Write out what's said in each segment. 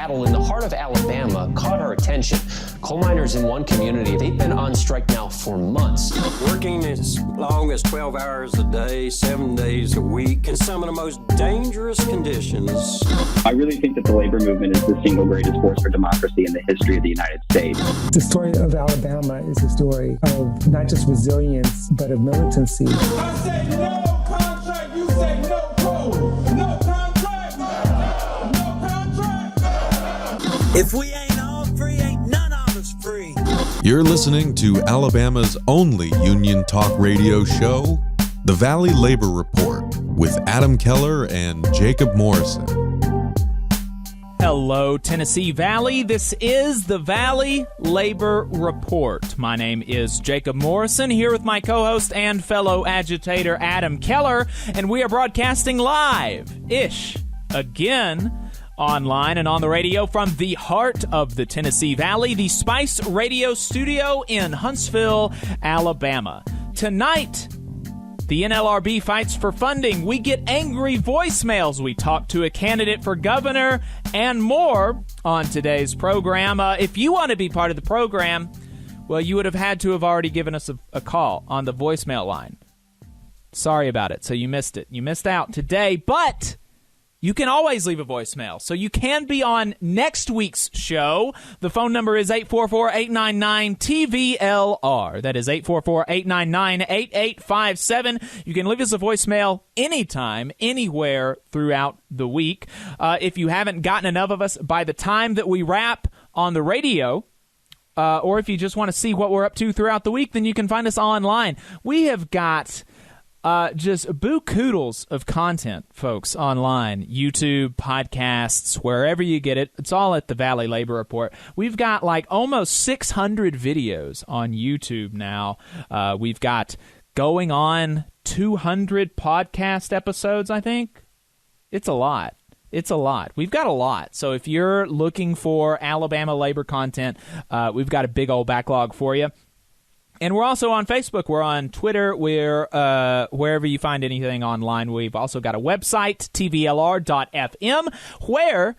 battle in the heart of Alabama caught our attention. Coal miners in one community, they've been on strike now for months. Working as long as 12 hours a day, 7 days a week, in some of the most dangerous conditions. I really think that the labor movement is the single greatest force for democracy in the history of the United States. The story of Alabama is a story of not just resilience, but of militancy. I say no contract, you say no code. No contract, no contract. If we ain't all free, ain't none of us free. You're listening to Alabama's only union talk radio show, The Valley Labor Report, with Adam Keller and Jacob Morrison. Hello, Tennessee Valley. This is the Valley Labor Report. My name is Jacob Morrison, here with my co-host and fellow agitator, Adam Keller, and we are broadcasting live-ish again online and on the radio from the heart of the Tennessee Valley, the Spice Radio Studio in Huntsville, Alabama. Tonight, the Nlrb fights for funding. We get angry voicemails. We talk to a candidate for governor and more on today's program. If you want to be part of the program, well, you would have had to have already given us a call on the voicemail line. Sorry about it. So you missed it. You missed out today, but you can always leave a voicemail, so you can be on next week's show. The phone number is 844-899-TVLR. That is 844-899-8857. You can leave us a voicemail anytime, anywhere throughout the week. If you haven't gotten enough of us by the time that we wrap on the radio, or if you just want to see what we're up to throughout the week, then you can find us online. We have got just boo-koodles of content, folks, online. YouTube, podcasts, wherever you get it. It's all at the Valley Labor Report. We've got like almost 600 videos on YouTube now. We've got going on 200 podcast episodes, I think. It's a lot. It's a lot. We've got a lot. So if you're looking for Alabama labor content, we've got a big old backlog for you. And we're also on Facebook. We're on Twitter. We're wherever you find anything online. We've also got a website, TVLR.fm, where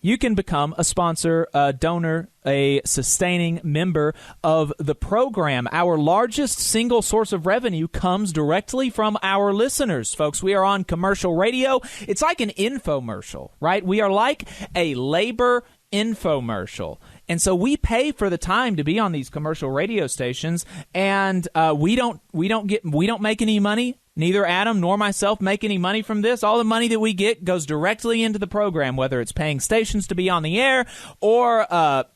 you can become a sponsor, a donor, a sustaining member of the program. Our largest single source of revenue comes directly from our listeners, folks. We are on commercial radio. It's like an infomercial, right? We are like a labor infomercial. And so we pay for the time to be on these commercial radio stations, and we don't make any money. Neither Adam nor myself make any money from this. All the money that we get goes directly into the program, whether it's paying stations to be on the air or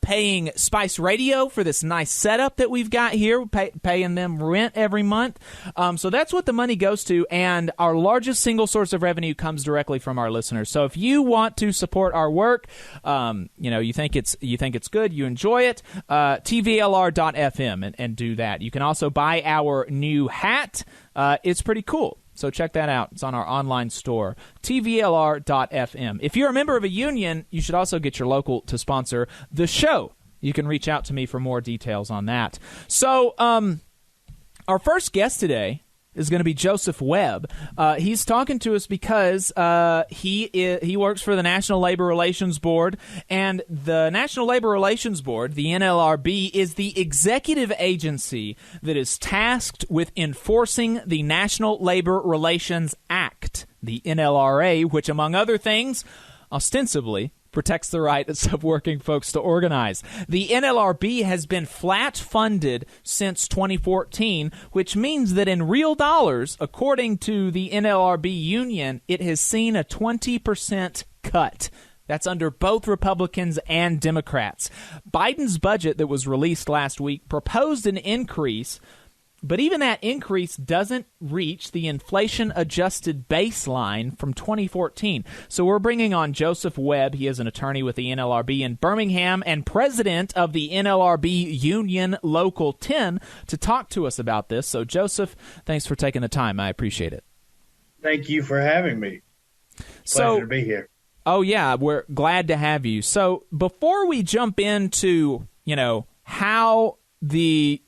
paying Spice Radio for this nice setup that we've got here, paying them rent every month. So that's what the money goes to, and our largest single source of revenue comes directly from our listeners. So if you want to support our work, you think it's good, you enjoy it, TVLR.fm and do that. You can also buy our new hat. It's pretty cool, so check that out. It's on our online store, tvlr.fm. If you're a member of a union, you should also get your local to sponsor the show. You can reach out to me for more details on that. So our first guest today is going to be Joseph Webb. He's talking to us because he works for the National Labor Relations Board, and the National Labor Relations Board, the NLRB, is the executive agency that is tasked with enforcing the National Labor Relations Act, the NLRA, which, among other things, ostensibly protects the rights of working folks to organize. The NLRB has been flat funded since 2014, which means that in real dollars, according to the NLRB union, it has seen a 20% cut. That's under both Republicans and Democrats. Biden's budget that was released last week proposed an increase, but even that increase doesn't reach the inflation-adjusted baseline from 2014. So we're bringing on Joseph Webb. He is an attorney with the NLRB in Birmingham and president of the NLRB Union Local 10 to talk to us about this. So, Joseph, thanks for taking the time. I appreciate it. Thank you for having me. Pleasure to be here. Oh, yeah, we're glad to have you. So before we jump into, how the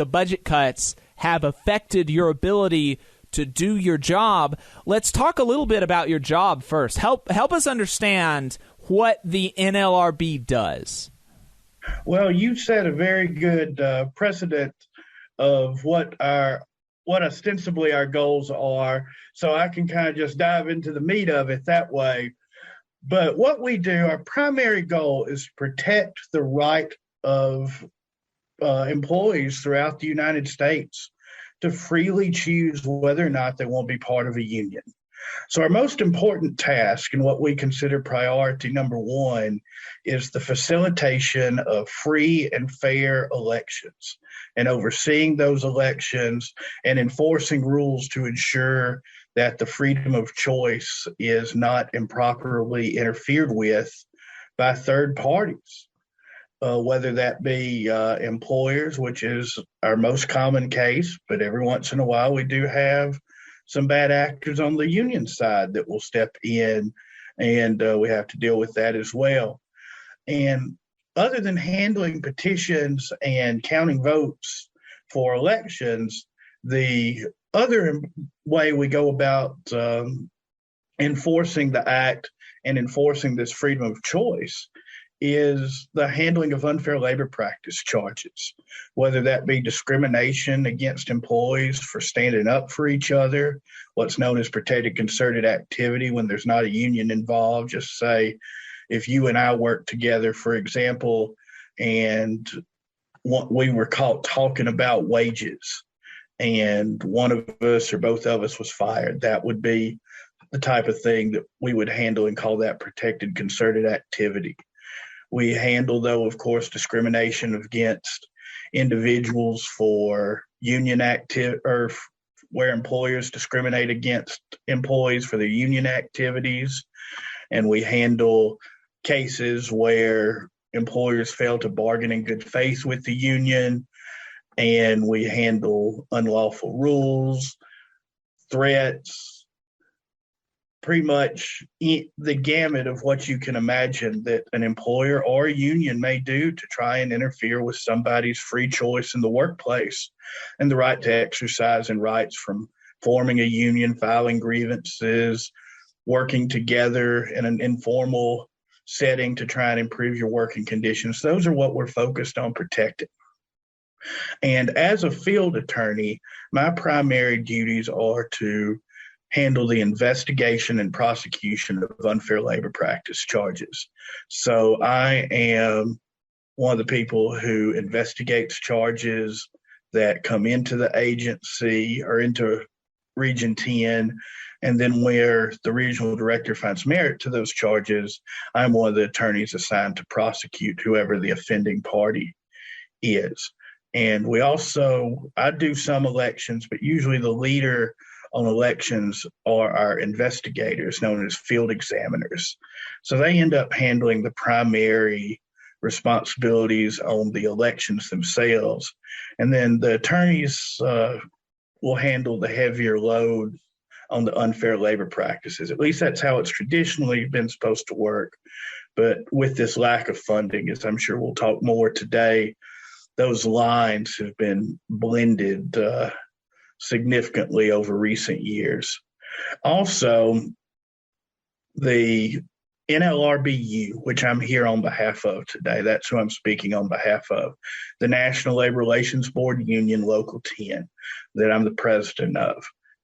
budget cuts have affected your ability to do your job, let's talk a little bit about your job first. Help us understand what the NLRB does? Well, you set a very good precedent of what ostensibly our goals are, so I can kind of just dive into the meat of it that way. But what we do, our primary goal is to protect the right of employees throughout the United States to freely choose whether or not they want to be part of a union. So our most important task and what we consider priority number one is the facilitation of free and fair elections and overseeing those elections and enforcing rules to ensure that the freedom of choice is not improperly interfered with by third parties, whether that be employers, which is our most common case, but every once in a while we do have some bad actors on the union side that will step in, and we have to deal with that as well. And other than handling petitions and counting votes for elections, the other way we go about enforcing the act and enforcing this freedom of choice is the handling of unfair labor practice charges, whether that be discrimination against employees for standing up for each other, what's known as protected concerted activity when there's not a union involved. Just say if you and I work together, for example, and we were caught talking about wages and one of us or both of us was fired, that would be the type of thing that we would handle and call that protected concerted activity. We handle, though, of course, discrimination against individuals for union activity, or where employers discriminate against employees for their union activities. And we handle cases where employers fail to bargain in good faith with the union. And we handle unlawful rules, threats, pretty much the gamut of what you can imagine that an employer or a union may do to try and interfere with somebody's free choice in the workplace and the right to exercise and rights, from forming a union, filing grievances, working together in an informal setting to try and improve your working conditions. Those are what we're focused on protecting. And as a field attorney, my primary duties are to handle the investigation and prosecution of unfair labor practice charges. So I am one of the people who investigates charges that come into the agency or into Region 10, and then where the regional director finds merit to those charges, I'm one of the attorneys assigned to prosecute whoever the offending party is. And I do some elections, but usually the leader on elections are our investigators, known as field examiners. So they end up handling the primary responsibilities on the elections themselves. And then the attorneys will handle the heavier load on the unfair labor practices. At least that's how it's traditionally been supposed to work. But with this lack of funding, as I'm sure we'll talk more today, those lines have been blended significantly over recent years. Also, the NLRBU, which I'm here on behalf of today, that's who I'm speaking on behalf of, the National Labor Relations Board Union Local 10, that I'm the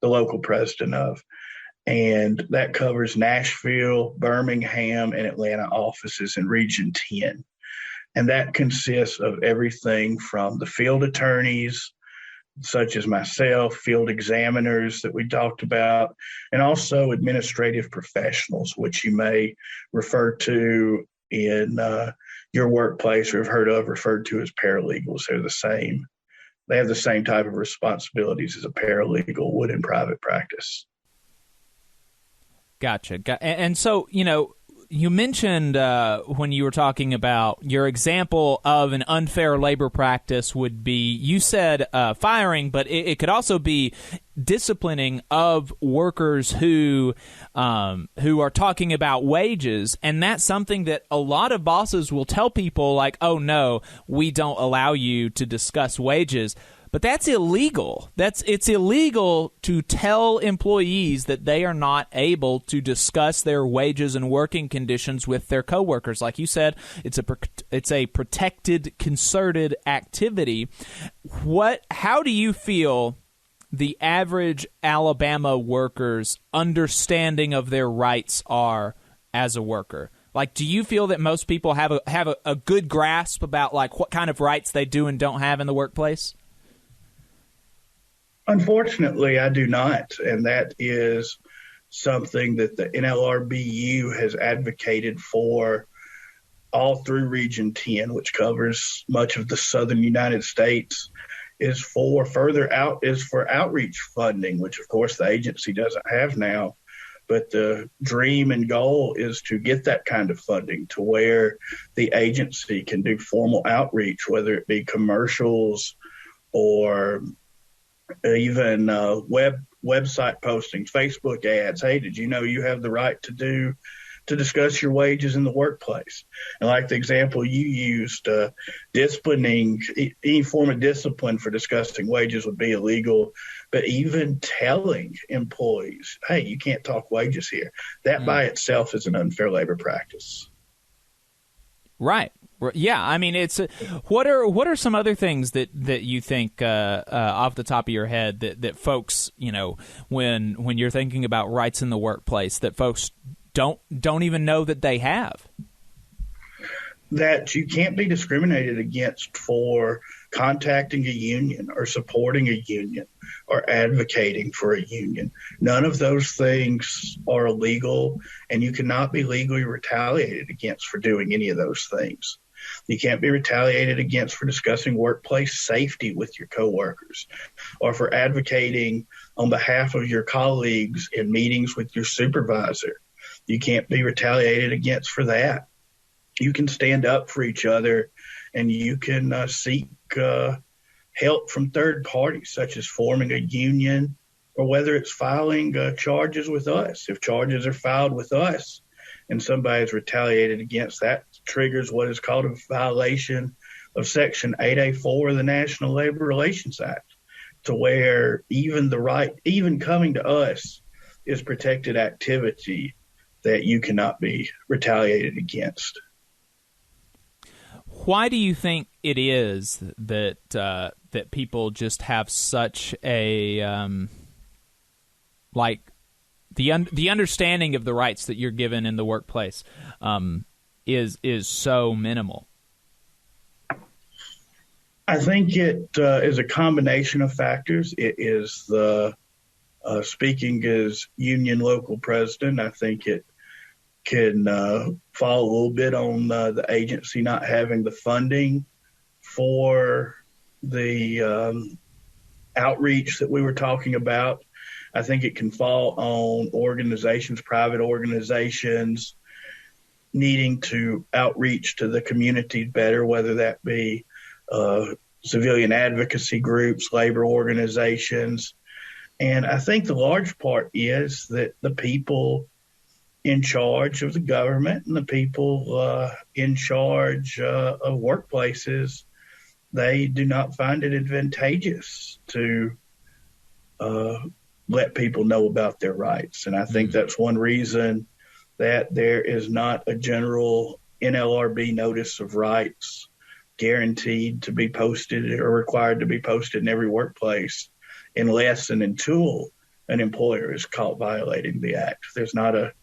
local president of. And that covers Nashville, Birmingham, and Atlanta offices in Region 10. And that consists of everything from the field attorneys, such as myself, field examiners that we talked about, and also administrative professionals, which you may refer to in your workplace or have heard of referred to as paralegals. They're the same. They have the same type of responsibilities as a paralegal would in private practice. Gotcha. And so, you mentioned when you were talking about your example of an unfair labor practice would be, you said firing, but it could also be disciplining of workers who are talking about wages, and that's something that a lot of bosses will tell people, like, oh no, we don't allow you to discuss wages. But that's illegal. It's illegal to tell employees that they are not able to discuss their wages and working conditions with their coworkers. Like you said, it's a protected, concerted activity. How do you feel the average Alabama worker's understanding of their rights are as a worker? Like, do you feel that most people have a good grasp about like what kind of rights they do and don't have in the workplace? Unfortunately, I do not, and that is something that the NLRBU has advocated for all through Region 10, which covers much of the southern United States, is for outreach funding, which of course the agency doesn't have now. But the dream and goal is to get that kind of funding to where the agency can do formal outreach, whether it be commercials or even website postings, Facebook ads. Hey, did you know you have the right to discuss your wages in the workplace? And like the example you used, disciplining, any form of discipline for discussing wages would be illegal. But even telling employees, hey, you can't talk wages here, that by itself is an unfair labor practice. Right. Yeah, I mean, it's what are some other things that you think off the top of your head that folks, you know, when you're thinking about rights in the workplace, that folks don't even know that they have? That you can't be discriminated against for contacting a union or supporting a union or advocating for a union. None of those things are illegal, and you cannot be legally retaliated against for doing any of those things. You can't be retaliated against for discussing workplace safety with your coworkers or for advocating on behalf of your colleagues in meetings with your supervisor. You can't be retaliated against for that. You can stand up for each other, and you can seek help from third parties, such as forming a union or whether it's filing charges with us. If charges are filed with us and somebody is retaliated against, that triggers what is called a violation of Section 8A4 of the National Labor Relations Act, to where even coming to us is protected activity that you cannot be retaliated against. Why do you think it is that that people just have such a the understanding of the rights that you're given in the workplace is so minimal? I think it is a combination of factors. It is the speaking as union local president, I think it can fall a little bit on the agency not having the funding for the outreach that we were talking about. I think it can fall on organizations, private organizations, needing to outreach to the community better, whether that be civilian advocacy groups, labor organizations. And I think the large part is that the people in charge of the government and the people in charge of workplaces, they do not find it advantageous to let people know about their rights. And I think that's one reason that there is not a general NLRB notice of rights guaranteed to be posted or required to be posted in every workplace unless and until an employer is caught violating the act. There's not a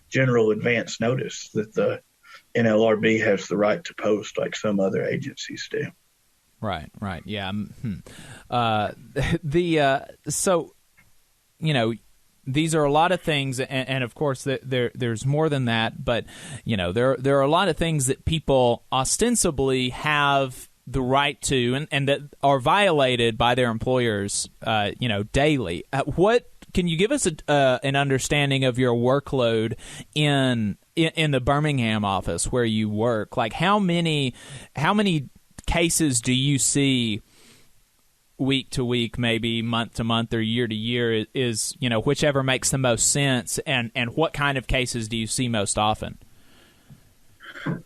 general advance notice that the NLRB has the right to post like some other agencies do. Right, yeah. So, you know, these are a lot of things, and of course there's more than that, but, you know, there are a lot of things that people ostensibly have the right to and that are violated by their employers, you know, daily. What can you give us an understanding of your workload in the Birmingham office where you work? Like how many cases do you see week to week, maybe month to month, or year to year is whichever makes the most sense. And what kind of cases do you see most often?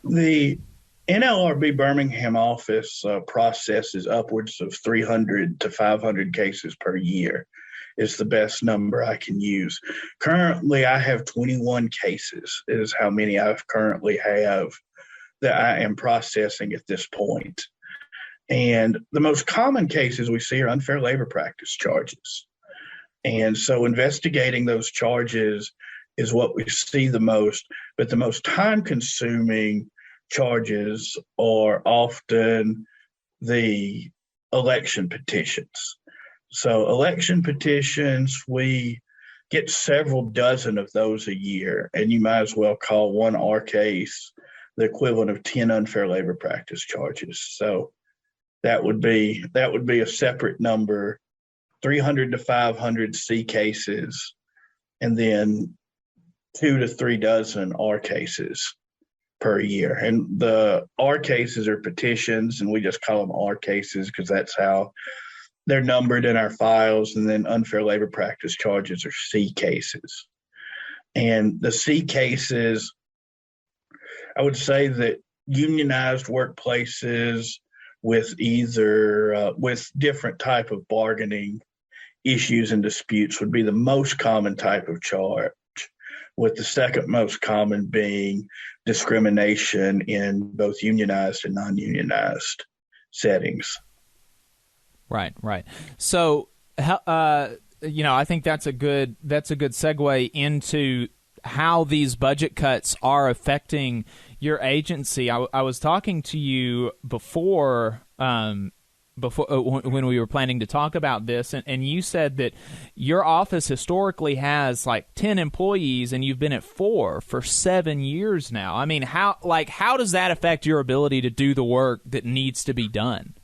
The NLRB Birmingham office processes upwards of 300 to 500 cases per year is the best number I can use. Currently, I have 21 cases is how many I currently have that I am processing at this point. And the most common cases we see are unfair labor practice charges. And so investigating those charges is what we see the most, but the most time-consuming charges are often the election petitions. So election petitions, we get several dozen of those a year, and you might as well call one R case the equivalent of 10 unfair labor practice charges. So that would be a separate number, 300 to 500 C cases, and then 2 to 3 dozen R cases per year. And the R cases are petitions, and we just call them R cases because that's how they're numbered in our files. And then unfair labor practice charges are C cases. And the C cases, I would say that unionized workplaces with with different type of bargaining issues and disputes would be the most common type of charge, with the second most common being discrimination in both unionized and non-unionized settings. Right. So, I think that's a good segue into how these budget cuts are affecting your agency. I was talking to you before when we were planning to talk about this, and you said that your office historically has like 10 employees, and you've been at 4 for 7 years now. I mean, how does that affect your ability to do the work that needs to be done?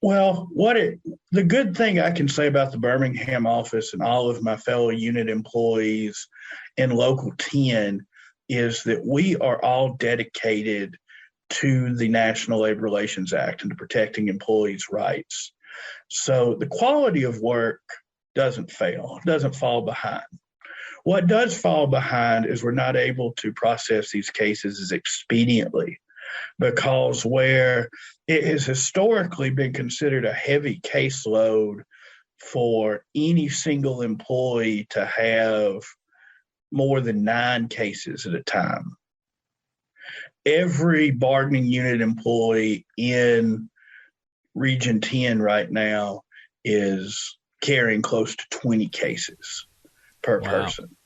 Well, the good thing I can say about the Birmingham office and all of my fellow unit employees in Local 10 is that we are all dedicated to the National Labor Relations Act and to protecting employees' rights. So the quality of work doesn't fail, doesn't fall behind. What does fall behind is we're not able to process these cases as expediently, because where it has historically been considered a heavy caseload for any single employee to have more than 9 cases at a time. Every bargaining unit employee in Region 10 right now is carrying close to 20 cases per person.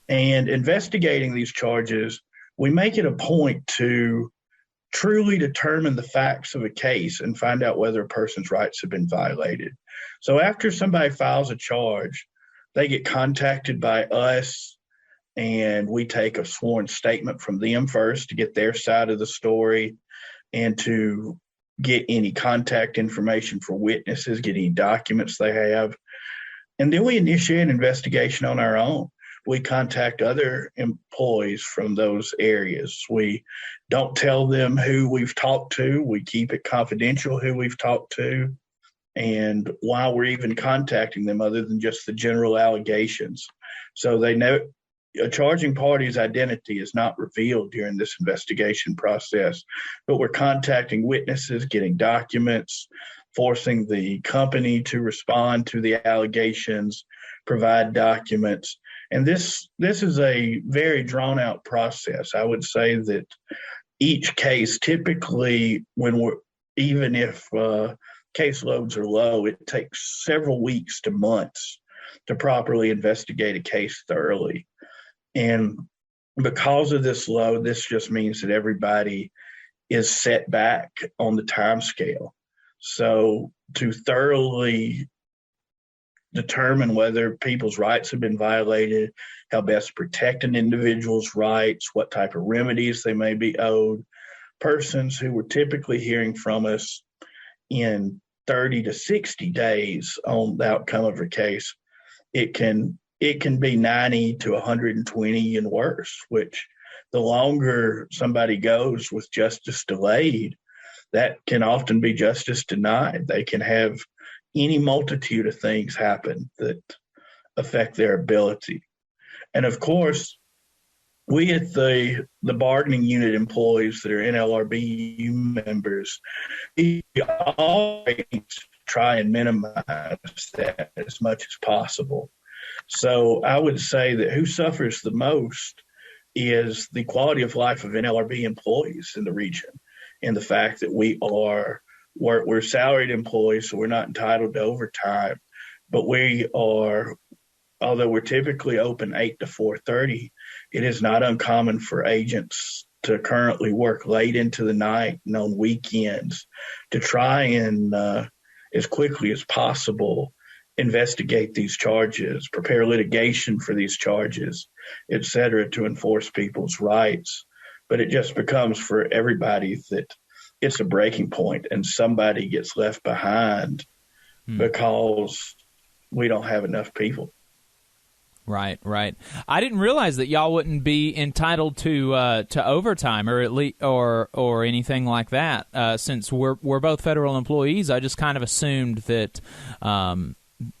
And investigating these charges, we make it a point to truly determine the facts of a case and find out whether a person's rights have been violated. So after somebody files a charge, they get contacted by us, and we take a sworn statement from them first to get their side of the story and to get any contact information for witnesses, get any documents they have. And then we initiate an investigation on our own. We contact other employees from those areas. We don't tell them who we've talked to. We keep it confidential who we've talked to and why we're even contacting them, other than just the general allegations. So they know a charging party's identity is not revealed during this investigation process, but we're contacting witnesses, getting documents, forcing the company to respond to the allegations, provide documents. And this is a very drawn-out process. I would say that each case, typically, even if caseloads are low, it takes several weeks to months to properly investigate a case thoroughly. And because of this load, this just means that everybody is set back on the time scale. So to thoroughly determine whether people's rights have been violated, how best to protect an individual's rights, what type of remedies they may be owed, persons who were typically hearing from us in 30 to 60 days on the outcome of a case, it can be 90 to 120 and worse, which the longer somebody goes with justice delayed, that can often be justice denied. They can have any multitude of things happen that affect their ability. And of course, we at the bargaining unit employees that are NLRB members, we always try and minimize that as much as possible. So I would say that who suffers the most is the quality of life of NLRB employees in the region, and the fact that we're salaried employees, so we're not entitled to overtime, but we are, although we're typically open 8 to 4:30, it is not uncommon for agents to currently work late into the night and on weekends to try and, as quickly as possible, investigate these charges, prepare litigation for these charges, et cetera, to enforce people's rights. But it just becomes for everybody that it's a breaking point and somebody gets left behind because we don't have enough people. Right. I didn't realize that y'all wouldn't be entitled to overtime or at least or anything like that. Since we're both federal employees, I just kind of assumed that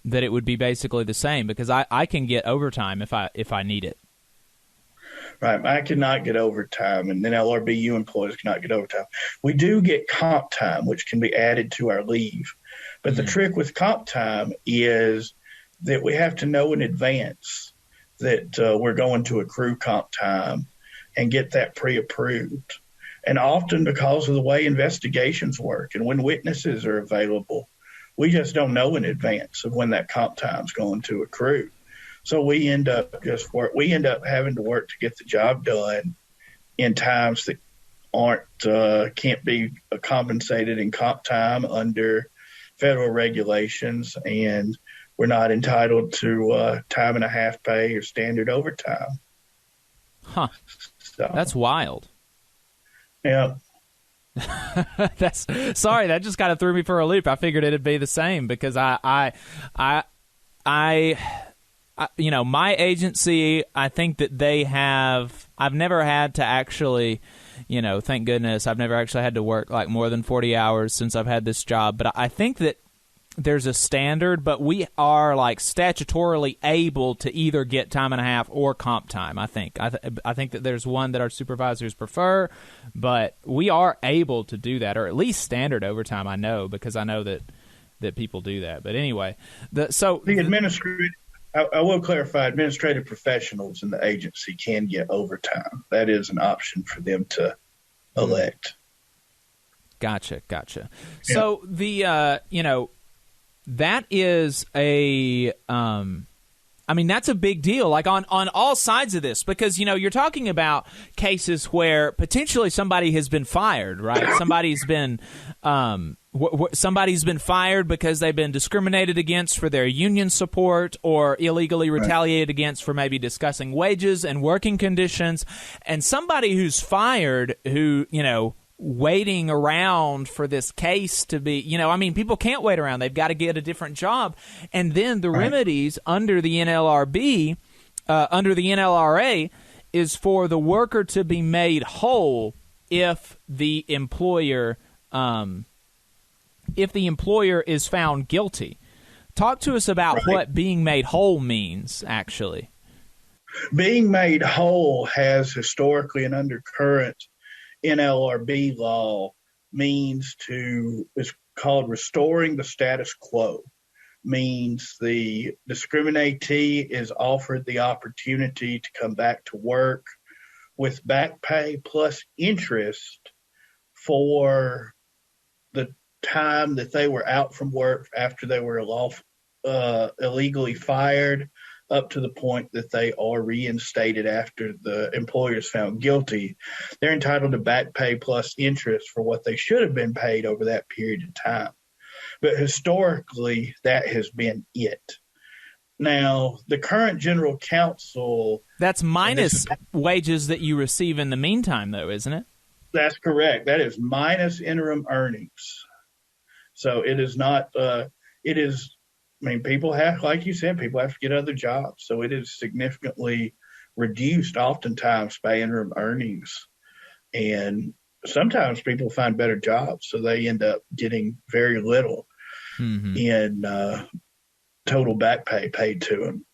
that it would be basically the same, because I can get overtime if I need it. Right. I cannot get overtime, and then LRBU employees cannot get overtime. We do get comp time, which can be added to our leave. But the trick with comp time is that we have to know in advance that we're going to accrue comp time and get that pre-approved. And often because of the way investigations work and when witnesses are available, we just don't know in advance of when that comp time is going to accrue. So we end up having to work to get the job done in times that can't be compensated in comp time under federal regulations, and we're not entitled to time and a half pay or standard overtime. Huh. So, that's wild. Yeah. Sorry, that just kind of threw me for a loop. I figured it'd be the same because I my agency, I think that I've never had to actually, thank goodness, I've never actually had to work like more than 40 hours since I've had this job. But I think that there's a standard, but we are like statutorily able to either get time and a half or comp time. I think that there's one that our supervisors prefer, but we are able to do that, or at least standard overtime. I know, because I know that people do that. But anyway, I will clarify, administrative professionals in the agency can get overtime. That is an option for them to elect. Gotcha. Yeah. So that is that's a big deal, like on all sides of this, because, you're talking about cases where potentially somebody has been fired, right? Somebody's been fired because they've been discriminated against for their union support, or illegally retaliated against for maybe discussing wages and working conditions. And somebody who's fired, who, waiting around for this case to be, people can't wait around. They've got to get a different job. And then the remedies under the NLRB, under the NLRA, is for the worker to be made whole if the employer is found guilty. Talk to us about what being made whole means, actually. Being made whole has historically an undercurrent NLRB law is called restoring the status quo. Means the discriminatee is offered the opportunity to come back to work with back pay plus interest for the time that they were out from work after they were illegally fired, up to the point that they are reinstated after the employer is found guilty. They're entitled to back pay plus interest for what they should have been paid over that period of time. But historically, that has been it. Now, the current general counsel... That's minus wages that you receive in the meantime, though, isn't it? That's correct. That is minus interim earnings. So it is not... people have, like you said, people have to get other jobs. So it is significantly reduced oftentimes by interim earnings. And sometimes people find better jobs, so they end up getting very little in total back pay paid to them.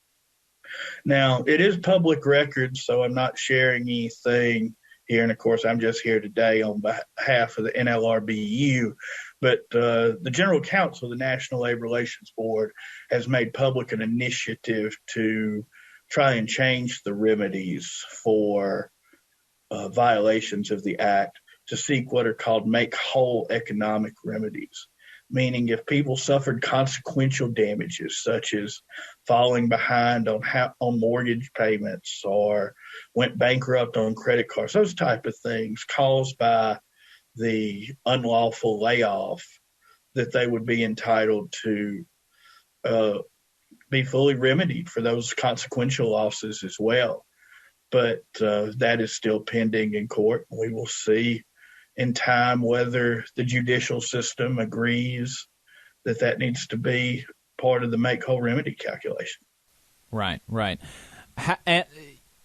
Now, it is public record, so I'm not sharing anything here. And, of course, I'm just here today on behalf of the NLRBU. But the General Counsel of the National Labor Relations Board has made public an initiative to try and change the remedies for violations of the Act to seek what are called make-whole economic remedies, meaning if people suffered consequential damages such as falling behind on mortgage payments or went bankrupt on credit cards, those type of things caused by the unlawful layoff, that they would be entitled to be fully remedied for those consequential losses as well. But that is still pending in court. We will see in time whether the judicial system agrees that that needs to be part of the make-whole remedy calculation. Right.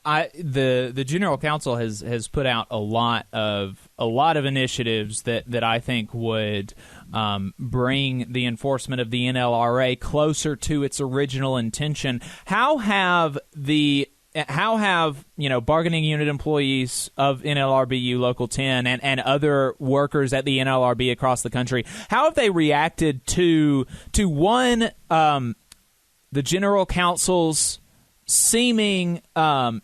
The General Counsel has put out a lot of initiatives that I think would bring the enforcement of the NLRA closer to its original intention. How have bargaining unit employees of NLRBU Local 10 and other workers at the NLRB across the country, how have they reacted to one, the General Counsel's seeming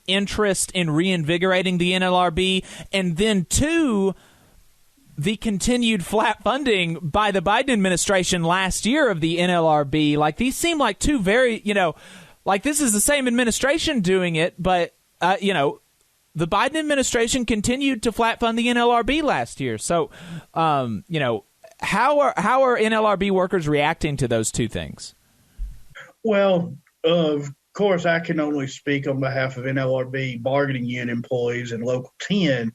interest in reinvigorating the NLRB, and then two, the continued flat funding by the Biden administration last year of the NLRB? Like, these seem like two very, like this is the same administration doing it, but, the Biden administration continued to flat fund the NLRB last year. So, how are NLRB workers reacting to those two things? Well, of course, I can only speak on behalf of NLRB bargaining unit employees in Local 10,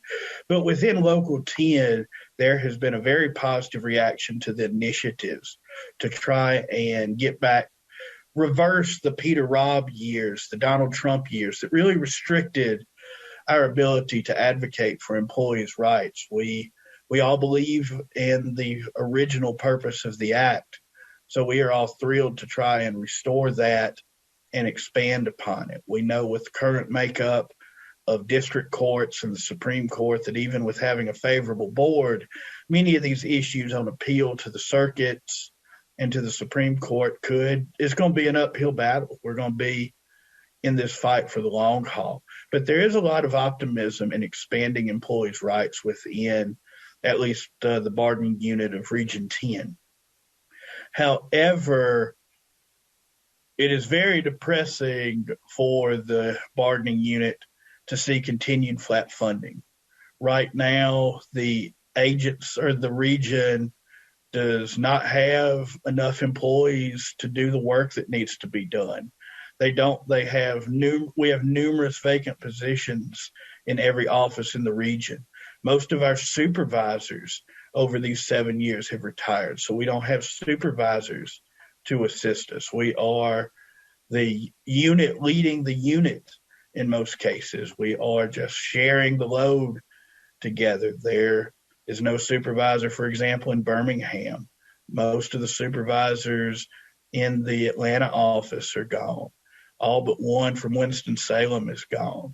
but within Local 10, there has been a very positive reaction to the initiatives to try and reverse the Peter Robb years, the Donald Trump years that really restricted our ability to advocate for employees' rights. We all believe in the original purpose of the Act, so we are all thrilled to try and restore that and expand upon it. We know with the current makeup of district courts and the Supreme Court that even with having a favorable board, many of these issues on appeal to the circuits and to the Supreme Court it's going to be an uphill battle. We're going to be in this fight for the long haul. But there is a lot of optimism in expanding employees' rights within at least the bargaining unit of Region 10. However, it is very depressing for the bargaining unit to see continued flat funding. Right now, the agents or the region does not have enough employees to do the work that needs to be done. We have numerous vacant positions in every office in the region. Most of our supervisors over these 7 years have retired, so we don't have supervisors to assist us. We are the unit leading the unit in most cases. We are just sharing the load together. There is no supervisor, for example, in Birmingham. Most of the supervisors in the Atlanta office are gone. All but one from Winston-Salem is gone.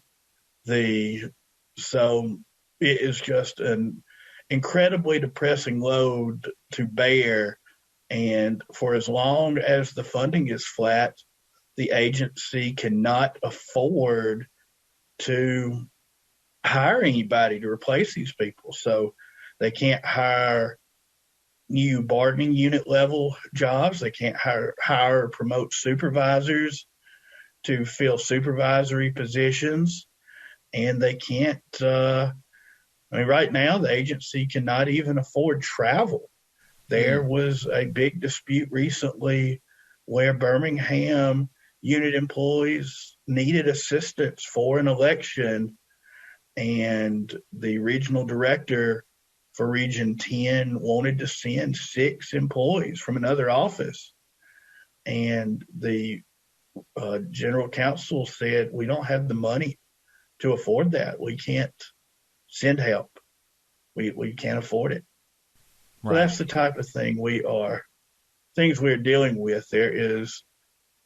So it is just an incredibly depressing load to bear. And for as long as the funding is flat, the agency cannot afford to hire anybody to replace these people. So they can't hire new bargaining unit level jobs. They can't hire or promote supervisors to fill supervisory positions. And they can't, right now the agency cannot even afford travel. There was a big dispute recently where Birmingham unit employees needed assistance for an election, and the regional director for Region 10 wanted to send 6 employees from another office. And the General Counsel said, we don't have the money to afford that. We can't send help. We can't afford it. Right. So that's the type of thing things we're dealing with. There is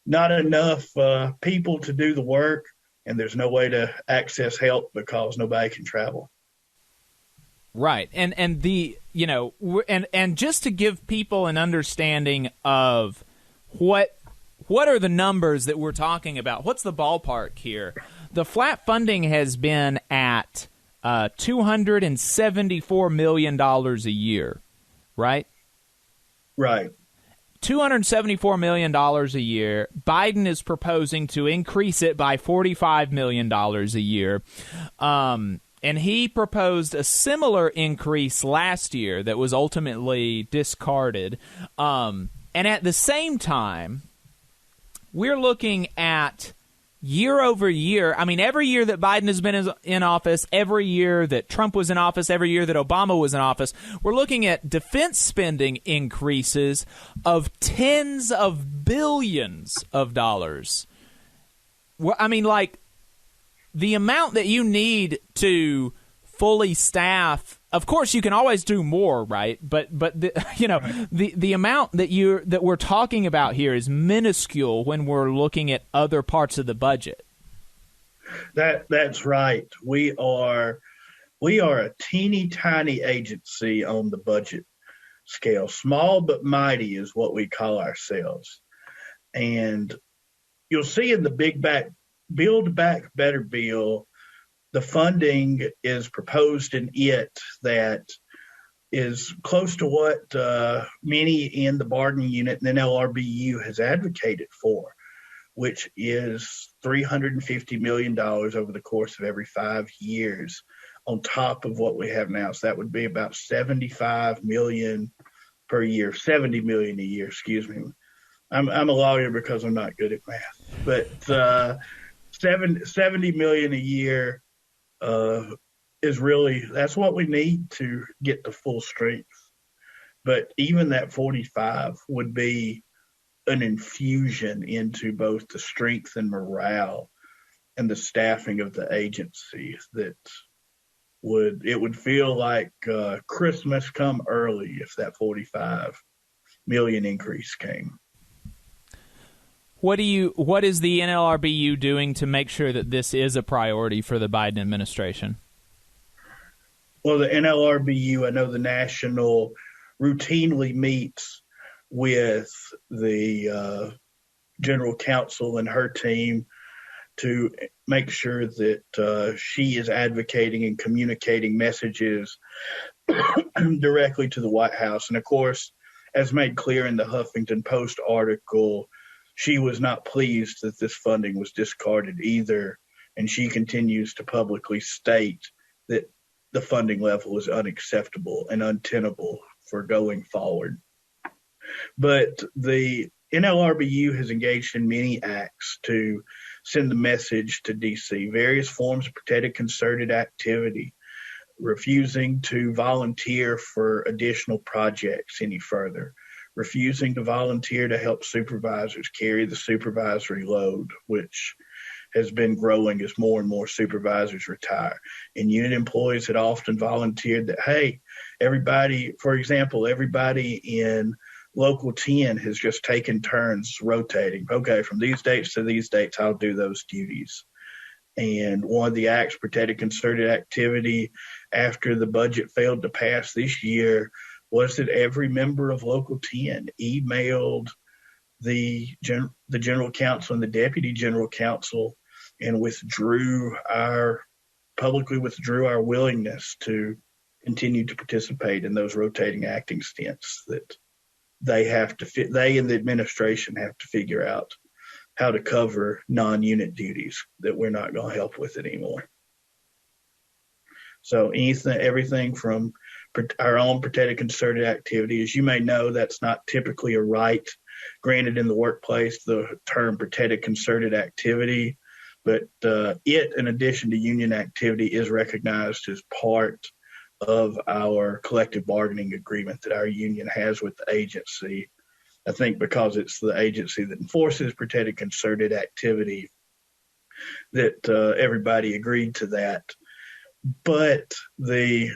not enough people to do the work, and there's no way to access help because nobody can travel. Right. And the, you know, and just to give people an understanding of what are the numbers that we're talking about, what's the ballpark here? The flat funding has been at $274 million a year, right? Right. $274 million a year. Biden is proposing to increase it by $45 million a year. And he proposed a similar increase last year that was ultimately discarded. And at the same time, we're looking at year over year. I mean, every year that Biden has been in office, every year that Trump was in office, every year that Obama was in office, we're looking at defense spending increases of tens of billions of dollars. I mean, like, the amount that you need to fully staff, of course, you can always do more, right? But you know, the amount that we're talking about here is minuscule when we're looking at other parts of the budget. That's right. We are a teeny tiny agency on the budget scale. Small but mighty is what we call ourselves. And you'll see in the Build Back Better bill, the funding is proposed in it that is close to what many in the bargaining unit and Nlrb has advocated for, which is $350 million over the course of every 5 years on top of what we have now. So that would be about $75 million per year, $70 million a year, excuse me. I'm a lawyer because I'm not good at math, but $70 million a year is really, that's what we need to get to full strength. But even that 45 would be an infusion into both the strength and morale and the staffing of the agency that would feel like Christmas come early if that 45 million increase came. What is the NLRBU doing to make sure that this is a priority for the Biden administration? Well, the NLRBU, I know the national routinely meets with the general counsel and her team to make sure that she is advocating and communicating messages directly to the White House. And of course, as made clear in the Huffington Post article, she was not pleased that this funding was discarded either, and she continues to publicly state that the funding level is unacceptable and untenable for going forward. But the NLRBU has engaged in many acts to send the message to D.C., various forms of protected concerted activity, refusing to volunteer for additional projects any further, refusing to volunteer to help supervisors carry the supervisory load, which has been growing as more and more supervisors retire. And unit employees had often volunteered that, hey, everybody in Local 10 has just taken turns rotating. Okay, from these dates to these dates, I'll do those duties. And one of the acts, protected concerted activity, after the budget failed to pass this year, was that every member of Local 10 emailed the general counsel and the deputy general counsel and publicly withdrew our willingness to continue to participate in those rotating acting stints that they and the administration have to figure out how to cover non-unit duties that we're not going to help with anymore. So everything from our own protected concerted activity. As you may know, that's not typically a right granted in the workplace, the term protected concerted activity, but it, in addition to union activity, is recognized as part of our collective bargaining agreement that our union has with the agency. I think because it's the agency that enforces protected concerted activity that everybody agreed to that. But the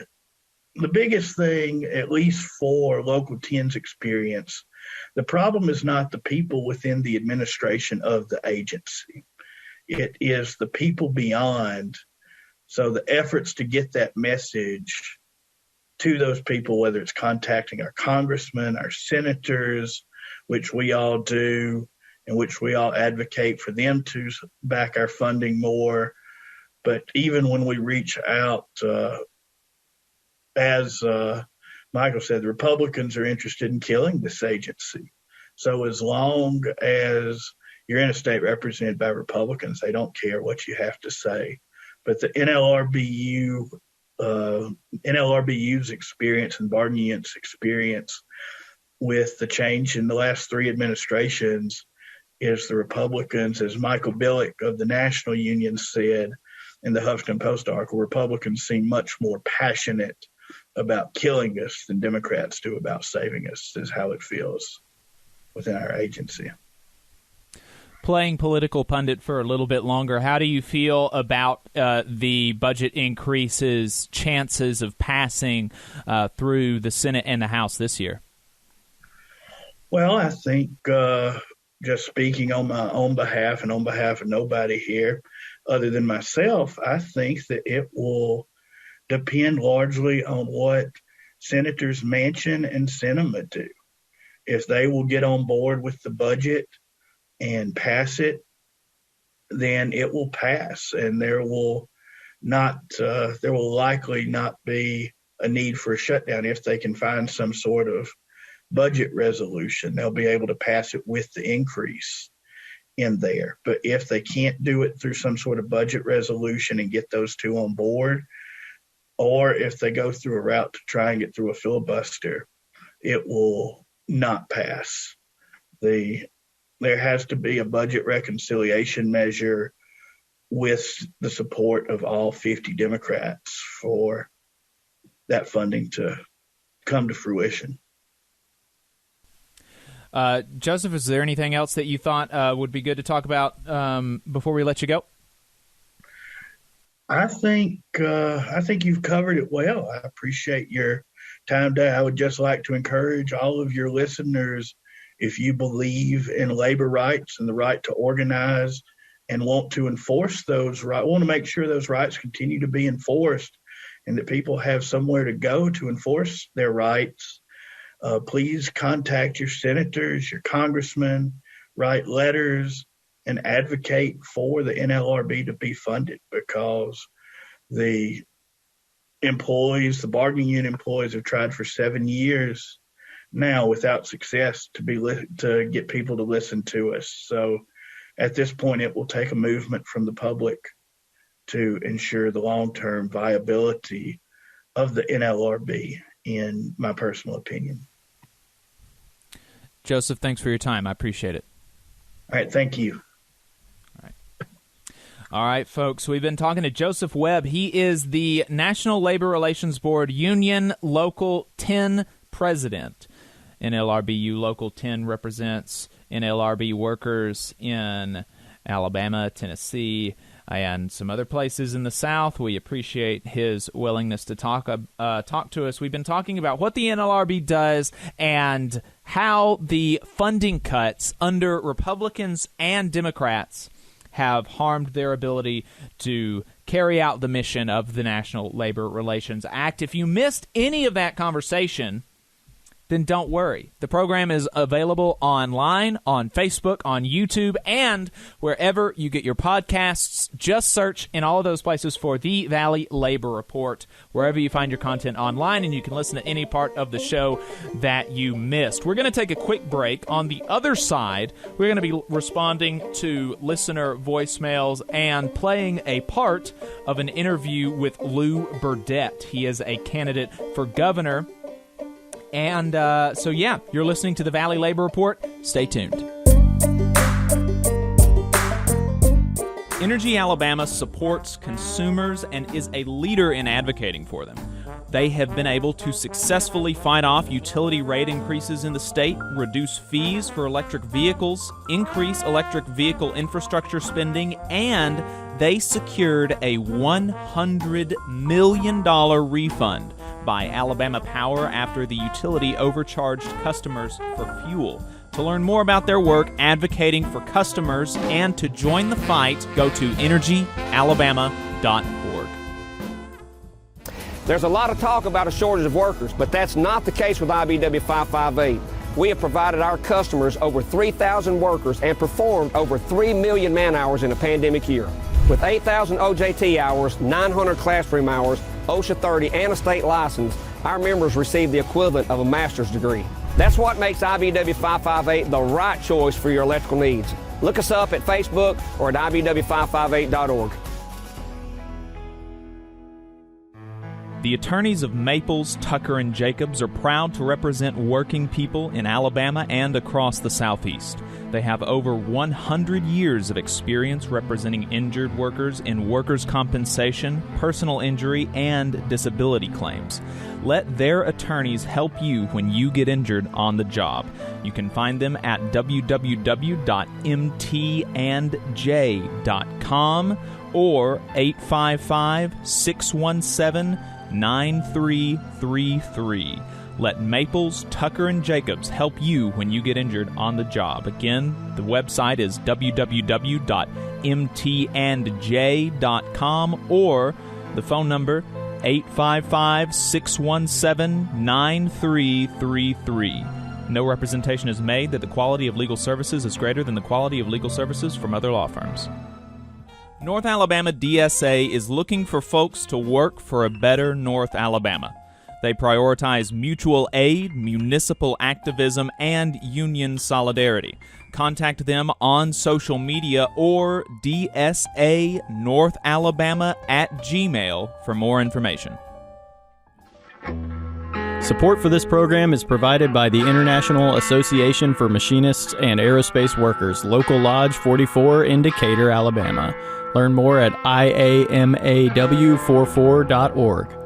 the biggest thing, at least for Local 10's experience, the problem is not the people within the administration of the agency. It is the people beyond. So the efforts to get that message to those people, whether it's contacting our congressmen, our senators, which we all do, and which we all advocate for them to back our funding more. But even when we reach out, as Michael said, the Republicans are interested in killing this agency. So as long as you're in a state represented by Republicans, they don't care what you have to say. But the NLRBU's experience and bargaining union's experience with the change in the last three administrations is the Republicans, as Michael Billick of the National Union said in the Huffington Post article, Republicans seem much more passionate about killing us than Democrats do about saving us, is how it feels within our agency. Playing political pundit for a little bit longer, how do you feel about the budget increases, chances of passing through the Senate and the House this year? Well, I think just speaking on my own behalf and on behalf of nobody here other than myself, I think that it will depend largely on what Senators Manchin and Sinema do. If they will get on board with the budget and pass it, then it will pass, and there will likely not be a need for a shutdown. If they can find some sort of budget resolution, they'll be able to pass it with the increase in there. But if they can't do it through some sort of budget resolution and get those two on board, or if they go through a route to try and get through a filibuster, it will not pass. There has to be a budget reconciliation measure with the support of all 50 Democrats for that funding to come to fruition. Joseph, is there anything else that you thought would be good to talk about before we let you go? I think you've covered it well. I appreciate your time today. I would just like to encourage all of your listeners, if you believe in labor rights and the right to organize and want to enforce those rights, want to make sure those rights continue to be enforced and that people have somewhere to go to enforce their rights, please contact your senators, your congressmen, write letters, and advocate for the NLRB to be funded, because the employees, the bargaining unit employees, have tried for 7 years now without success to get people to listen to us. So at this point, it will take a movement from the public to ensure the long-term viability of the NLRB, in my personal opinion. Joseph, thanks for your time. I appreciate it. All right, thank you. All right, folks, we've been talking to Joseph Webb. He is the National Labor Relations Board Union Local 10 President. NLRBU Local 10 represents NLRB workers in Alabama, Tennessee, and some other places in the South. We appreciate his willingness to talk to us. We've been talking about what the NLRB does and how the funding cuts under Republicans and Democrats have harmed their ability to carry out the mission of the National Labor Relations Act. If you missed any of that conversation, then don't worry. The program is available online, on Facebook, on YouTube, and wherever you get your podcasts. Just search in all of those places for The Valley Labor Report, wherever you find your content online, and you can listen to any part of the show that you missed. We're going to take a quick break. On the other side, we're going to be responding to listener voicemails and playing a part of an interview with Lou Burdett. He is a candidate for governor. And so, you're listening to the Valley Labor Report. Stay tuned. Energy Alabama supports consumers and is a leader in advocating for them. They have been able to successfully fight off utility rate increases in the state, reduce fees for electric vehicles, increase electric vehicle infrastructure spending, and they secured a $100 million refund by Alabama Power after the utility overcharged customers for fuel. To learn more about their work advocating for customers and to join the fight, go to energyalabama.org. There's a lot of talk about a shortage of workers, but that's not the case with IBW 558. We have provided our customers over 3,000 workers and performed over 3 million man-hours in a pandemic year. With 8,000 OJT hours, 900 classroom hours, OSHA 30, and a state license, our members receive the equivalent of a master's degree. That's what makes IBW 558 the right choice for your electrical needs. Look us up at Facebook or at IBW558.org. The attorneys of Maples, Tucker, and Jacobs are proud to represent working people in Alabama and across the Southeast. They have over 100 years of experience representing injured workers in workers' compensation, personal injury, and disability claims. Let their attorneys help you when you get injured on the job. You can find them at www.mtandj.com or 855-617-9333. Let Maples, Tucker, and Jacobs help you when you get injured on the job. Again, the website is www.mtandj.com or the phone number 855-617-9333. No representation is made that the quality of legal services is greater than the quality of legal services from other law firms. North Alabama DSA is looking for folks to work for a better North Alabama. They prioritize mutual aid, municipal activism, and union solidarity. Contact them on social media or dsanorthalabama@gmail for more information. Support for this program is provided by the International Association for Machinists and Aerospace Workers, Local Lodge 44 in Decatur, Alabama. Learn more at iamaw44.org.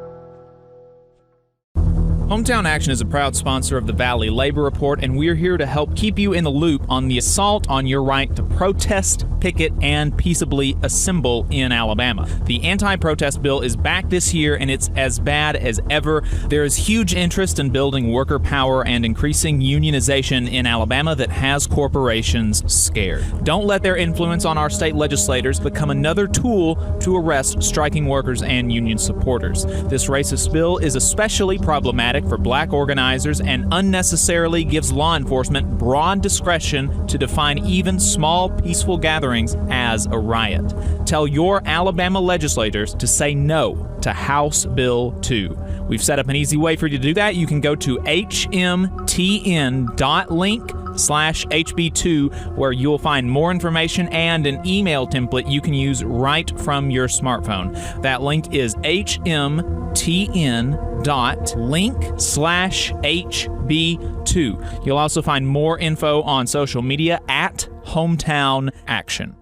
Hometown Action is a proud sponsor of the Valley Labor Report, and we're here to help keep you in the loop on the assault on your right to protest, picket, and peaceably assemble in Alabama. The anti-protest bill is back this year, and it's as bad as ever. There is huge interest in building worker power and increasing unionization in Alabama that has corporations scared. Don't let their influence on our state legislators become another tool to arrest striking workers and union supporters. This racist bill is especially problematic for black organizers and unnecessarily gives law enforcement broad discretion to define even small peaceful gatherings as a riot. Tell your Alabama legislators to say no to House Bill 2. We've set up an easy way for you to do that. You can go to hmtn.link/HB2 where you'll find more information and an email template you can use right from your smartphone. That link is hmtn.link/HB2. You'll also find more info on social media at Hometown Action.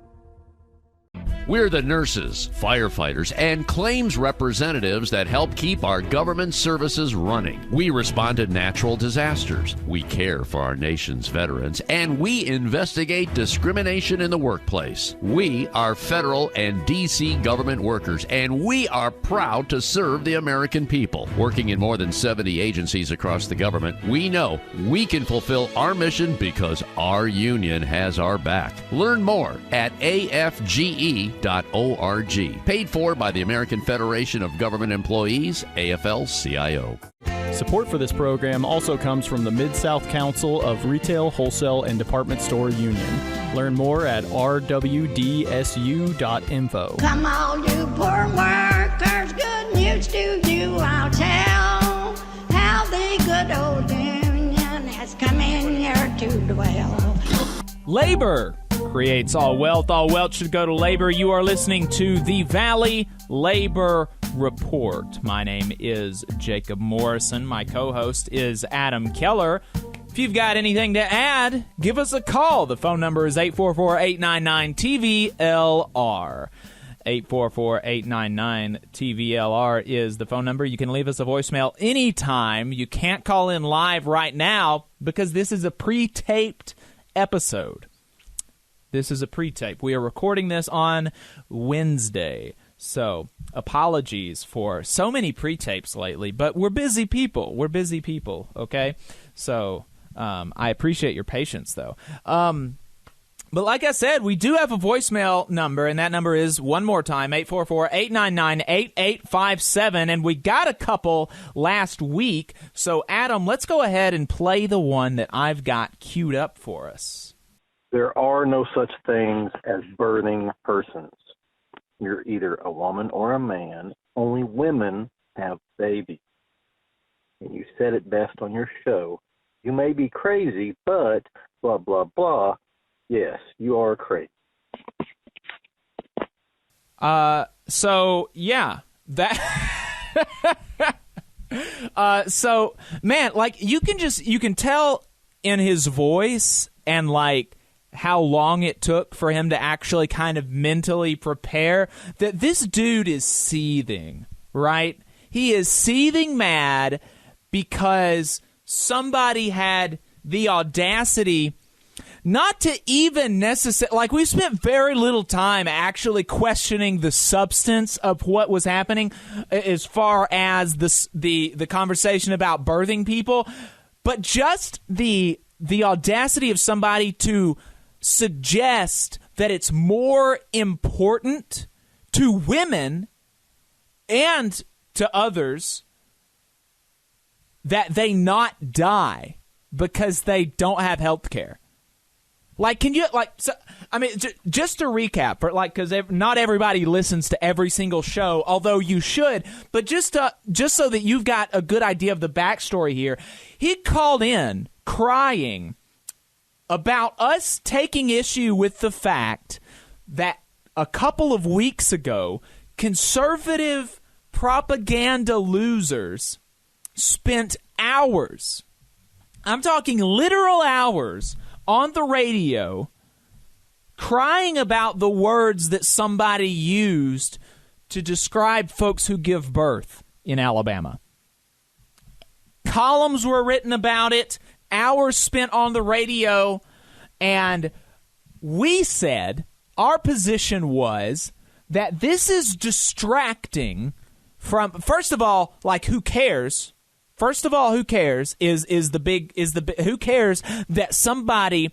We're the nurses, firefighters, and claims representatives that help keep our government services running. We respond to natural disasters. We care for our nation's veterans, and we investigate discrimination in the workplace. We are federal and D.C. government workers, and we are proud to serve the American people. Working in more than 70 agencies across the government, we know we can fulfill our mission because our union has our back. Learn more at afge.org. Paid for by the American Federation of Government Employees, AFL-CIO. Support for this program also comes from the Mid-South Council of Retail, Wholesale, and Department Store Union. Learn more at rwdsu.info. Come on, you poor workers, good news to you I'll tell. How the good old union has come in here to dwell. Labor creates all wealth. All wealth should go to labor. You are listening to the Valley Labor Report. My name is Jacob Morrison. My co-host is Adam Keller. If you've got anything to add, give us a call. The phone number is 844-899-TVLR. 844-899-TVLR is the phone number. You can leave us a voicemail anytime. You can't call in live right now because this is a pre-taped episode. This is a pre-tape. We are recording this on Wednesday. So apologies for so many pre-tapes lately, but we're busy people. Okay? So I appreciate your patience, though. But like I said, we do have a voicemail number, and that number is, one more time, 844-899-8857, and we got a couple last week. So, Adam, let's go ahead and play the one that I've got queued up for us. There are no such things as birthing persons. You're either a woman or a man. Only women have babies. And you said it best on your show. You may be crazy, but blah, blah, blah. Yes, you are crazy. So yeah, that. So man, like you can tell in his voice and like how long it took for him to actually kind of mentally prepare that this dude is seething, right? He is seething mad because somebody had the audacity not to even necessarily, like, we spent very little time actually questioning the substance of what was happening as far as the conversation about birthing people, but just the audacity of somebody to suggest that it's more important to women and to others that they not die because they don't have health care. Like, can you, like, so, I mean, just to recap, because not everybody listens to every single show, although you should, but just so that you've got a good idea of the backstory here, he called in crying about us taking issue with the fact that a couple of weeks ago, conservative propaganda losers spent hours, I'm talking literal hours, on the radio crying about the words that somebody used to describe folks who give birth in Alabama. Columns were written about it, hours spent on the radio, and we said our position was that this is distracting from, first of all, like, who cares? First of all, who cares who cares that somebody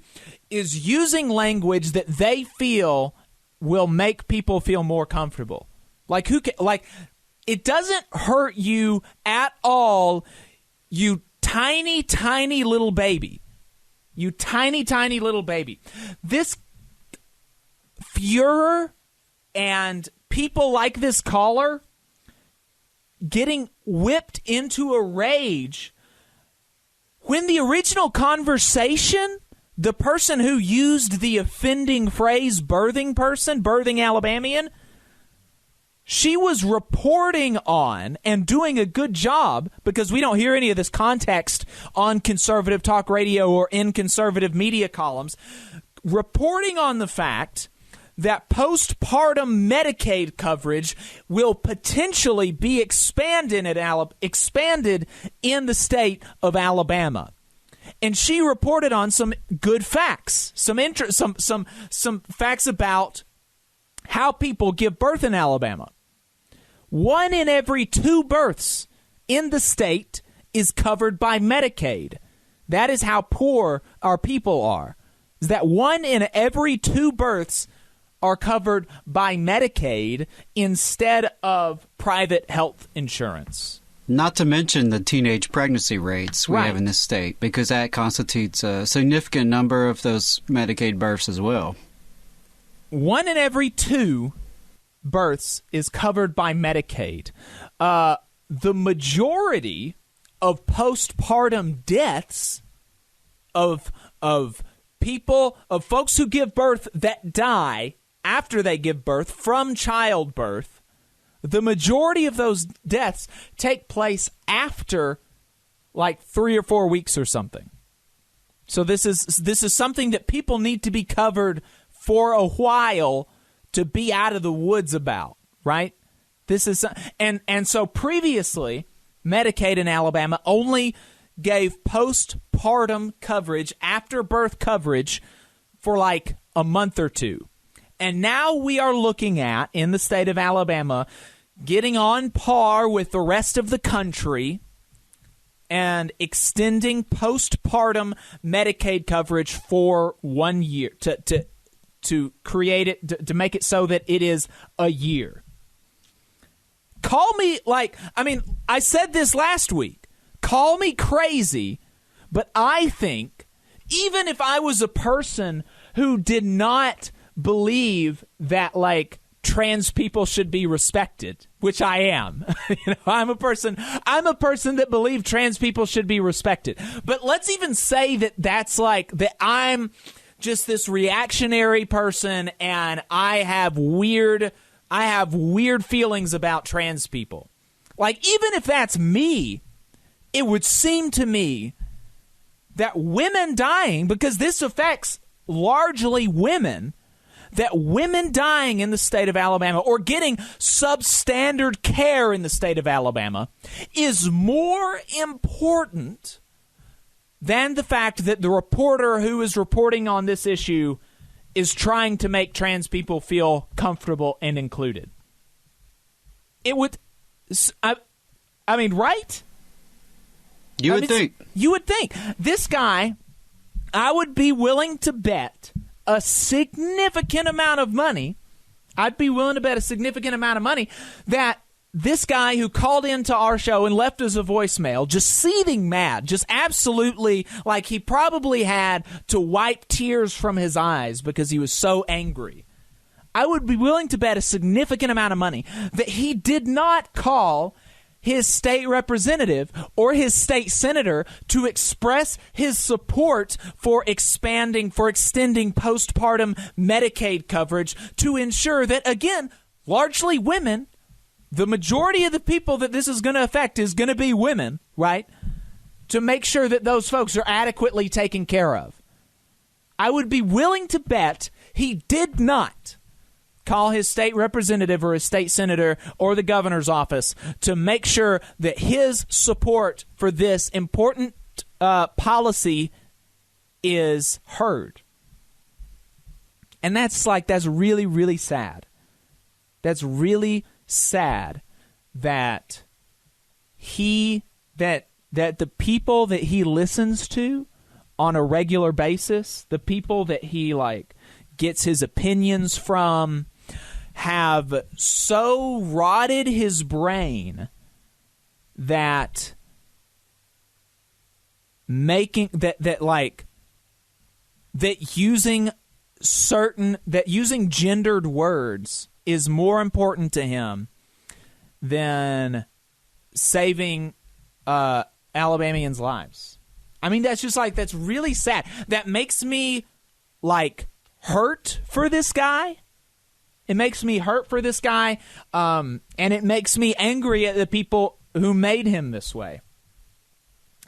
is using language that they feel will make people feel more comfortable. Like, it doesn't hurt you at all, you tiny, tiny little baby. You tiny, tiny little baby. This Fuhrer and people like this caller getting whipped into a rage when the original conversation, the person who used the offending phrase birthing Alabamian, she was reporting on and doing a good job, because we don't hear any of this context on conservative talk radio or in conservative media columns, reporting on the fact that postpartum Medicaid coverage will potentially be expanded in the state of Alabama. And she reported on some good facts, some facts about how people give birth in Alabama. 1 in every 2 births in the state is covered by Medicaid. That is how poor our people are. Is that 1 in every 2 births are covered by Medicaid instead of private health insurance. Not to mention the teenage pregnancy rates we have in this state, because that constitutes a significant number of those Medicaid births as well. 1 in every 2 births is covered by Medicaid. The majority of postpartum deaths of folks who give birth that die after they give birth from childbirth, the majority of those deaths take place after like 3 or 4 weeks or something. So this is something that people need to be covered for a while to be out of the woods about, right? This is and so previously Medicaid in Alabama only gave postpartum coverage, after birth coverage, for like a month or two. And now we are looking at, in the state of Alabama, getting on par with the rest of the country and extending postpartum Medicaid coverage for 1 year to create it, to make it so that it is a year. Call me I said this last week. Call me crazy, but I think even if I was a person who did not believe that, trans people should be respected, which I am. I'm a person that believes trans people should be respected. But let's even say that's that I'm just this reactionary person and I have weird feelings about trans people. Even if that's me, it would seem to me that women dying, because this affects largely women, that women dying in the state of Alabama or getting substandard care in the state of Alabama is more important than the fact that the reporter who is reporting on this issue is trying to make trans people feel comfortable and included. It would, right? You would think. You would think. This guy, I would be willing to bet a significant amount of money. I'd be willing to bet a significant amount of money that this guy who called into our show and left us a voicemail, just seething mad, just absolutely he probably had to wipe tears from his eyes because he was so angry. I would be willing to bet a significant amount of money that he did not call his state representative or his state senator to express his support for extending postpartum Medicaid coverage to ensure that, again, largely women, the majority of the people that this is going to affect is going to be women, right? To make sure that those folks are adequately taken care of. I would be willing to bet he did not call his state representative or his state senator or the governor's office to make sure that his support for this important policy is heard. And that's really, really sad. That's really sad that that the people that he listens to on a regular basis, the people that he gets his opinions from, have so rotted his brain that using gendered words is more important to him than saving Alabamians' lives. That's just that's really sad. That makes me hurt for this guy. It makes me hurt for this guy, and it makes me angry at the people who made him this way.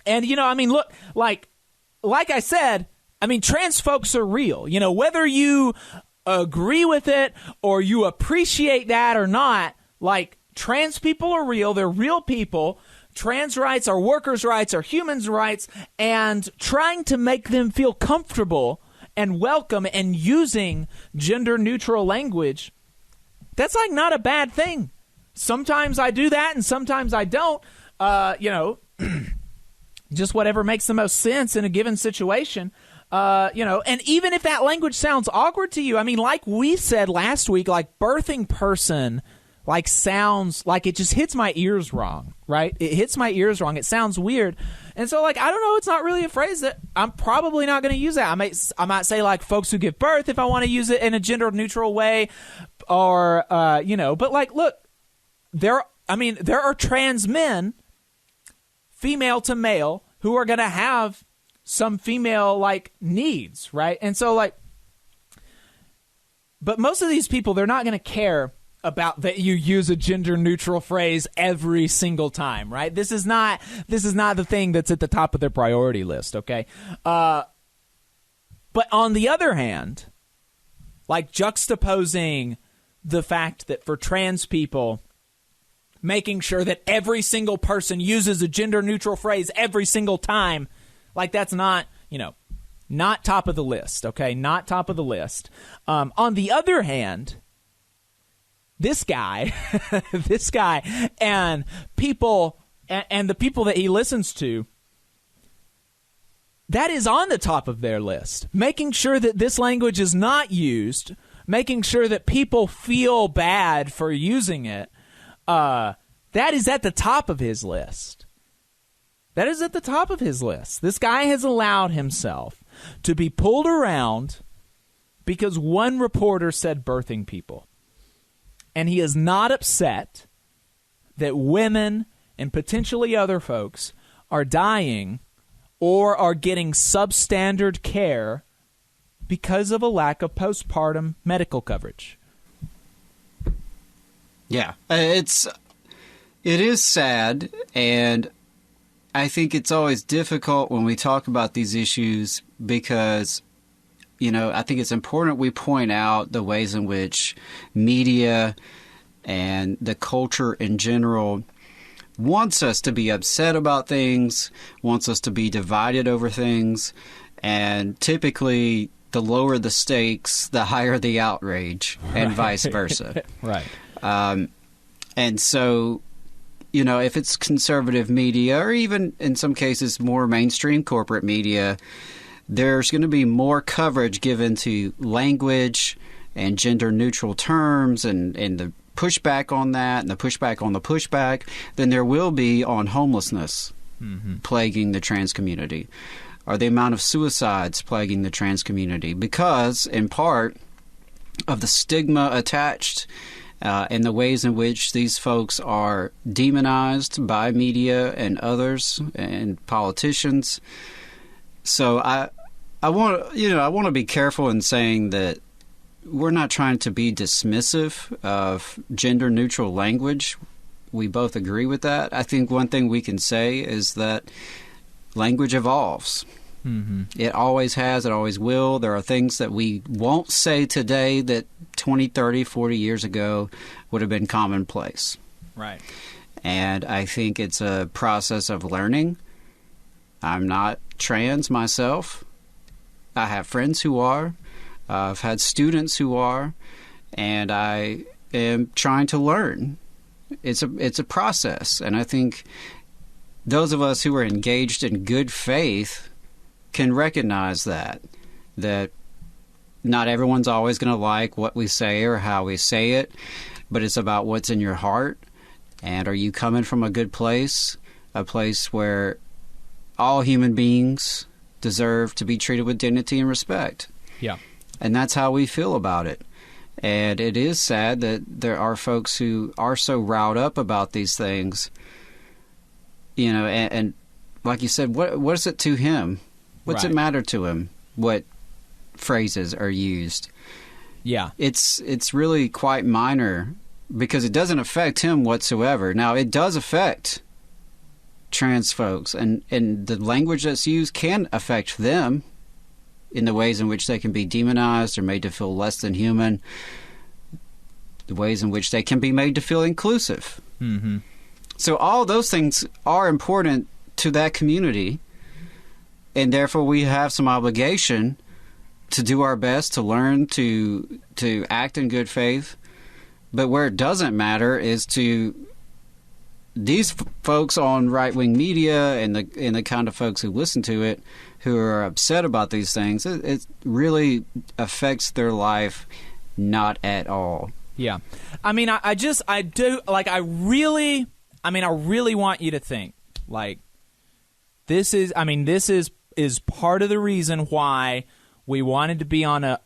And, look, like I said, trans folks are real. Whether you agree with it or you appreciate that or not, trans people are real. They're real people. Trans rights are workers' rights, are humans' rights, and trying to make them feel comfortable and welcome and using gender-neutral language, that's not a bad thing. Sometimes I do that and sometimes I don't. Just whatever makes the most sense in a given situation. And even if that language sounds awkward to you, like we said last week, birthing person sounds it just hits my ears wrong, right? It hits my ears wrong. It sounds weird. And so I don't know, it's not really a phrase that I'm probably not going to use that. I might say folks who give birth if I want to use it in a gender neutral way or but look, there are trans men, female to male, who are going to have some female needs, right? And so but most of these people, they're not going to care about that you use a gender neutral phrase every single time, right? This is not the thing that's at the top of their priority list, okay? But on the other hand, juxtaposing the fact that for trans people, making sure that every single person uses a gender neutral phrase every single time, that's not, Not top of the list, okay? Not top of the list. On the other hand, this guy, and people, and the people that he listens to, that is on the top of their list. Making sure that this language is not used, making sure that people feel bad for using it, that is at the top of his list. That is at the top of his list. This guy has allowed himself to be pulled around because one reporter said birthing people. And he is not upset that women and potentially other folks are dying or are getting substandard care because of a lack of postpartum medical coverage. Yeah, it is sad, and I think it's always difficult when we talk about these issues because, I think it's important we point out the ways in which media and the culture in general wants us to be upset about things, wants us to be divided over things, and typically the lower the stakes, the higher the outrage, and vice versa. Right. And so, if it's conservative media or even in some cases more mainstream corporate media, there's going to be more coverage given to language and gender-neutral terms and the pushback on that and the pushback on the pushback than there will be on homelessness plaguing the trans community or the amount of suicides plaguing the trans community because, in part, of the stigma attached and the ways in which these folks are demonized by media and others and politicians. So I want to be careful in saying that we're not trying to be dismissive of gender-neutral language. We both agree with that. I think one thing we can say is that language evolves. Mm-hmm. It always has. It always will. There are things that we won't say today that 20, 30, 40 years ago would have been commonplace. Right. And I think it's a process of learning. I'm not trans myself. I have friends who are. I've had students who are, and I am trying to learn. It's a process, and I think those of us who are engaged in good faith can recognize that not everyone's always going to like what we say or how we say it, but it's about what's in your heart, and are you coming from a good place, a place where all human beings deserve to be treated with dignity and respect. Yeah. And that's how we feel about it. And it is sad that there are folks who are so riled up about these things, and like you said, what is it to him? What's it matter to him what phrases are used? Yeah. It's really quite minor because it doesn't affect him whatsoever. Now, it does affect trans folks, and the language that's used can affect them in the ways in which they can be demonized or made to feel less than human, the ways in which they can be made to feel inclusive. Mm-hmm. So all those things are important to that community, and therefore we have some obligation to do our best to learn to act in good faith. But where it doesn't matter is to these folks on right-wing media and the kind of folks who listen to it who are upset about these things. It really affects their life not at all. Yeah. I mean, I really want you to think, like, this is part of the reason why we wanted to be on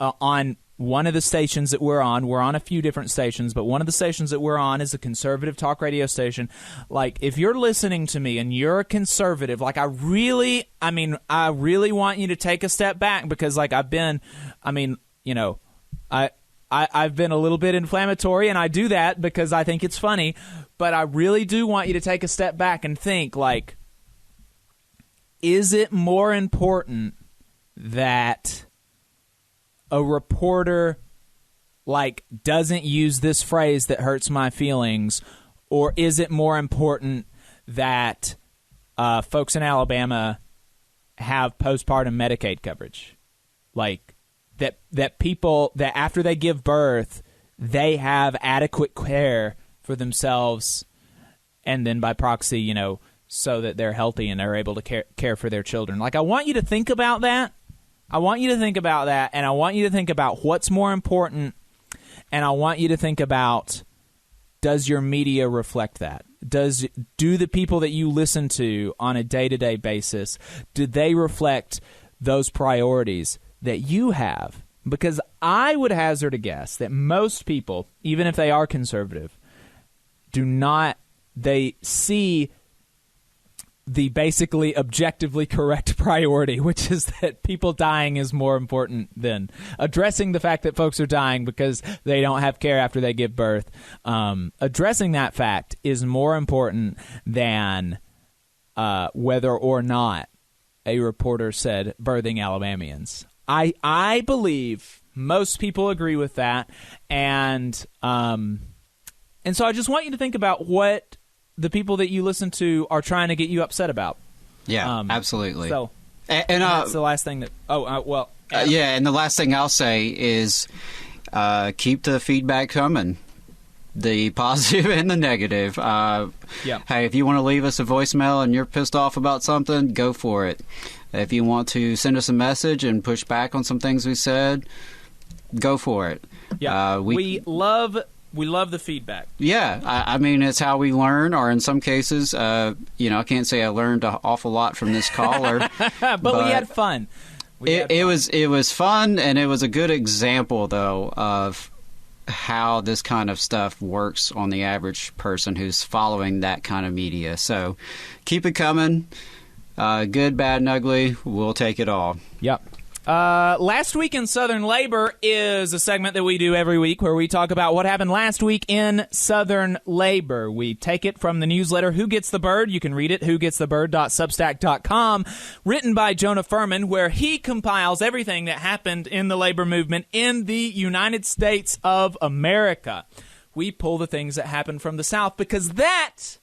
one of the stations that we're on. We're on a few different stations, but one of the stations that we're on is a conservative talk radio station. Like, if you're listening to me and you're a conservative, like, I really want you to take a step back because, like, I've been a little bit inflammatory, and I do that because I think it's funny, but I really do want you to take a step back and think, like, is it more important that a reporter, like, doesn't use this phrase that hurts my feelings, or is it more important that folks in Alabama have postpartum Medicaid coverage? like that people that after they give birth, they have adequate care for themselves, and then by proxy, you know, so that they're healthy and they're able to care for their children. Like, I want you to think about that. I want you to think about that, and I want you to think about what's more important, and I want you to think about, does your media reflect that? Do the people that you listen to on a day-to-day basis, do they reflect those priorities that you have? Because I would hazard a guess that most people, even if they are conservative, they see the basically objectively correct priority, which is that people dying is more important than addressing the fact that folks are dying because they don't have care after they give birth. Addressing that fact is more important than whether or not a reporter said birthing Alabamians. I believe most people agree with that, and so I just want you to think about what the people that you listen to are trying to get you upset about. Yeah, absolutely. So, and that's the last thing that. And the last thing I'll say is keep the feedback coming, the positive and the negative. Hey, if you want to leave us a voicemail and you're pissed off about something, go for it. If you want to send us a message and push back on some things we said, go for it. Yeah, we love the feedback. Yeah, I mean, it's how we learn, or in some cases, I can't say I learned an awful lot from this caller. but we had fun. It was fun, and it was a good example, though, of how this kind of stuff works on the average person who's following that kind of media. So keep it coming. Good, bad, and ugly. We'll take it all. Yep. Last Week in Southern Labor is a segment that we do every week where we talk about what happened last week in Southern Labor. We take it from the newsletter Who Gets the Bird. You can read it, whogetsthebird.substack.com, written by Jonah Furman, where he compiles everything that happened in the labor movement in the United States of America. We pull the things that happened from the South because that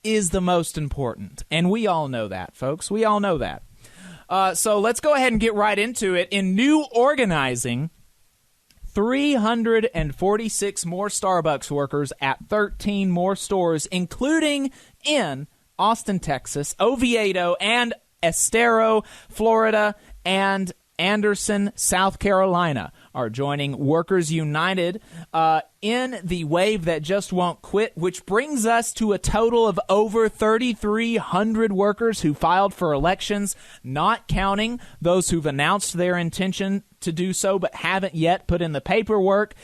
is the most important. And we all know that, folks. We all know that. So let's go ahead and get right into it. In new organizing, 346 more Starbucks workers at 13 more stores, including in Austin, Texas, Oviedo, and Estero, Florida, and Anderson, South Carolina, are joining Workers United in the wave that just won't quit, which brings us to a total of over 3,300 workers who filed for elections, not counting those who've announced their intention to do so but haven't yet put in the paperwork.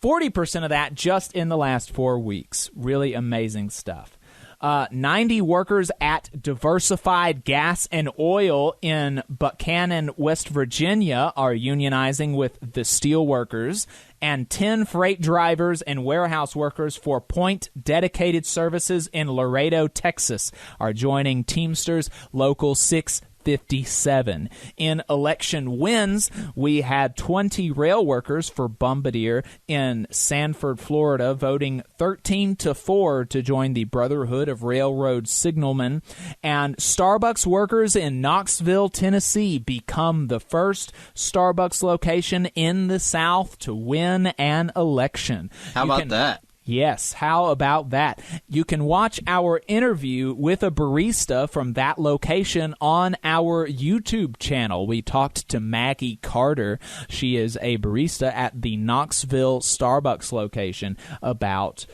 40% of that just in the last 4 weeks. Really amazing stuff. 90 workers at Diversified Gas and Oil in Buchanan, West Virginia, are unionizing with the steel workers, and 10 freight drivers and warehouse workers for Point Dedicated Services in Laredo, Texas, are joining Teamsters Local 657. In election wins, we had 20 rail workers for Bombardier in Sanford, Florida, voting 13-4 to join the Brotherhood of Railroad Signalmen, and Starbucks workers in Knoxville, Tennessee, become the first Starbucks location in the South to win an election. How about that? Yes, how about that? You can watch our interview with a barista from that location on our YouTube channel. We talked to Maggie Carter. She is a barista at the Knoxville Starbucks location about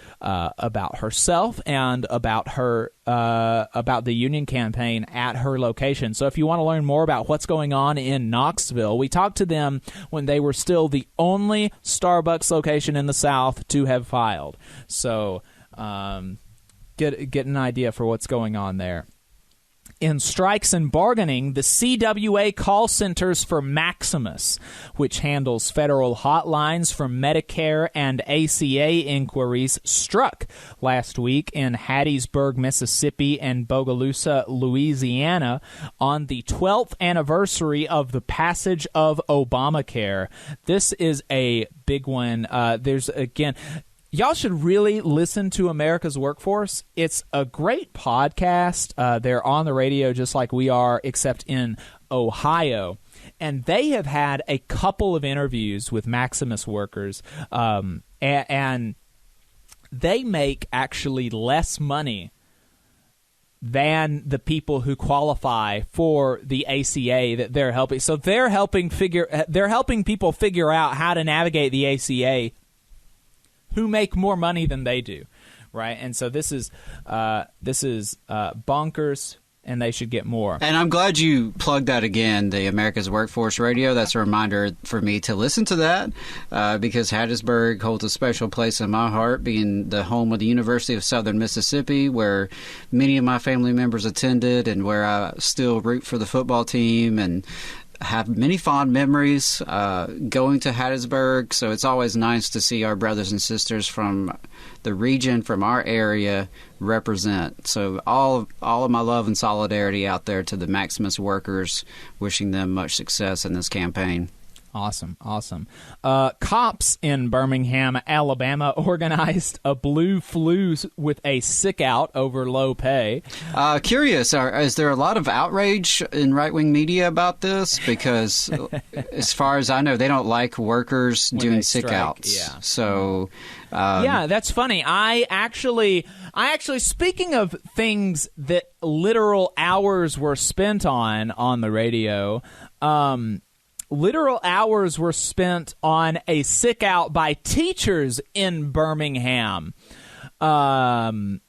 herself and about her about the union campaign at her location. So if you want to learn more about what's going on in Knoxville, we talked to them when they were still the only Starbucks location in the South to have filed. So get an idea for what's going on there. In strikes and bargaining, the CWA call centers for Maximus, which handles federal hotlines for Medicare and ACA inquiries, struck last week in Hattiesburg, Mississippi, and Bogalusa, Louisiana, on the 12th anniversary of the passage of Obamacare. This is a big one. Y'all should really listen to America's Workforce. It's a great podcast. They're on the radio just like we are, except in Ohio. and they have had a couple of interviews with Maximus workers, and they make actually less money than the people who qualify for the ACA that they're helping. So they're helping people figure out how to navigate the ACA who make more money than they do, right? And so this is bonkers, and they should get more. And I'm glad you plugged that again, the America's Workforce Radio. That's a reminder for me to listen to that because Hattiesburg holds a special place in my heart, being the home of the University of Southern Mississippi, where many of my family members attended and where I still root for the football team and have many fond memories going to Hattiesburg. So it's always nice to see our brothers and sisters from the region, from our area, represent. So all of my love and solidarity out there to the Maximus workers, wishing them much success in this campaign. Awesome. Cops in Birmingham, Alabama, organized a blue flu with a sick out over low pay. Curious, is there a lot of outrage in right-wing media about this? Because as far as I know, they don't like workers doing sick outs. Yeah. So, yeah, that's funny. I actually, speaking of things that literal hours were spent on the radio, literal hours were spent on a sick out by teachers in Birmingham, talking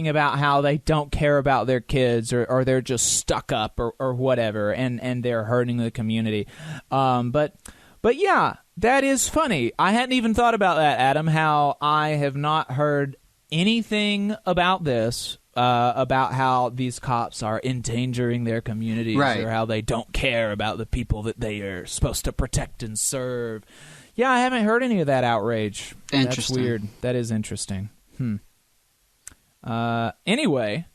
about how they don't care about their kids or they're just stuck up or whatever, and they're hurting the community. But yeah, that is funny. I hadn't even thought about that, Adam, how I have not heard anything about this. About how these cops are endangering their communities, right, or how they don't care about the people that they are supposed to protect and serve. Yeah, I haven't heard any of that outrage. Interesting. That's weird. That is interesting. Anyway,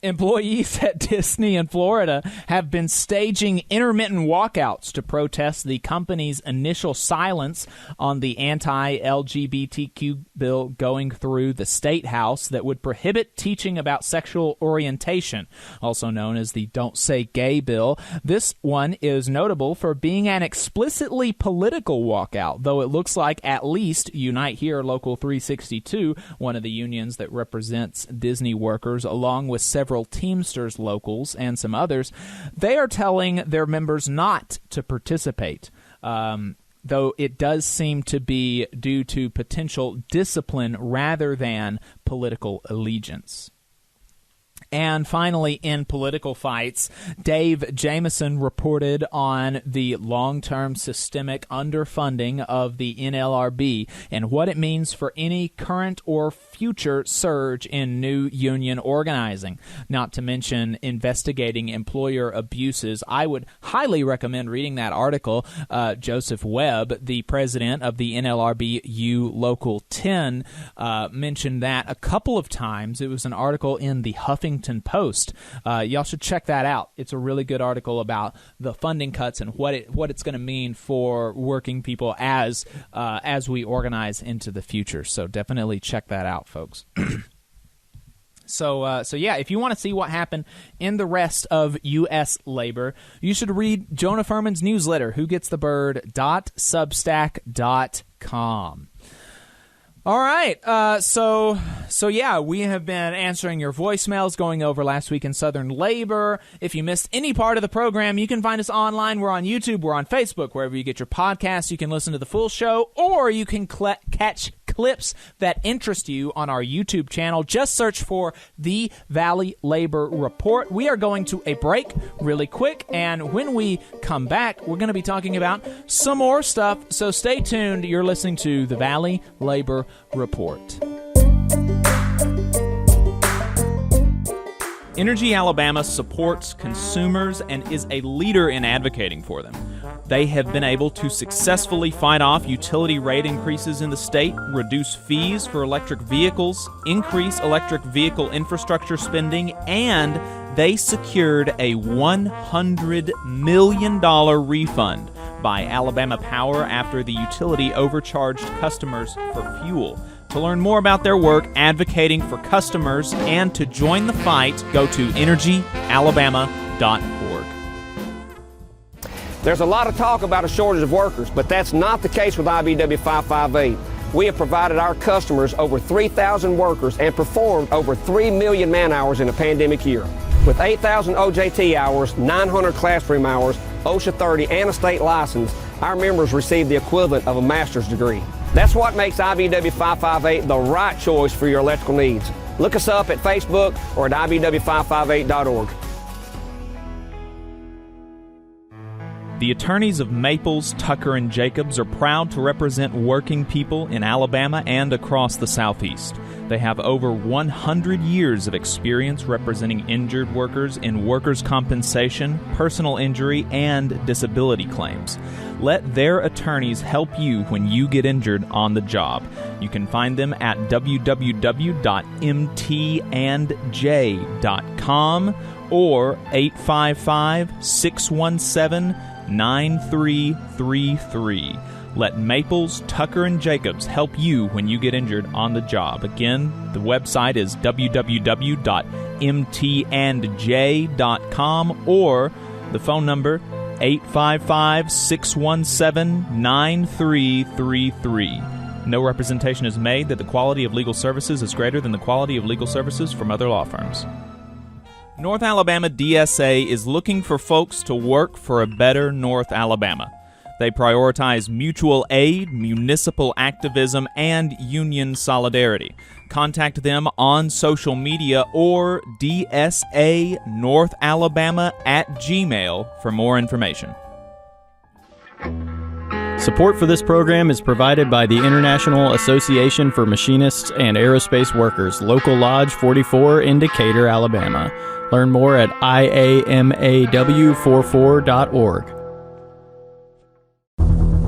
employees at Disney in Florida have been staging intermittent walkouts to protest the company's initial silence on the anti-LGBTQ bill going through the State House that would prohibit teaching about sexual orientation, also known as the Don't Say Gay bill. This one is notable for being an explicitly political walkout, though it looks like at least Unite Here Local 362, one of the unions that represents Disney workers, along with several Teamsters locals and some others, they are telling their members not to participate, though it does seem to be due to potential discipline rather than political allegiance. And finally, in political fights, Dave Jameson reported on the long-term systemic underfunding of the NLRB and what it means for any current or future surge in new union organizing, not to mention investigating employer abuses. I would highly recommend reading that article. Joseph Webb, the president of the NLRB U Local 10, mentioned that a couple of times. It was an article in the Huffington Post. Y'all should check that out. It's a really good article about the funding cuts and what it's going to mean for working people as we organize into the future. So definitely check that out, folks. So yeah, if you want to see what happened in the rest of U.S. labor, you should read Jonah Furman's newsletter, whogetsthebird.substack.com. All right, so yeah, we have been answering your voicemails, going over last week in Southern Labor. If you missed any part of the program, you can find us online. We're on YouTube, we're on Facebook, wherever you get your podcasts. You can listen to the full show, or you can catch clips that interest you on our YouTube channel. Just search for The Valley Labor Report. We are going to a break really quick, and when we come back, we're going to be talking about some more stuff, so stay tuned. You're listening to The Valley Labor Report. Energy Alabama supports consumers and is a leader in advocating for them. They have been able to successfully fight off utility rate increases in the state, reduce fees for electric vehicles, increase electric vehicle infrastructure spending, and they secured a $100 million refund by Alabama Power after the utility overcharged customers for fuel. To learn more about their work advocating for customers and to join the fight, go to energyalabama.org. There's a lot of talk about a shortage of workers, but that's not the case with IBW 558. We have provided our customers over 3,000 workers and performed over 3 million man-hours in a pandemic year. With 8,000 OJT hours, 900 classroom hours, OSHA 30, and a state license, our members receive the equivalent of a master's degree. That's what makes IBW 558 the right choice for your electrical needs. Look us up at Facebook or at IBW558.org. The attorneys of Maples, Tucker, and Jacobs are proud to represent working people in Alabama and across the Southeast. They have over 100 years of experience representing injured workers in workers' compensation, personal injury, and disability claims. Let their attorneys help you when you get injured on the job. You can find them at www.mtandj.com or 855-617-9333. Let Maples, Tucker, and Jacobs help you when you get injured on the job. Again, the website is www.mtandj.com or the phone number 855-617-9333. No representation is made that the quality of legal services is greater than the quality of legal services from other law firms. North Alabama DSA is looking for folks to work for a better North Alabama. They prioritize mutual aid, municipal activism, and union solidarity. Contact them on social media or dsanorthalabama@gmail for more information. Support for this program is provided by the International Association for Machinists and Aerospace Workers, Local Lodge 44 in Decatur, Alabama. Learn more at iamaw44.org.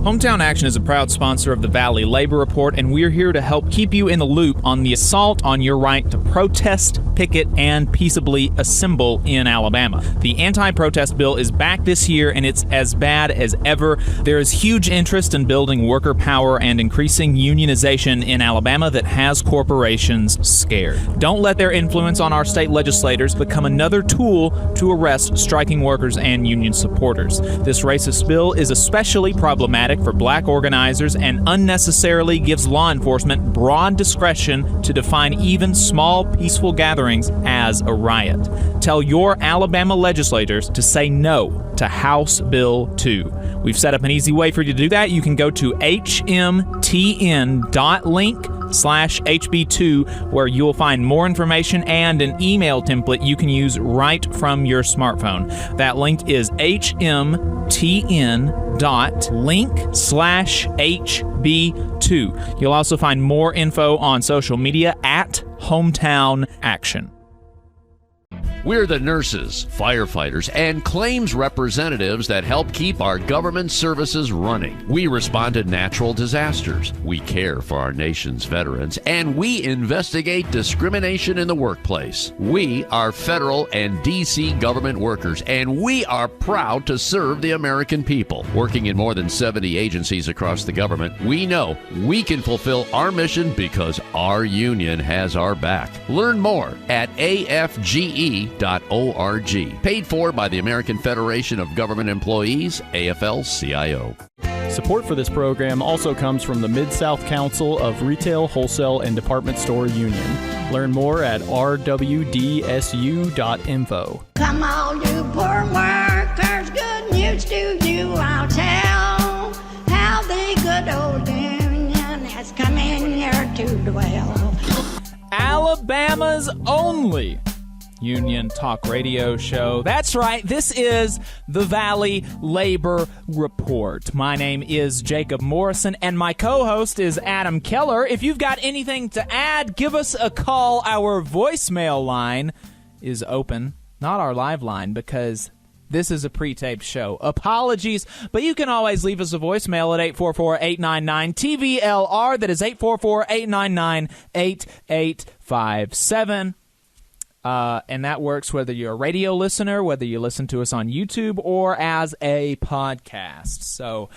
Hometown Action is a proud sponsor of the Valley Labor Report, and we're here to help keep you in the loop on the assault on your right to protest, picket, and peaceably assemble in Alabama. The anti-protest bill is back this year, and it's as bad as ever. There is huge interest in building worker power and increasing unionization in Alabama that has corporations scared. Don't let their influence on our state legislators become another tool to arrest striking workers and union supporters. This racist bill is especially problematic for black organizers and unnecessarily gives law enforcement broad discretion to define even small peaceful gatherings as a riot. Tell your Alabama legislators to say no to House Bill 2. We've set up an easy way for you to do that. You can go to hmtn.link/HB2 where you'll find more information and an email template you can use right from your smartphone. That link is hmtn.link/HB2. You'll also find more info on social media at Hometown Action. We're the nurses, firefighters, and claims representatives that help keep our government services running. We respond to natural disasters. We care for our nation's veterans, and we investigate discrimination in the workplace. We are federal and D.C. government workers, and we are proud to serve the American people. Working in more than 70 agencies across the government, we know we can fulfill our mission because our union has our back. Learn more at afge.org. Paid for by the American Federation of Government Employees, AFL-CIO. Support for this program also comes from the Mid-South Council of Retail, Wholesale, and Department Store Union. Learn more at rwdsu.info. Come all you poor workers, good news to you I'll tell, how the good old union has come in here to dwell. Alabama's only union talk radio show. That's right, this is the Valley Labor Report. My name is Jacob Morrison, and my co-host is Adam Keller. If you've got anything to add, give us a call. Our voicemail line is open. Not our live line, because this is a pre-taped show. Apologies, but you can always leave us a voicemail at 844-899-TVLR. That is 844-899-8857. And that works whether you're a radio listener, whether you listen to us on YouTube, or as a podcast. So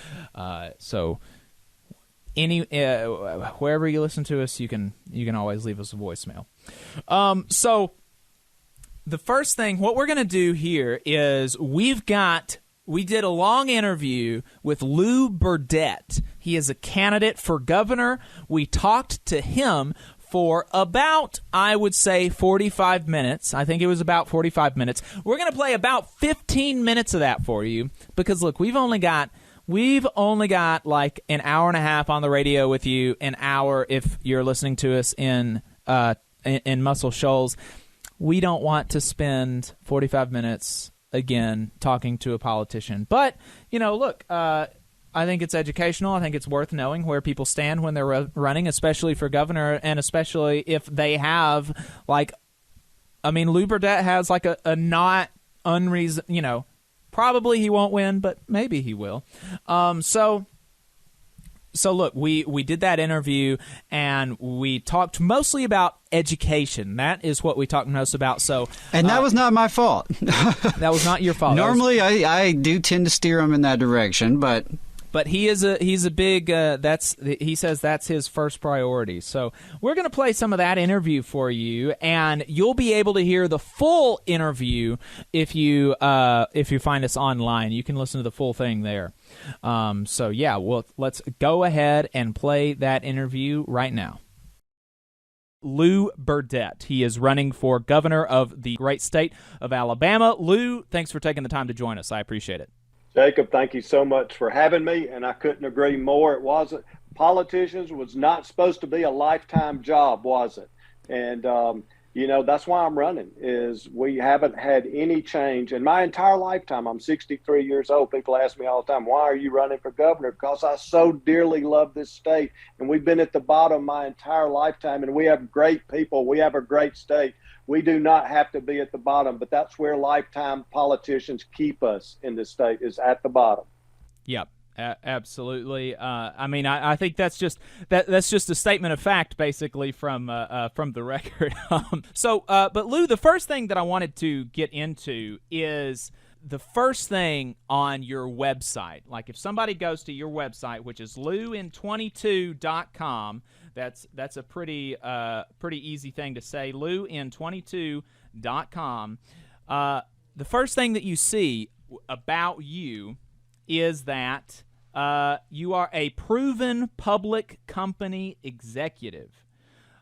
any wherever you listen to us, you can always leave us a voicemail. So the first thing, what we're going to do here is we've got we did a long interview with Lou Burdett. He is a candidate for governor. We talked to him for about, I would say, 45 minutes. I think it was about 45 minutes. We're going to play about 15 minutes of that for you because, look, we've only got like an hour and a half on the radio with you, an hour if you're listening to us in Muscle Shoals. We don't want to spend 45 minutes again talking to a politician. But, look, I think it's educational. I think it's worth knowing where people stand when they're running, especially for governor, and especially if they have, Lou Burdett has like a not unreason, probably he won't win, but maybe he will. So look, we did that interview, and we talked mostly about education. That is what we talked most about. And that was not my fault. That was not your fault. Normally, I do tend to steer him in that direction, but he's a big. He says that's his first priority. So we're going to play some of that interview for you, and you'll be able to hear the full interview if you find us online. You can listen to the full thing there. Let's go ahead and play that interview right now. Lou Burdett. He is running for governor of the great state of Alabama. Lou, thanks for taking the time to join us. I appreciate it. Jacob, thank you so much for having me, and I couldn't agree more. It wasn't. Politicians was not supposed to be a lifetime job, was it? And, that's why I'm running, is we haven't had any change. In my entire lifetime, I'm 63 years old. People ask me all the time, why are you running for governor? Because I so dearly love this state, and we've been at the bottom my entire lifetime, and we have great people. We have a great state. We do not have to be at the bottom, but that's where lifetime politicians keep us in this state, is at the bottom. Yep. Absolutely. I think that's just a statement of fact, basically, from the record. But Lou, the first thing that I wanted to get into is the first thing on your website. Like, if somebody goes to your website, which is louin22.com, that's a pretty easy thing to say. louin22.com. The first thing that you see about you is that you are a proven public company executive,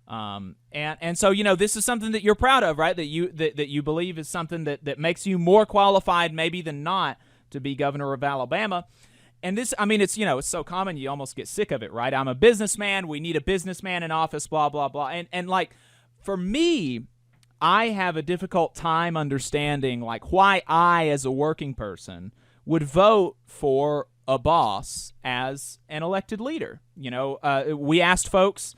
and so this is something that you're proud of, right? That you believe is something that makes you more qualified, maybe than not, to be governor of Alabama. And this, it's so common you almost get sick of it, right? I'm a businessman. We need a businessman in office. Blah blah blah. And for me, I have a difficult time understanding why I, as a working person, would vote for a boss as an elected leader. We asked folks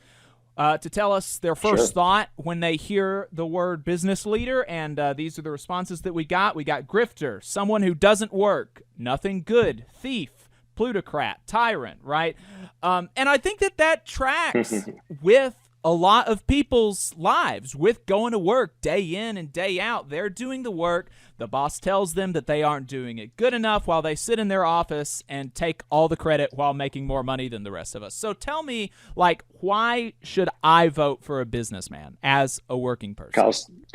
to tell us their first thought when they hear the word business leader, and these are the responses that we got. We got grifter, someone who doesn't work, nothing good, thief, plutocrat, tyrant, right? And I think that tracks with a lot of people's lives, with going to work day in and day out. They're doing the work. The boss tells them that they aren't doing it good enough while they sit in their office and take all the credit while making more money than the rest of us. So tell me, why should I vote for a businessman as a working person?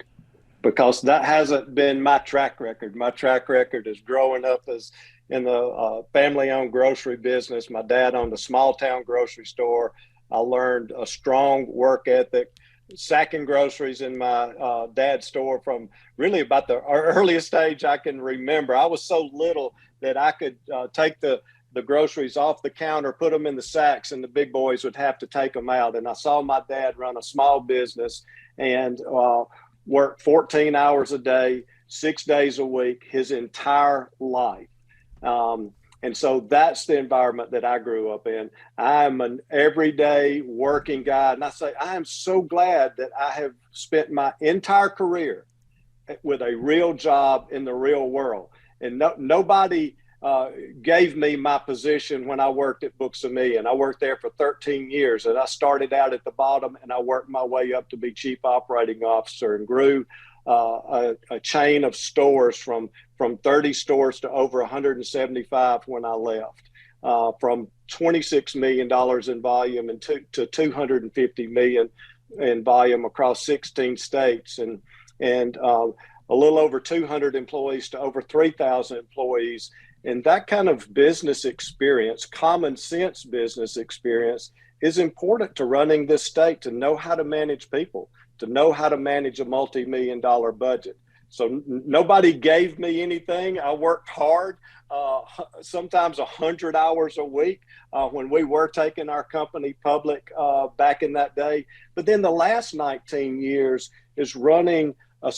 Because that hasn't been my track record. My track record is growing up as in the family-owned grocery business. My dad owned a small-town grocery store. I learned a strong work ethic, sacking groceries in my dad's store from really about the earliest age I can remember. I was so little that I could take the groceries off the counter, put them in the sacks, and the big boys would have to take them out. And I saw my dad run a small business and work 14 hours a day, 6 days a week, his entire life. And so that's the environment that I grew up in. I'm an everyday working guy. And I say, I am so glad that I have spent my entire career with a real job in the real world. And nobody gave me my position when I worked at Books A Million. I worked there for 13 years, and I started out at the bottom, and I worked my way up to be chief operating officer and grew a chain of stores from 30 stores to over 175 when I left, from $26 million in volume and to $250 million in volume across 16 states, and a little over 200 employees to over 3,000 employees. And that kind of business experience, common sense business experience, is important to running this state, to know how to manage people, to know how to manage a multi-million-dollar budget. So nobody gave me anything. I worked hard, sometimes 100 hours a week when we were taking our company public back in that day. But then the last 19 years is running a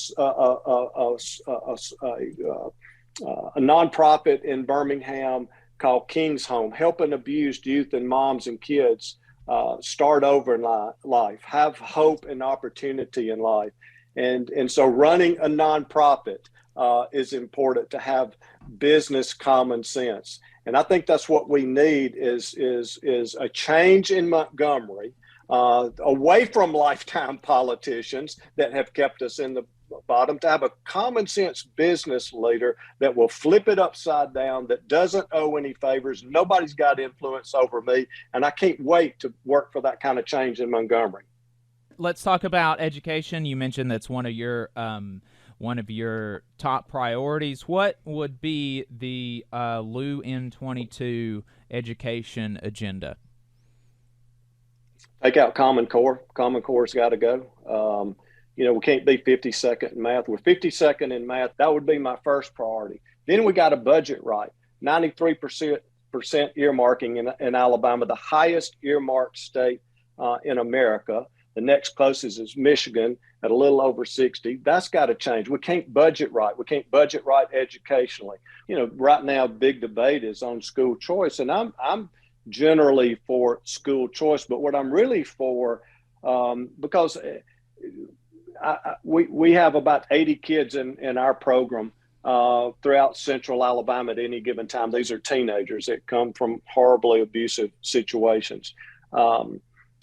nonprofit in Birmingham called King's Home, helping abused youth and moms and kids start over in life, have hope and opportunity in life. And so running a nonprofit is important, to have business common sense. And I think that's what we need is a change in Montgomery, away from lifetime politicians that have kept us in the bottom, to have a common sense business leader that will flip it upside down, that doesn't owe any favors. Nobody's got influence over me. And I can't wait to work for that kind of change in Montgomery. Let's talk about education. You mentioned that's one of your top priorities. What would be the LU N22 education agenda? Take out Common Core. Common Core's got to go. We can't be 52nd in math. We're 52nd in math. That would be my first priority. Then we got to budget right. 93% earmarking in Alabama, the highest earmarked state in America. The next closest is Michigan at a little over 60. That's got to change. We can't budget right. We can't budget right educationally. Right now, big debate is on school choice, and I'm generally for school choice. But what I'm really for, because we have about 80 kids in our program throughout central Alabama at any given time. These are teenagers that come from horribly abusive situations.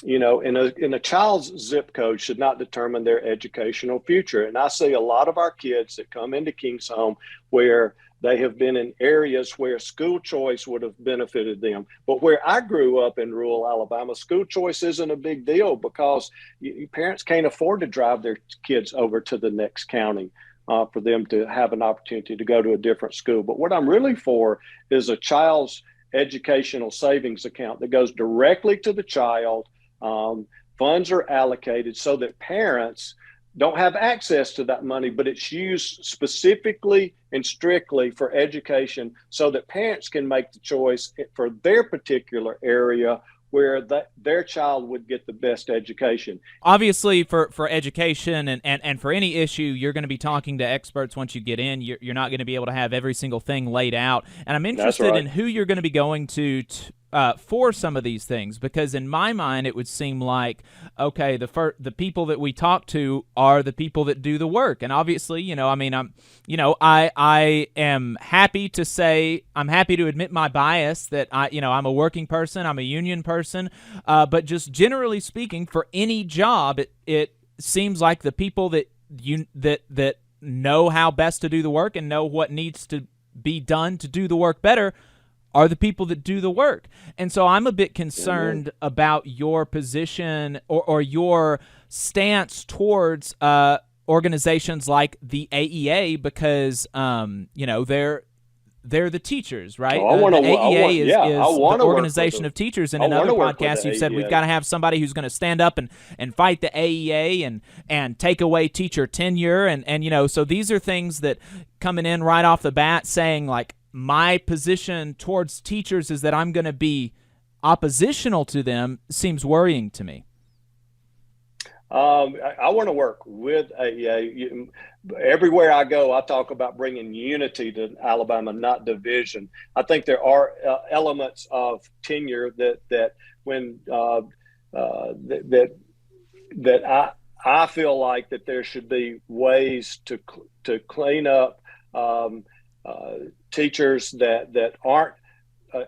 In a child's zip code should not determine their educational future. And I see a lot of our kids that come into King's Home where they have been in areas where school choice would have benefited them. But where I grew up in rural Alabama, school choice isn't a big deal because parents can't afford to drive their kids over to the next county for them to have an opportunity to go to a different school. But what I'm really for is a child's educational savings account that goes directly to the child. Funds are allocated so that parents don't have access to that money, but it's used specifically and strictly for education so that parents can make the choice for their particular area where their child would get the best education. Obviously, for education and for any issue, you're going to be talking to experts once you get in. You're not going to be able to have every single thing laid out. And I'm interested in who you're going to be going to for some of these things, because in my mind, it would seem like, okay, the people that we talk to are the people that do the work. And obviously, I am happy to say, I'm happy to admit my bias that I'm a working person, I'm a union person, but just generally speaking, for any job, it seems like the people that know how best to do the work and know what needs to be done to do the work better are the people that do the work. And so I'm a bit concerned about your position or your stance towards organizations like the AEA because, they're the teachers, right? The AEA is the organization of teachers. In another podcast, you've said we've got to have somebody who's going to stand up and fight the AEA and take away teacher tenure. And so these are things that coming in right off the bat saying like, my position towards teachers is that I'm going to be oppositional to them seems worrying to me. I want to work with AEA. Everywhere I go, I talk about bringing unity to Alabama, not division. I think there are elements of tenure that I feel like that there should be ways to clean up teachers that aren't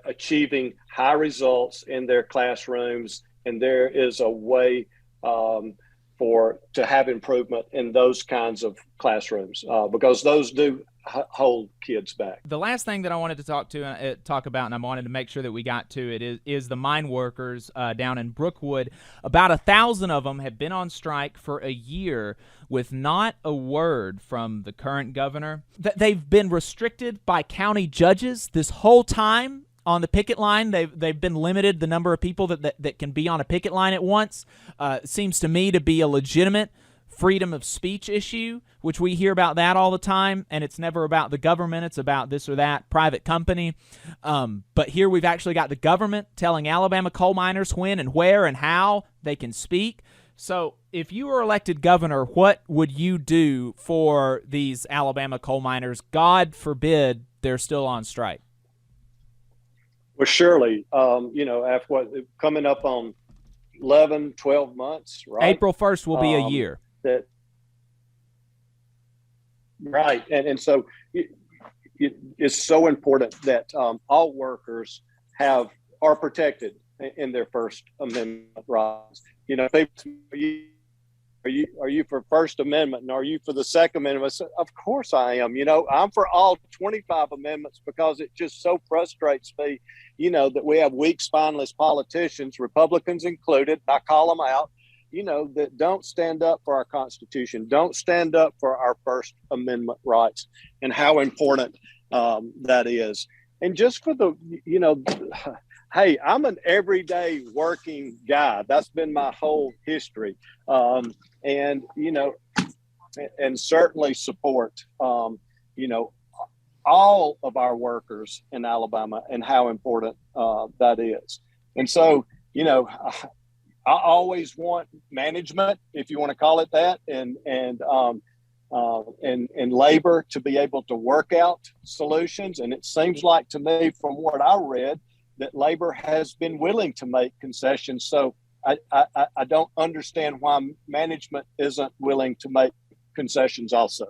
achieving high results in their classrooms, and there is a way to have improvement in those kinds of classrooms because those do hold kids back. The last thing that I wanted to talk about, and I wanted to make sure that we got to it, is the mine workers down in Brookwood. About 1,000 of them have been on strike for a year with not a word from the current governor. They've been restricted by county judges this whole time on the picket line. They've been limited the number of people that can be on a picket line at once. Seems to me to be a legitimate freedom of speech issue, which we hear about that all the time, and it's never about the government. It's about this or that private company. But here we've actually got the government telling Alabama coal miners when and where and how they can speak. So if you were elected governor, what would you do for these Alabama coal miners? God forbid they're still on strike. Well, surely, after coming up on 11, 12 months, right? April 1st will be a year. Right. And so it's so important that all workers are protected in their First Amendment rights. Are you for First Amendment, and are you for the Second Amendment? Of course I am. I'm for all 25 amendments because it just so frustrates me, that we have weak, spineless politicians, Republicans included. I call them out, that don't stand up for our Constitution, don't stand up for our First Amendment rights, and how important that is. And just for hey, I'm an everyday working guy. That's been my whole history. And certainly support, all of our workers in Alabama and how important that is. And so, I always want management, if you want to call it that, and labor to be able to work out solutions. And it seems like to me, from what I read, that labor has been willing to make concessions. So I don't understand why management isn't willing to make concessions also.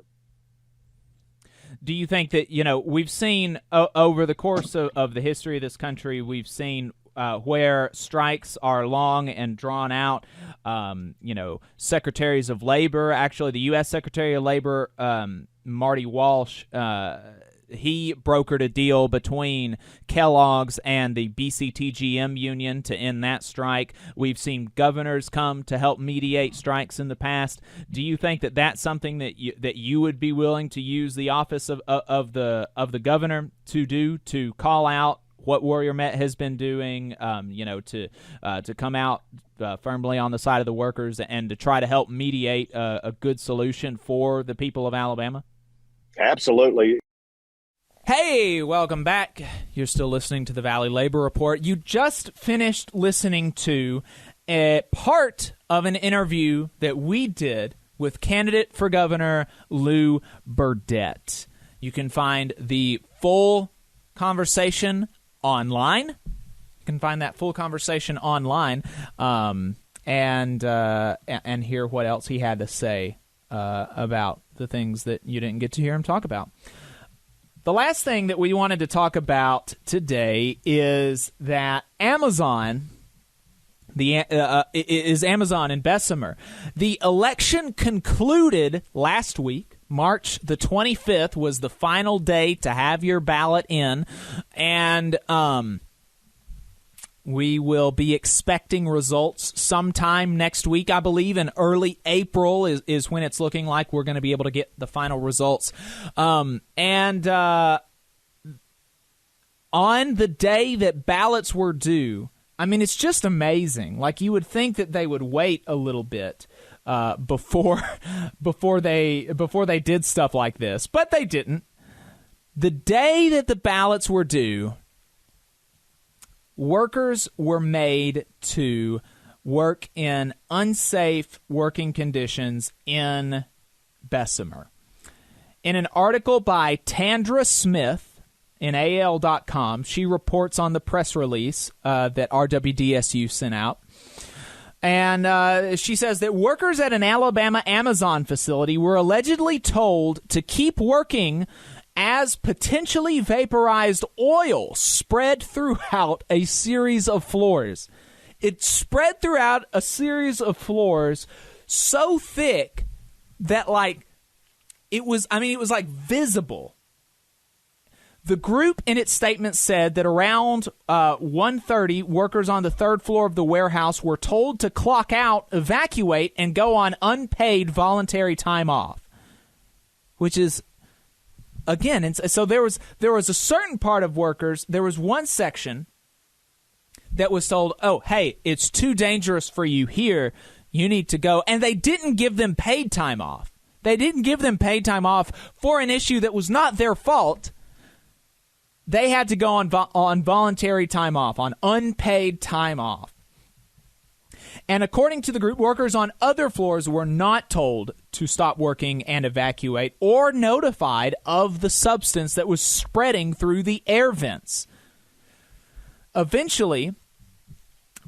Do you think that, we've seen over the course of the history of this country, we've seen where strikes are long and drawn out, secretaries of labor, actually the U.S. Secretary of Labor, Marty Walsh, he brokered a deal between Kellogg's and the BCTGM union to end that strike. We've seen governors come to help mediate strikes in the past. Do you think that that's something that you would be willing to use the office of the governor to do, to call out what Warrior Met has been doing, to come out firmly on the side of the workers and to try to help mediate a good solution for the people of Alabama? Absolutely. Hey, welcome back. You're still listening to the Valley Labor Report. You just finished listening to a part of an interview that we did with candidate for governor Lou Burdett. You can find the full conversation online. You can find that full conversation online and hear what else he had to say about the things that you didn't get to hear him talk about. The last thing that we wanted to talk about today is that Amazon, is Amazon in Bessemer. The election concluded last week. March the 25th was the final day to have your ballot in, and we will be expecting results sometime next week, I believe. In early April is when it's looking like we're going to be able to get the final results. On the day that ballots were due, I mean, it's just amazing. Like, you would think that they would wait a little bit before they did stuff like this, but they didn't. The day that the ballots were due, workers were made to work in unsafe working conditions in Bessemer. In an article by Tandra Smith in AL.com, she reports on the press release that RWDSU sent out. And she says that workers at an Alabama Amazon facility were allegedly told to keep working as potentially vaporized oil spread throughout a series of floors. It spread throughout a series of floors so thick that, like, it was like visible. The group in its statement said that around 1:30, workers on the third floor of the warehouse were told to clock out, evacuate, and go on unpaid voluntary time off, which is, again, and so there was a certain part of workers, there was one section that was told, oh, hey, it's too dangerous for you here, you need to go, and they didn't give them paid time off. They didn't give them paid time off for an issue that was not their fault. They had to go on voluntary time off, on unpaid time off. And according to the group, workers on other floors were not told to stop working and evacuate or notified of the substance that was spreading through the air vents. Eventually,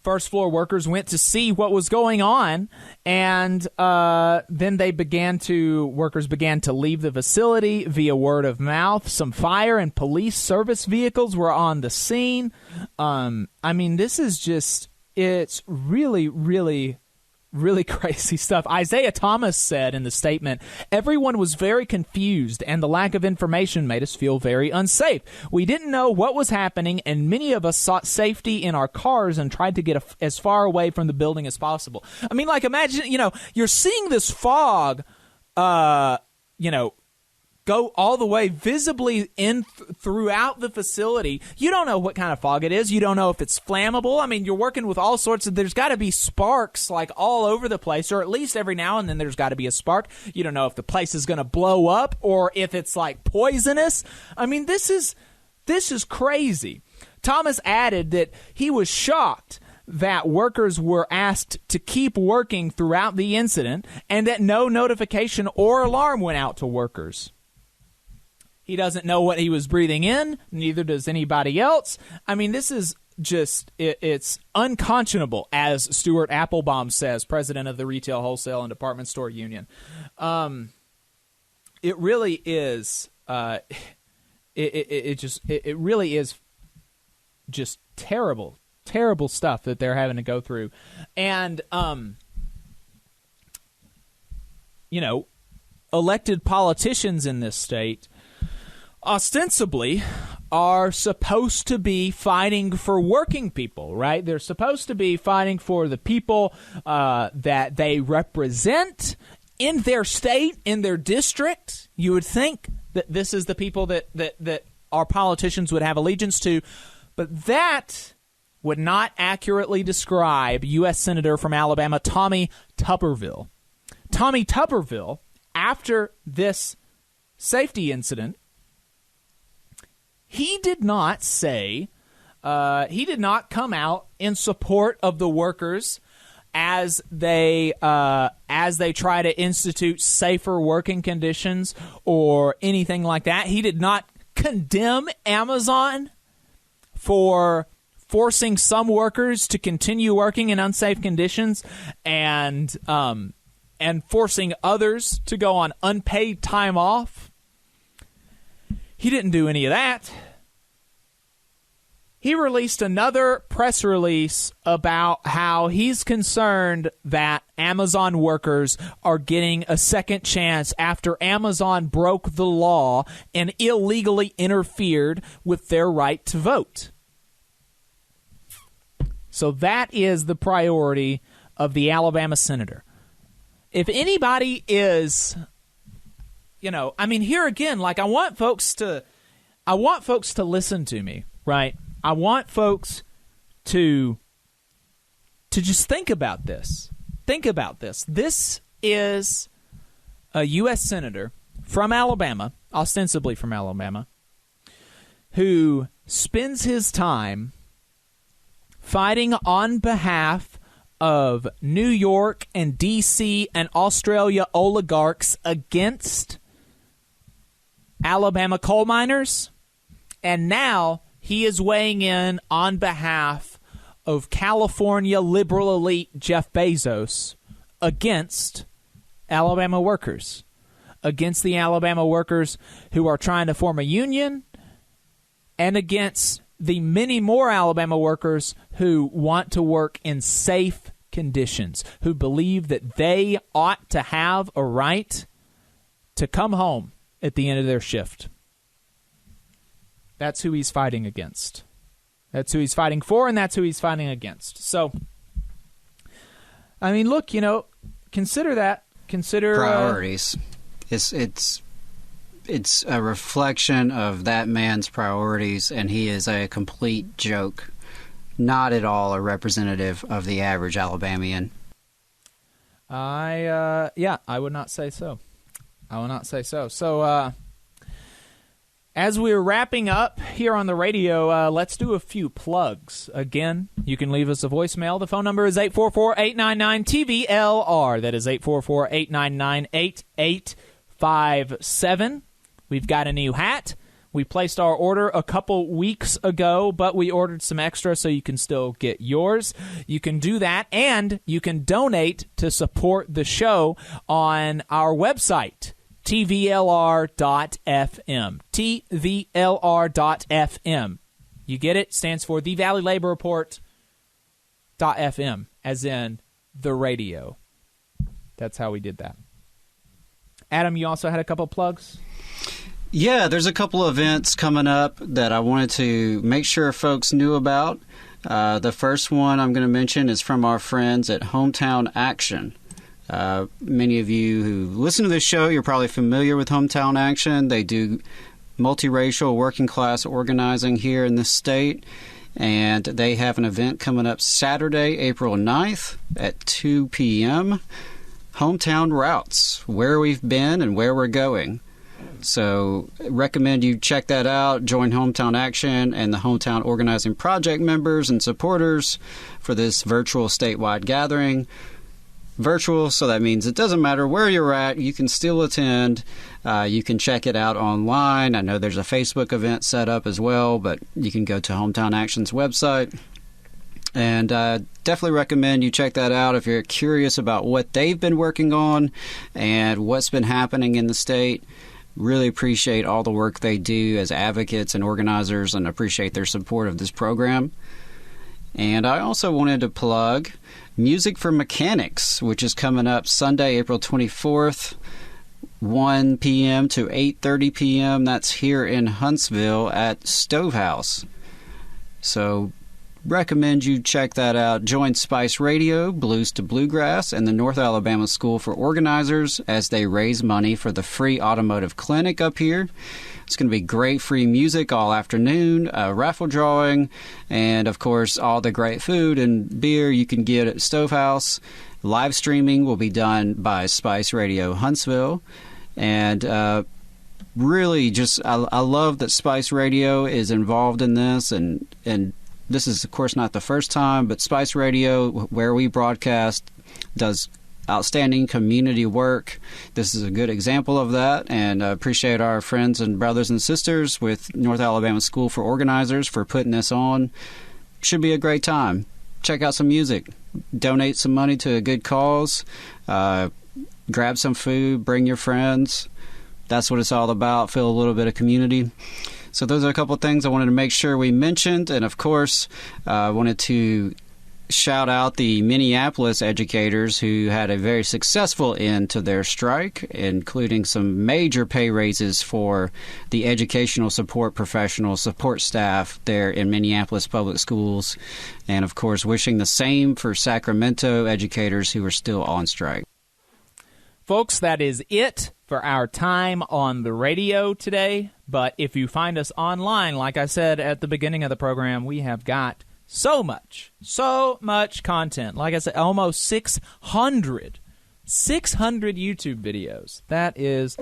first floor workers went to see what was going on, and then workers began to leave the facility via word of mouth. Some fire and police service vehicles were on the scene. This is just, it's really, really, really crazy stuff. Isaiah Thomas said in the statement, everyone was very confused and the lack of information made us feel very unsafe. We didn't know what was happening and many of us sought safety in our cars and tried to get as far away from the building as possible. Imagine, you're seeing this fog, go all the way visibly in throughout the facility. You don't know what kind of fog it is. You don't know if it's flammable. You're working with all sorts of, there's got to be sparks like all over the place, or at least every now and then there's got to be a spark. You don't know if the place is going to blow up or if it's like poisonous. This is crazy. Thomas added that he was shocked that workers were asked to keep working throughout the incident and that no notification or alarm went out to workers. He doesn't know what he was breathing in. Neither does anybody else. This is just, it's unconscionable, as Stuart Applebaum says, president of the Retail, Wholesale, and Department Store Union. It really is, it really is just terrible, terrible stuff that they're having to go through. And, elected politicians in this state ostensibly are supposed to be fighting for working people, right? They're supposed to be fighting for the people that they represent in their state, in their district. You would think that this is the people that our politicians would have allegiance to, but that would not accurately describe U.S. Senator from Alabama Tommy Tuberville. Tommy Tuberville, after this safety incident, he did not come out in support of the workers as they try to institute safer working conditions or anything like that. He did not condemn Amazon for forcing some workers to continue working in unsafe conditions and forcing others to go on unpaid time off. He didn't do any of that. He released another press release about how he's concerned that Amazon workers are getting a second chance after Amazon broke the law and illegally interfered with their right to vote. So that is the priority of the Alabama senator. If anybody is, here again, I want folks to listen to me, right? I want folks to just think about this. Think about this. This is a U.S. senator from Alabama, ostensibly from Alabama, who spends his time fighting on behalf of New York and D.C. and Australia oligarchs against Alabama coal miners, and now he is weighing in on behalf of California liberal elite Jeff Bezos against Alabama workers, against the Alabama workers who are trying to form a union, and against the many more Alabama workers who want to work in safe conditions, who believe that they ought to have a right to come home at the end of their shift. That's who he's fighting against. That's who he's fighting for, and that's who he's fighting against. So, I mean, look, consider that. Consider priorities. It's a reflection of that man's priorities, and he is a complete joke. Not at all a representative of the average Alabamian. I would not say so. I will not say so. So, as we're wrapping up here on the radio, let's do a few plugs. Again, you can leave us a voicemail. The phone number is 844-899-TVLR. That is 844-899-8857. We've got a new hat. We placed our order a couple weeks ago, but we ordered some extra so you can still get yours. You can do that, and you can donate to support the show on our website, TVLR.fm. TVLR.fm. You get it? Stands for The Valley Labor Report.fm, as in the radio. That's how we did that. Adam, you also had a couple plugs? Yeah, there's a couple of events coming up that I wanted to make sure folks knew about. The first one I'm going to mention is from our friends at Hometown Action. Many of you who listen to this show, you're probably familiar with Hometown Action. They do multiracial working class organizing here in the state, and they have an event coming up Saturday, April 9th at 2 p.m. Hometown Routes, where we've been and where we're going. So recommend you check that out, join Hometown Action and the Hometown Organizing Project members and supporters for this virtual statewide gathering. Virtual, so that means it doesn't matter where you're at, you can still attend. You can check it out online. I know there's a Facebook event set up as well, but you can go to Hometown Action's website. And definitely recommend you check that out if you're curious about what they've been working on and what's been happening in the state. Really appreciate all the work they do as advocates and organizers, and appreciate their support of this program. And I also wanted to plug Music for Mechanics, which is coming up Sunday, April 24th, 1 p.m. to 8:30 p.m. That's here in Huntsville at Stovehouse. So recommend you check that out. Join Spice Radio, Blues to Bluegrass, and the North Alabama School for Organizers as they raise money for the free automotive clinic up here. It's going to be great free music all afternoon, a raffle drawing, and, of course, all the great food and beer you can get at Stovehouse. Live streaming will be done by Spice Radio Huntsville. And really just I love that Spice Radio is involved in this, and this is, of course, not the first time, but Spice Radio, where we broadcast, does outstanding community work. This is a good example of that, and I appreciate our friends and brothers and sisters with North Alabama School for Organizers for putting this on. Should be a great time. Check out some music. Donate some money to a good cause. Grab some food. Bring your friends. That's what it's all about. Feel a little bit of community. So those are a couple of things I wanted to make sure we mentioned. And, of course, I wanted to shout out the Minneapolis educators who had a very successful end to their strike, including some major pay raises for the educational support professionals, support staff there in Minneapolis Public Schools. And, of course, wishing the same for Sacramento educators who are still on strike. Folks, that is it for our time on the radio today. But if you find us online, like I said at the beginning of the program, we have got so much content. Like I said, almost 600 YouTube videos. That is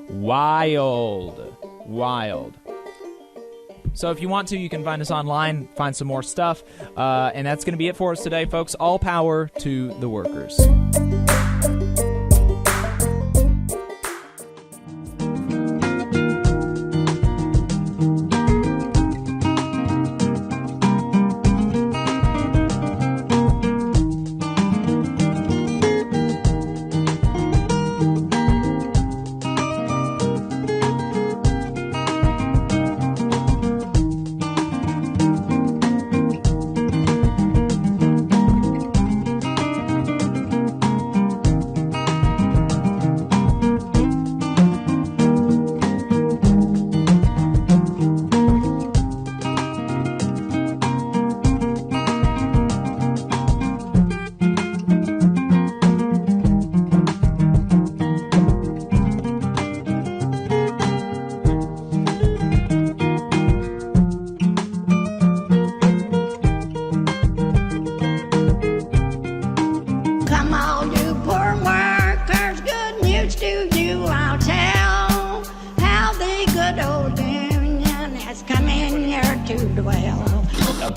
wild. So if you want to, you can find us online, find some more stuff. And that's going to be it for us today, folks. All power to the workers.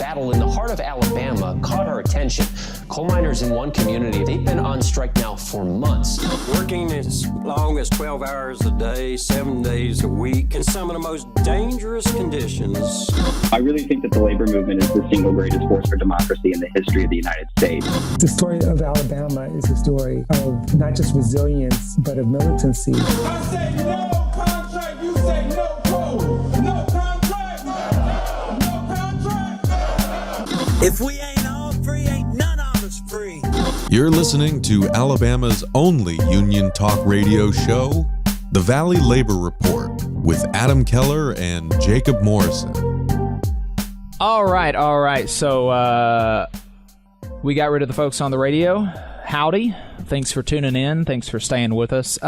battle in the heart of Alabama caught our attention. Coal miners in one community, they've been on strike now for months. Working as long as 12 hours a day, 7 days a week, in some of the most dangerous conditions. I really think that the labor movement is the single greatest force for democracy in the history of the United States. The story of Alabama is a story of not just resilience, but of militancy. I say no contract, you say no code. No contract, no contract. If we ain't all free, ain't none of us free. You're listening to Alabama's only union talk radio show, The Valley Labor Report, with Adam Keller and Jacob Morrison. All right. So we got rid of the folks on the radio. Howdy. Thanks for tuning in. Thanks for staying with us.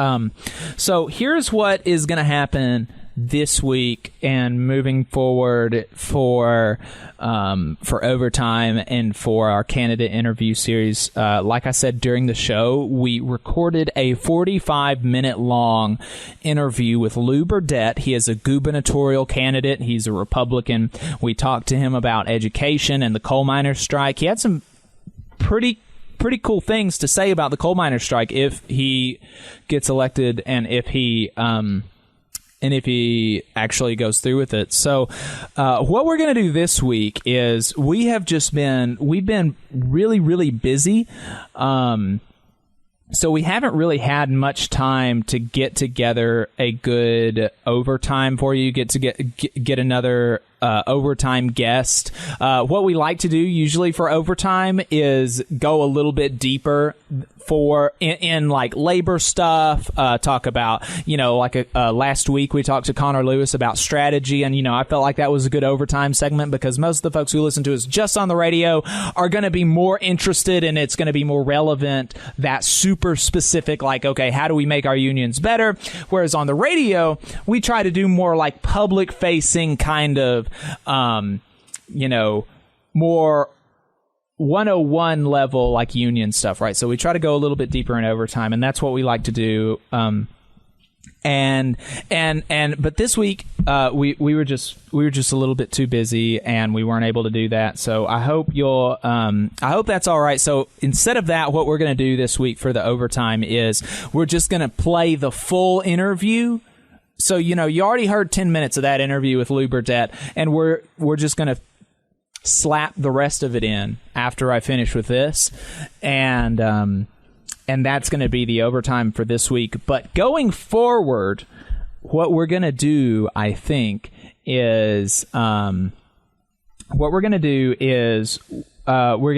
So here's what is going to happen this week and moving forward for overtime and for our candidate interview series. Like I said during the show, we recorded a 45-minute long interview with Lou Burdett. He is a gubernatorial candidate. He's a Republican. We talked to him about education and the coal miners' strike. He had some pretty cool things to say about the coal miners' strike if he gets elected and if he actually goes through with it. So what we're going to do this week is we've been really, really busy. So we haven't really had much time to get together a good overtime for you, get another overtime guest. What we like to do usually for overtime is go a little bit deeper in like labor stuff, talk about, last week we talked to Connor Lewis about strategy, and I felt like that was a good overtime segment because most of the folks who listen to us just on the radio are going to be more interested and it's going to be more relevant, that super specific, like, okay, how do we make our unions better? Whereas on the radio, we try to do more like public facing kind of, more 101 level like union stuff, right? So we try to go a little bit deeper in overtime, and that's what we like to do. But this week we were just a little bit too busy and we weren't able to do that. So I hope I hope that's all right. So instead of that, what we're going to do this week for the overtime is we're just going to play the full interview. So you already heard 10 minutes of that interview with Lou Burdett, and we're just going to slap the rest of it in after I finish with this, and that's going to be the overtime for this week. But going forward, what we're going to do, I think, is we're going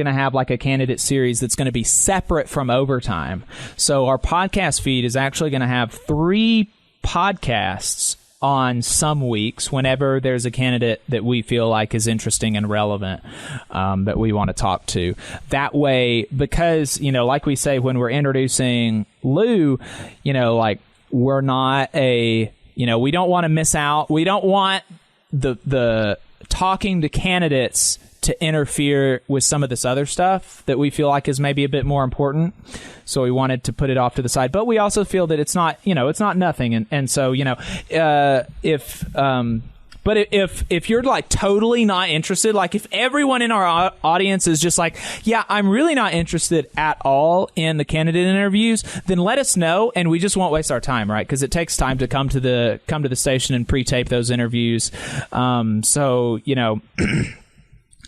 to have like a candidate series that's going to be separate from overtime. So our podcast feed is actually going to have 3 podcasts on some weeks whenever there's a candidate that we feel like is interesting and relevant that we want to talk to. That way, because, like we say when we're introducing Lou, like we're not we don't want to miss out. We don't want the talking to candidates to interfere with some of this other stuff that we feel like is maybe a bit more important. So we wanted to put it off to the side, but we also feel that it's not, it's not nothing. And so, if you're like totally not interested, like if everyone in our audience is just like, yeah, I'm really not interested at all in the candidate interviews, then let us know and we just won't waste our time, right? Because it takes time to come to the station and pre-tape those interviews.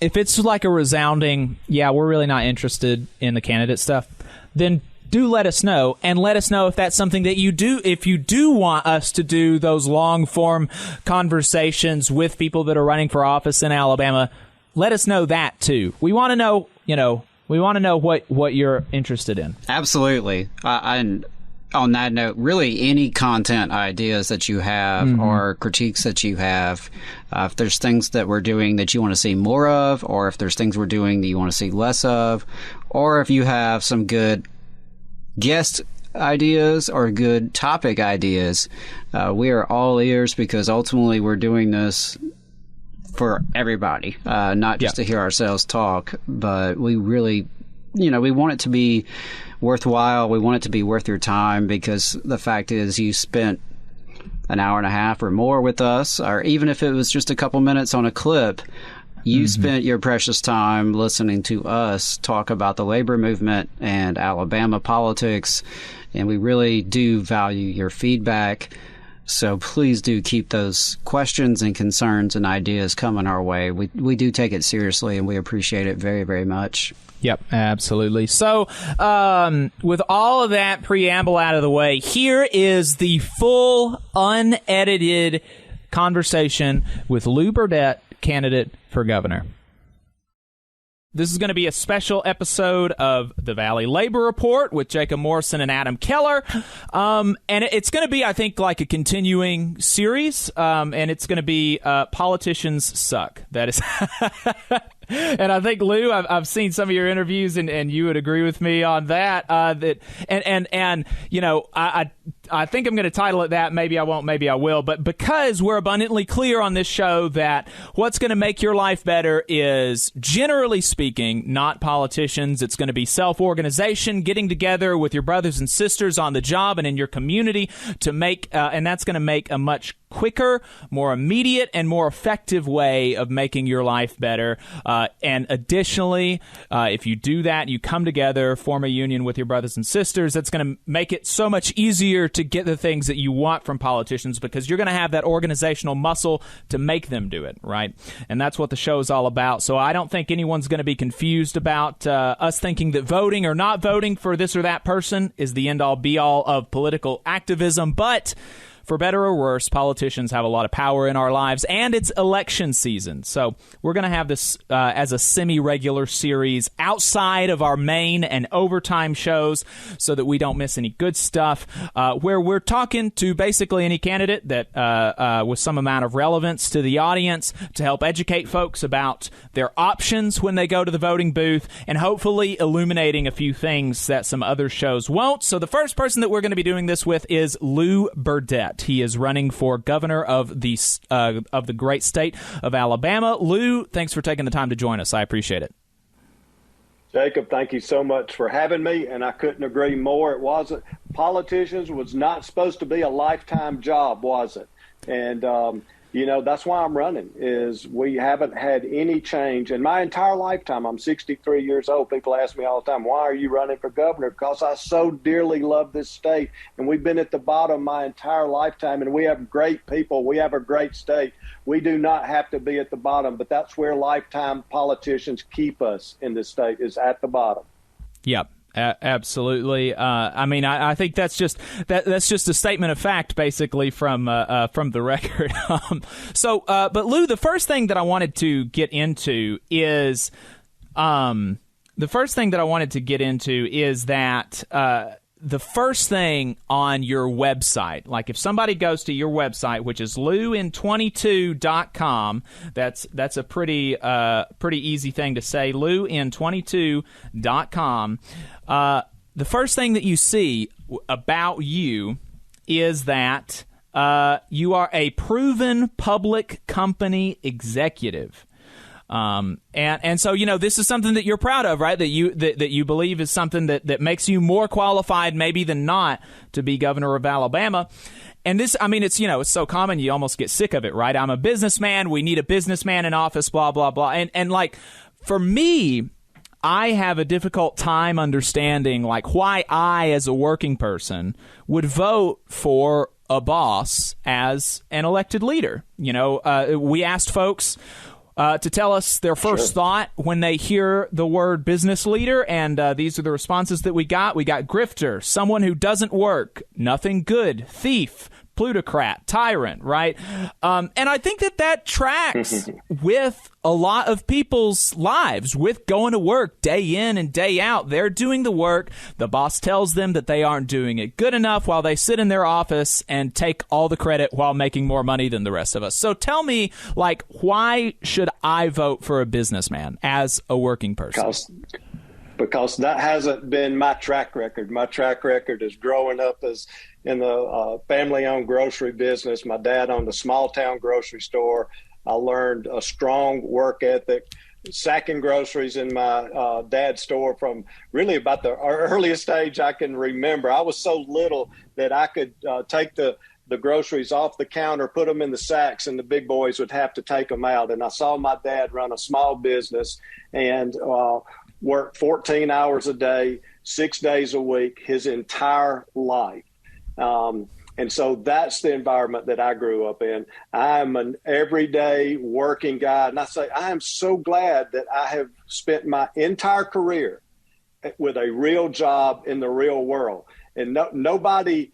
If it's like a resounding, yeah, we're really not interested in the candidate stuff, then do let us know, and let us know if that's something that you do. If you do want us to do those long form conversations with people that are running for office in Alabama, let us know that too. We want to know, what you're interested in. Absolutely. And on that note, really any content ideas that you have or critiques that you have, if there's things that we're doing that you want to see more of, or if there's things we're doing that you want to see less of, or if you have some good guest ideas or good topic ideas, we are all ears, because ultimately we're doing this for everybody, not just to hear ourselves talk, but we really, we want it to be worthwhile. We want it to be worth your time, because the fact is you spent an hour and a half or more with us, or even if it was just a couple minutes on a clip, You spent your precious time listening to us talk about the labor movement and Alabama politics, and we really do value your feedback. So please do keep those questions and concerns and ideas coming our way. We do take it seriously, and we appreciate it very, very much. Yep, absolutely. So with all of that preamble out of the way, here is the full, unedited conversation with Lou Burdett, candidate for governor. This is going to be a special episode of the Valley Labor Report with Jacob Morrison and Adam Keller. And it's going to be, I think, like a continuing series. And it's going to be Politicians Suck. That is... And I think, Lou, I've seen some of your interviews, and you would agree with me on that. And you know, I think I'm going to title it that. Maybe I won't, maybe I will. But because we're abundantly clear on this show that what's going to make your life better is, generally speaking, not politicians. It's going to be self-organization, getting together with your brothers and sisters on the job and in your community to make, and that's going to make a much quicker, more immediate, and more effective way of making your life better. And additionally, if you do that, you come together, form a union with your brothers and sisters, that's going to make it so much easier to get the things that you want from politicians, because you're going to have that organizational muscle to make them do it, right? And that's what the show is all about. So I don't think anyone's going to be confused about us thinking that voting or not voting for this or that person is the end-all, be-all of political activism. But for better or worse, politicians have a lot of power in our lives, and it's election season. So we're going to have this as a semi-regular series outside of our main and overtime shows so that we don't miss any good stuff, where we're talking to basically any candidate that with some amount of relevance to the audience to help educate folks about their options when they go to the voting booth, and hopefully illuminating a few things that some other shows won't. So the first person that we're going to be doing this with is Lou Burdett. He is running for governor of the great state of Alabama. Lou, thanks for taking the time to join us. I appreciate it. Jacob, thank you so much for having me, and I couldn't agree more. It wasn't, politicians was not supposed to be a lifetime job, was it? And you know, that's why I'm running, is we haven't had any change in my entire lifetime. I'm 63 years old. People ask me all the time, why are you running for governor? Because I so dearly love this state, and we've been at the bottom my entire lifetime, and we have great people. We have a great state. We do not have to be at the bottom, but that's where lifetime politicians keep us in this state, is at the bottom. Yep. Absolutely. I mean, I think that's just a statement of fact, basically, from the record. But Lou, the first thing that I wanted to get into is that the first thing on your website, like if somebody goes to your website, which is LouIn22.com, that's a pretty easy thing to say, LouIn22.com. The first thing that you see about you is that you are a proven public company executive. And so, you know, this is something that you're proud of, right? That you believe is something that makes you more qualified maybe than not to be governor of Alabama. And this, I mean, it's, you know, it's so common you almost get sick of it, right? I'm a businessman. We need a businessman in office, blah, blah, blah. And like, for me, I have a difficult time understanding, like, why I, as a working person, would vote for a boss as an elected leader. You know, we asked folks to tell us their first thought when they hear the word business leader, and these are the responses that we got. We got grifter, someone who doesn't work, nothing good, thief, plutocrat, tyrant, right? And I think that tracks with a lot of people's lives, with going to work day in and day out. They're doing the work. The boss tells them that they aren't doing it good enough while they sit in their office and take all the credit while making more money than the rest of us. So tell me, like, why should I vote for a businessman as a working person? Because that hasn't been my track record. My track record is growing up as in the family-owned grocery business. My dad owned a small-town grocery store. I learned a strong work ethic, sacking groceries in my dad's store from really about the earliest age I can remember. I was so little that I could take the the groceries off the counter, put them in the sacks, and the big boys would have to take them out. And I saw my dad run a small business and work 14 hours a day, 6 days a week, his entire life. And so that's the environment that I grew up in. I'm an everyday working guy. And I say, I am so glad that I have spent my entire career with a real job in the real world. And nobody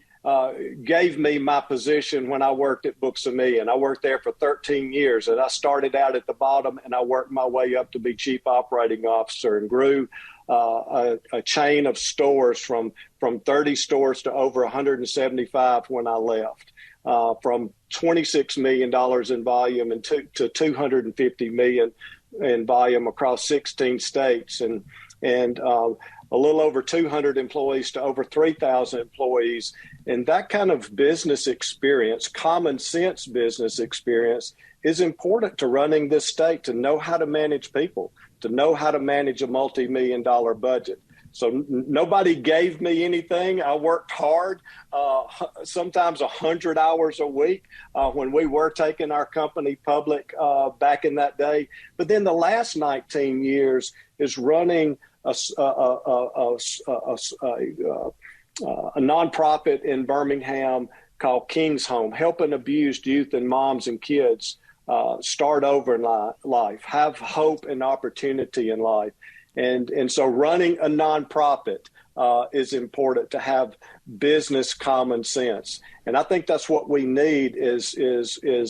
gave me my position when I worked at Books A Million. I worked there for 13 years, and I started out at the bottom, and I worked my way up to be chief operating officer and grew a chain of stores from 30 stores to over 175 when I left, from $26 million in volume to $250 million in volume across 16 states, and a little over 200 employees to over 3,000 employees. And that kind of business experience, common sense business experience, is important to running this state, to know how to manage people, to know how to manage a multi-million-dollar budget. So nobody gave me anything. I worked hard, sometimes 100 hours a week when we were taking our company public back in that day. But then the last 19 years is running a nonprofit in Birmingham called King's Home, helping abused youth and moms and kids start over in life, have hope and opportunity in life. And so running a nonprofit is important, to have business common sense. And I think that's what we need is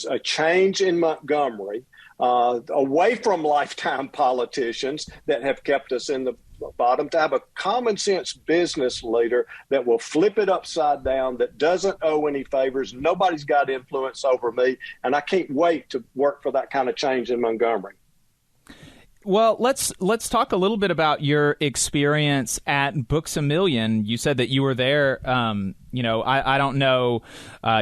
a change in Montgomery, away from lifetime politicians that have kept us in the bottom, to have a common sense business leader that will flip it upside down, that doesn't owe any favors. Nobody's got influence over me. And I can't wait to work for that kind of change in Montgomery. Well, let's talk a little bit about your experience at Books A Million. You said that you were there. I don't know.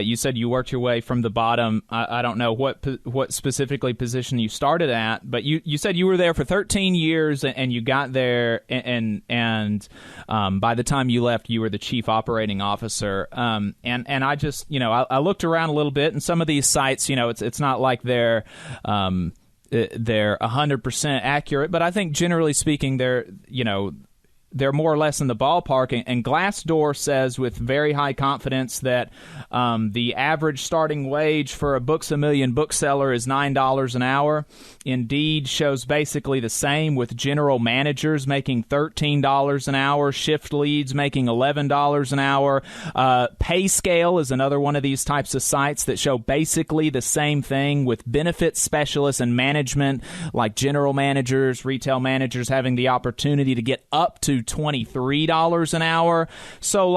You said you worked your way from the bottom. I don't know what specifically position you started at, but you said you were there for 13 years and you got there, and by the time you left, you were the chief operating officer. And I just, I looked around a little bit, and some of these sites, it's not like they're 100% accurate, but I think generally speaking, they're more or less in the ballpark. And Glassdoor says with very high confidence that the average starting wage for a Books A Million bookseller is $9 an hour. Indeed shows basically the same, with general managers making $13 an hour, shift leads making $11 an hour. PayScale is another one of these types of sites that show basically the same thing, with benefit specialists and management like general managers, retail managers having the opportunity to get up to $23 an hour. So,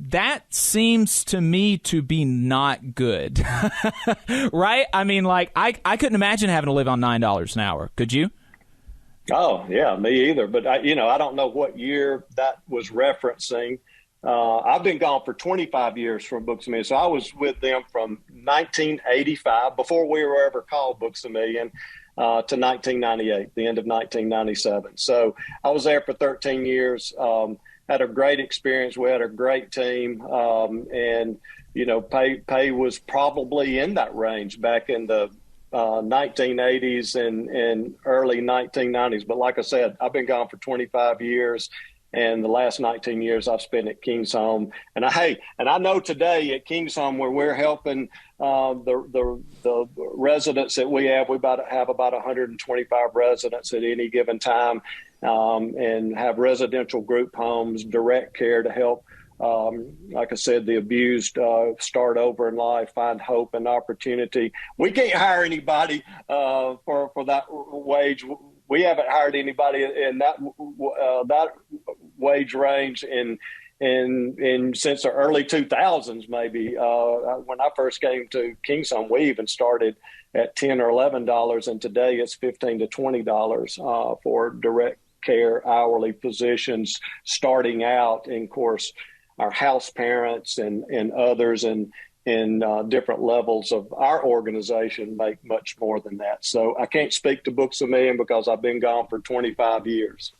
that seems to me to be not good, right? I mean, I couldn't imagine having to live on $9 an hour. Could you? Oh, yeah, me either. But, I don't know what year that was referencing. I've been gone for 25 years from Books A Million. So I was with them from 1985, before we were ever called Books A Million, to 1998, the end of 1997. So I was there for 13 years, had a great experience. We had a great team, and, pay was probably in that range back in the 1980s and early 1990s. But like I said, I've been gone for 25 years. And the last 19 years I've spent at King's Home. And I know today at King's Home, where we're helping the residents that we have about 125 residents at any given time, and have residential group homes, direct care to help, like I said, the abused start over in life, find hope and opportunity. We can't hire anybody for that wage. We haven't hired anybody in that wage range in since the early 2000s, maybe. When I first came to King's Home, we even started at $10 or $11, and today it's $15 to $20 for direct care hourly positions starting out. And of course, our house parents and others in different levels of our organization make much more than that. So I can't speak to Books A Million because I've been gone for 25 years.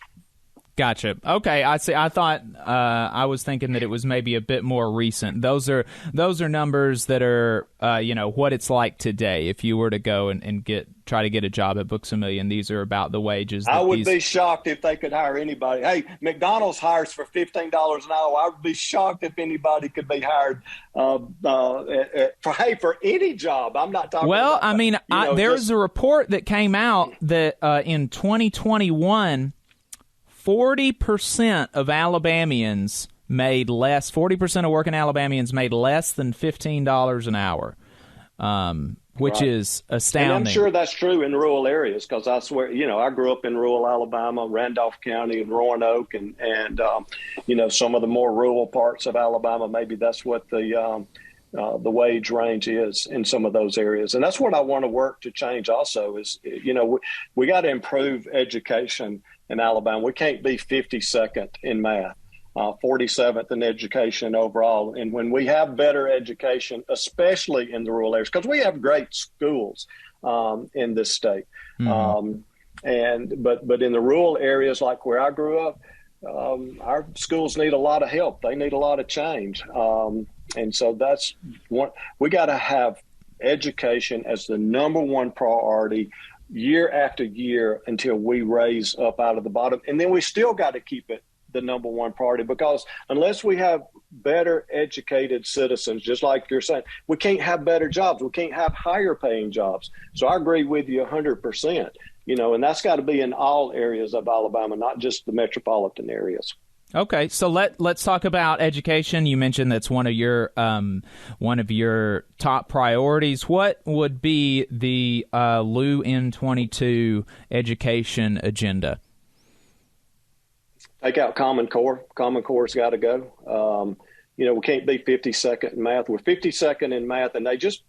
Gotcha. Okay, I see. I thought I was thinking that it was maybe a bit more recent. Those are numbers that are what it's like today. If you were to go and try to get a job at Books A Million, these are about the wages. I would be shocked if they could hire anybody. Hey, McDonald's hires for $15 an hour. I would be shocked if anybody could be hired for any job. I'm not talking. Well, about, I mean, there's a report that came out that in 2021. 40% of Alabamians made less. 40% of working Alabamians made less than $15 an hour, which is astounding. And I'm sure that's true in rural areas because I swear, I grew up in rural Alabama, Randolph County, and Roanoke, and some of the more rural parts of Alabama. Maybe that's what the wage range is in some of those areas, and that's what I want to work to change. Also, is we got to improve education in Alabama. We can't be 52nd in math, 47th in education overall. And when we have better education, especially in the rural areas, because we have great schools in this state, but in the rural areas like where I grew up, our schools need a lot of help. They need a lot of change. And so that's one. We got to have education as the number one priority year after year until we raise up out of the bottom. And then we still got to keep it the number one priority, because unless we have better educated citizens, just like you're saying, we can't have better jobs. We can't have higher paying jobs. So I agree with you 100%, and that's got to be in all areas of Alabama, not just the metropolitan areas. Okay, so let's talk about education. You mentioned that's one of your top priorities. What would be the LU N22 education agenda? Take out Common Core. Common Core's got to go. We can't be 52nd in math. We're 52nd in math, and they just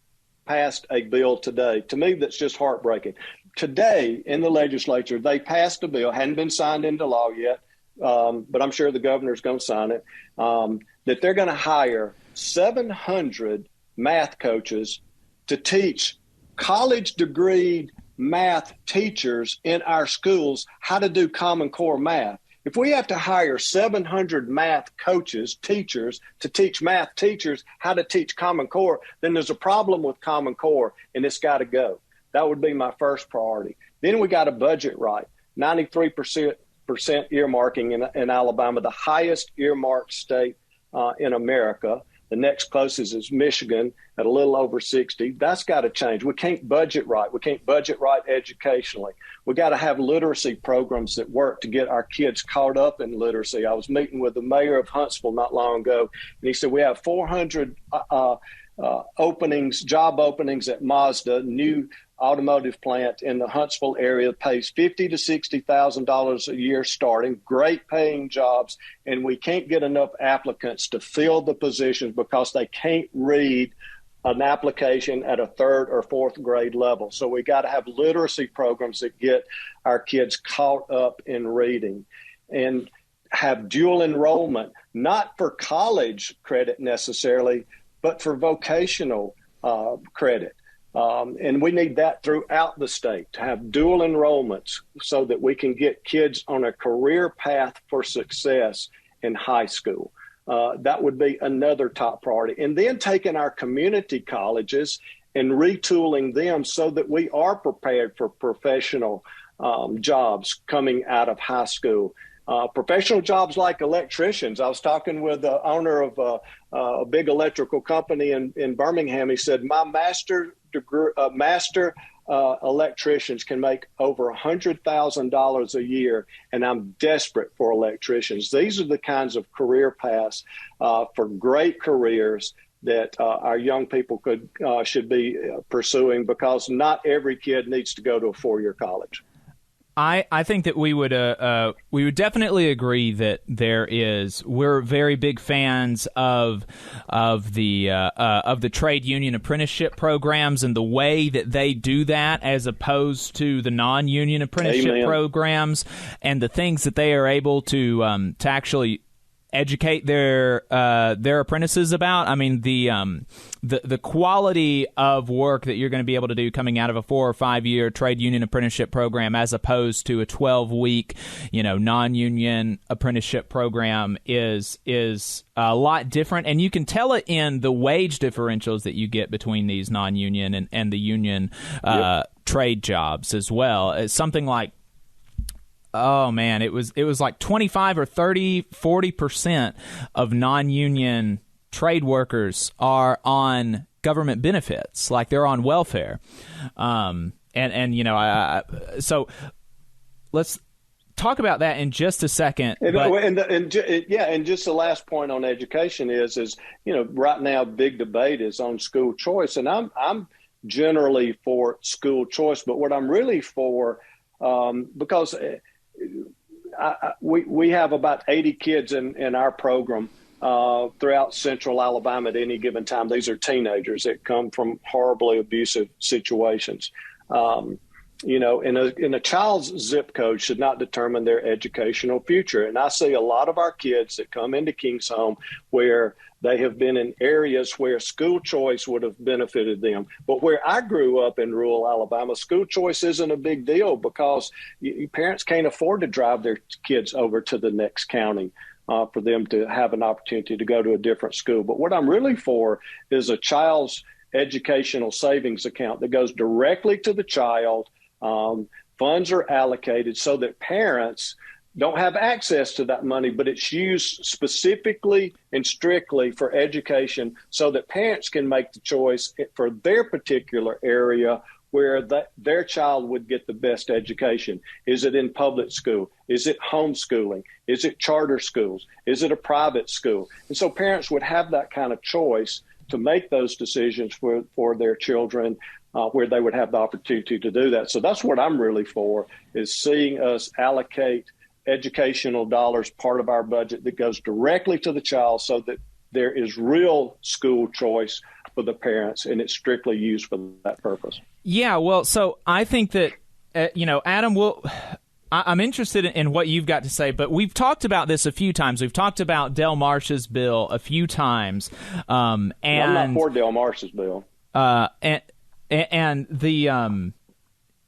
passed a bill today. To me, that's just heartbreaking. Today in the legislature, they passed a bill, hadn't been signed into law yet, but I'm sure the governor's going to sign it, that they're going to hire 700 math coaches to teach college degreed math teachers in our schools how to do Common Core math. If we have to hire 700 math coaches, teachers, to teach math teachers how to teach Common Core, then there's a problem with Common Core, and it's got to go. That would be my first priority. Then we got to budget right. 93% earmarking in Alabama, the highest earmarked state in America. The next closest is Michigan at a little over 60. That's got to change. We can't budget right. We can't budget right educationally. We got to have literacy programs that work to get our kids caught up in literacy. I was meeting with the mayor of Huntsville not long ago, and he said we have 400 job openings at Mazda, new automotive plant in the Huntsville area, pays $50,000 to $60,000 a year starting, great paying jobs, and we can't get enough applicants to fill the positions because they can't read an application at a third or fourth grade level. So we got to have literacy programs that get our kids caught up in reading, and have dual enrollment, not for college credit necessarily, but for vocational credit. And we need that throughout the state, to have dual enrollments so that we can get kids on a career path for success in high school. That would be another top priority. And then taking our community colleges and retooling them so that we are prepared for professional jobs coming out of high school. Professional jobs like electricians. I was talking with the owner of a big electrical company in Birmingham. He said, my master electricians can make over $100,000 a year, and I'm desperate for electricians. These are the kinds of career paths for great careers that our young people should be pursuing, because not every kid needs to go to a four-year college. I think that we would definitely agree that we're very big fans of the trade union apprenticeship programs and the way that they do that, as opposed to the non-union apprenticeship programs, and the things that they are able to actually educate their apprentices about. I mean, the quality of work that you're going to be able to do coming out of a 4 or 5 year trade union apprenticeship program, as opposed to a 12-week, non-union apprenticeship program, is a lot different, and you can tell it in the wage differentials that you get between these non-union and the union trade jobs as well. It's something like, oh man, it was like 25 or 30, 40% of non-union trade workers are on government benefits, like they're on welfare. So let's talk about that in just a second. And just the last point on education is right now big debate is on school choice, and I'm generally for school choice, but what I'm really for, because we have about 80 kids in our program throughout central Alabama at any given time. These are teenagers that come from horribly abusive situations. In a child's zip code should not determine their educational future. And I see a lot of our kids that come into King's Home where they have been in areas where school choice would have benefited them. But where I grew up in rural Alabama, school choice isn't a big deal because parents can't afford to drive their kids over to the next county for them to have an opportunity to go to a different school. But what I'm really for is a child's educational savings account that goes directly to the child. Funds are allocated so that parents don't have access to that money, but it's used specifically and strictly for education so that parents can make the choice for their particular area where their child would get the best education. Is it in public school? Is it homeschooling? Is it charter schools? Is it a private school? And so parents would have that kind of choice to make those decisions for their children, where they would have the opportunity to do that. So that's what I'm really for, is seeing us allocate educational dollars, part of our budget, that goes directly to the child so that there is real school choice for the parents and it's strictly used for that purpose. Yeah, well, so I think that, Adam, I'm interested in what you've got to say, but we've talked about this a few times. We've talked about Del Marsh's bill a few times. I'm not for Del Marsh's bill.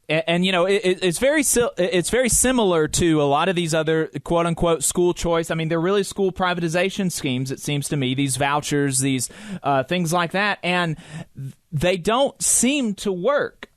It's very similar to a lot of these other quote unquote school choice. I mean, they're really school privatization schemes, it seems to me, these vouchers, these things like that. And they don't seem to work.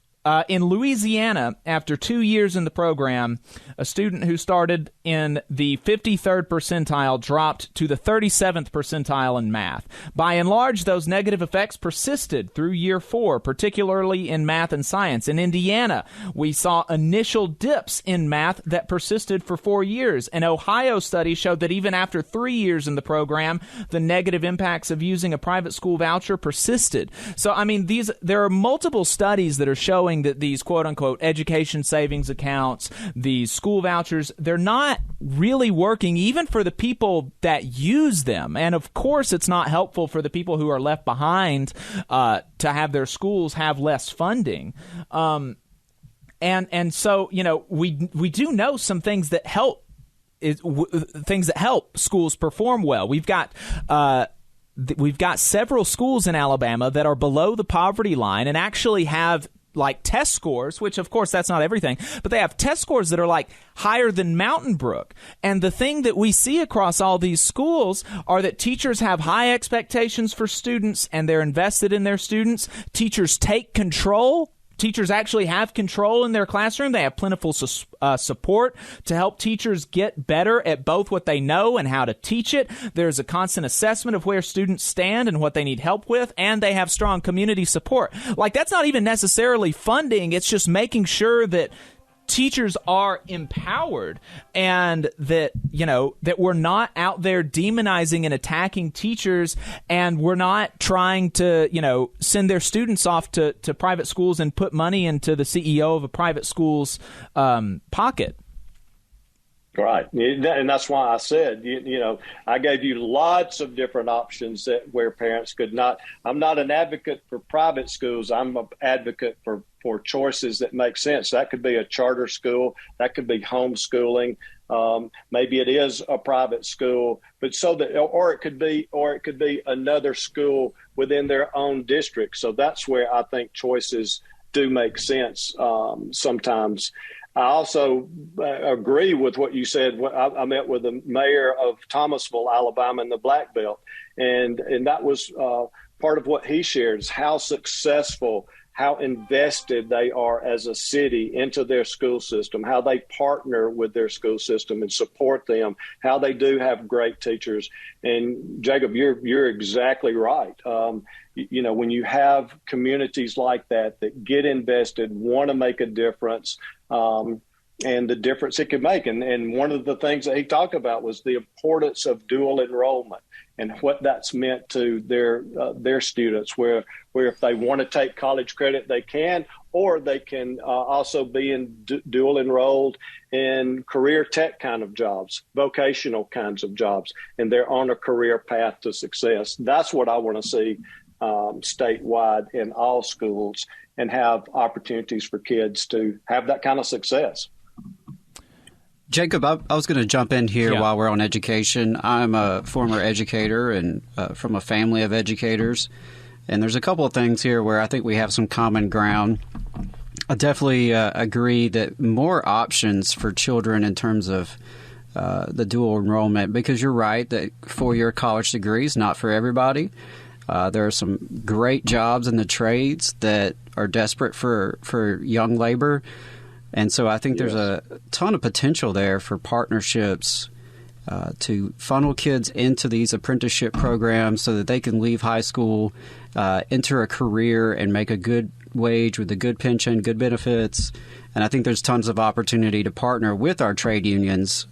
In Louisiana, after 2 years in the program, a student who started in the 53rd percentile dropped to the 37th percentile in math. By and large, those negative effects persisted through year 4, particularly in math and science. In Indiana, we saw initial dips in math that persisted for 4 years. An Ohio study showed that even after 3 years in the program, the negative impacts of using a private school voucher persisted. So, I mean, there are multiple studies that are showing that these quote-unquote education savings accounts, these school vouchers, they're not really working even for the people that use them. And, of course, it's not helpful for the people who are left behind to have their schools have less funding. And so, we do know some things that help schools perform well. We've got several schools in Alabama that are below the poverty line and actually have like test scores, which of course that's not everything, but they have test scores that are like higher than Mountain Brook. And the thing that we see across all these schools are that teachers have high expectations for students and they're invested in their students. Teachers take control. Teachers actually have control in their classroom. They have plentiful support to help teachers get better at both what they know and how to teach it. There's a constant assessment of where students stand and what they need help with, and they have strong community support. Like, that's not even necessarily funding. It's just making sure that teachers are empowered and that, that we're not out there demonizing and attacking teachers, and we're not trying to, send their students off to private schools and put money into the CEO of a private school's pocket. Right. And that's why I said, I gave you lots of different options where parents could not. I'm not an advocate for private schools. I'm an advocate for choices that make sense. That could be a charter school. That could be homeschooling. Maybe it is a private school, but so that, or it could be another school within their own district. So that's where I think choices do make sense sometimes. I also agree with what you said. I met with the mayor of Thomasville, Alabama, in the Black Belt, and that was part of what he shared, is how successful, how invested they are as a city into their school system, how they partner with their school system and support them, how they do have great teachers. And Jacob, you're exactly right. When you have communities like that get invested, want to make a difference, and the difference it could make. And one of the things that he talked about was the importance of dual enrollment and what that's meant to their students, where if they want to take college credit, they can, or they can also be in dual enrolled in career tech kind of jobs, vocational kinds of jobs, and they're on a career path to success. That's what I want to see statewide in all schools, and have opportunities for kids to have that kind of success. Jacob, I was going to jump in here while we're on education. I'm a former educator and from a family of educators, and there's a couple of things here where I think we have some common ground. I definitely agree that more options for children in terms of the dual enrollment, because you're right that four-year college degree is not for everybody. There are some great jobs in the trades that are desperate for young labor. And so I think there's a ton of potential there for partnerships to funnel kids into these apprenticeship programs so that they can leave high school, enter a career, and make a good wage with a good pension, good benefits. And I think there's tons of opportunity to partner with our trade unions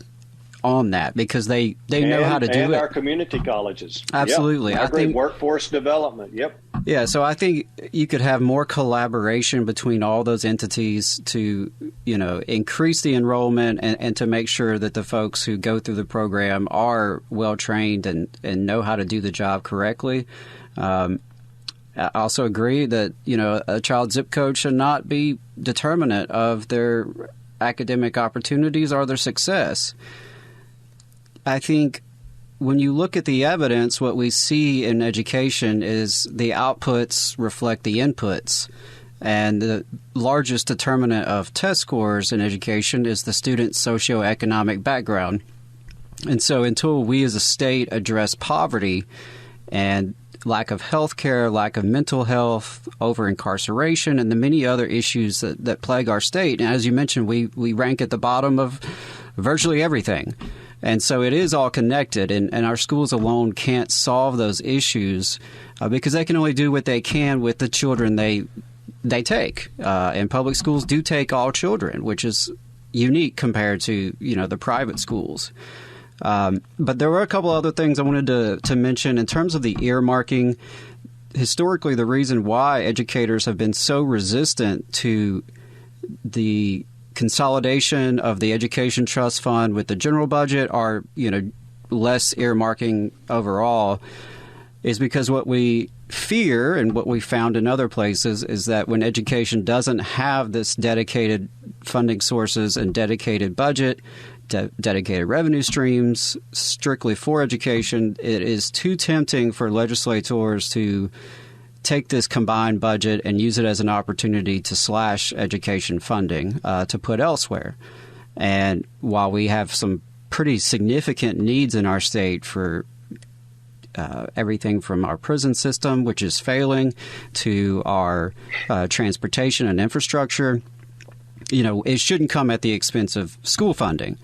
on that, because they know how to do it. And our community colleges. Absolutely. Yep. I think workforce development. Yep. Yeah, so I think you could have more collaboration between all those entities to, increase the enrollment and to make sure that the folks who go through the program are well trained and know how to do the job correctly. I also agree that, a child's zip code should not be determinant of their academic opportunities or their success. I think when you look at the evidence, what we see in education is the outputs reflect the inputs. And the largest determinant of test scores in education is the student's socioeconomic background. And so until we as a state address poverty and lack of health care, lack of mental health, over-incarceration, and the many other issues that plague our state, and as you mentioned, we rank at the bottom of virtually everything. And so it is all connected, and our schools alone can't solve those issues because they can only do what they can with the children they take. And public schools do take all children, which is unique compared to, the private schools. But there were a couple other things I wanted to mention in terms of the earmarking. Historically, the reason why educators have been so resistant to the consolidation of the education trust fund with the general budget, or less earmarking overall, is because what we fear and what we found in other places is that when education doesn't have this dedicated funding sources and dedicated budget, dedicated revenue streams strictly for education, it is too tempting for legislators to take this combined budget and use it as an opportunity to slash education funding to put elsewhere. And while we have some pretty significant needs in our state for everything from our prison system, which is failing, to our transportation and infrastructure, it shouldn't come at the expense of school funding.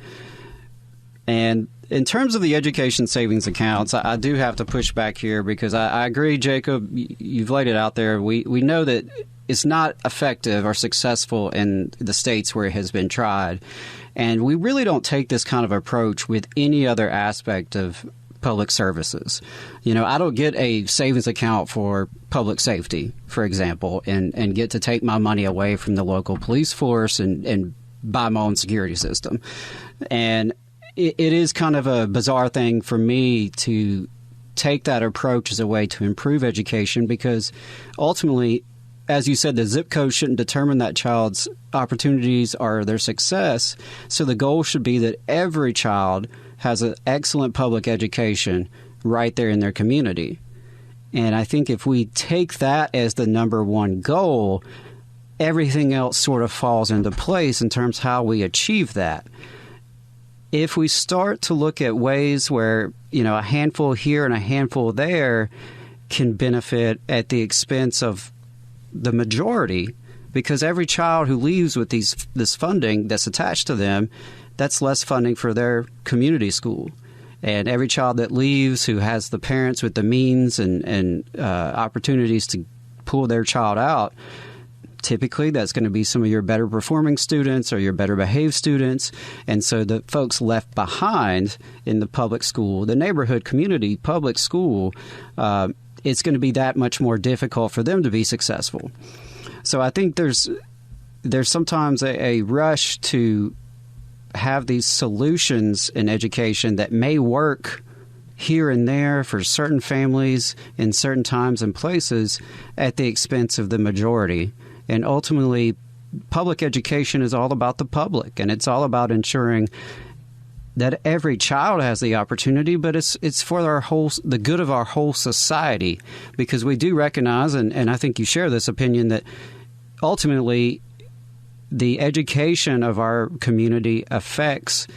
And in terms of the education savings accounts, I do have to push back here because I agree, Jacob, you've laid it out there. We know that it's not effective or successful in the states where it has been tried. And we really don't take this kind of approach with any other aspect of public services. I don't get a savings account for public safety, for example, and get to take my money away from the local police force and buy my own security system. And it is kind of a bizarre thing for me to take that approach as a way to improve education, because ultimately as you said, the zip code shouldn't determine that child's opportunities or their success. So the goal should be that every child has an excellent public education right there in their community. And I think if we take that as the number one goal, everything else sort of falls into place in terms of how we achieve that. If we start to look at ways where, a handful here and a handful there can benefit at the expense of the majority, because every child who leaves with this funding that's attached to them, that's less funding for their community school. And every child that leaves who has the parents with the means and opportunities to pull their child out, typically that's going to be some of your better performing students or your better behaved students. And so the folks left behind in the public school, the neighborhood community public school, it's going to be that much more difficult for them to be successful. So I think there's sometimes a rush to have these solutions in education that may work here and there for certain families in certain times and places at the expense of the majority. And ultimately, public education is all about the public, and it's all about ensuring that every child has the opportunity, but it's for the good of our whole society, because we do recognize, and I think you share this opinion, that ultimately the education of our community affects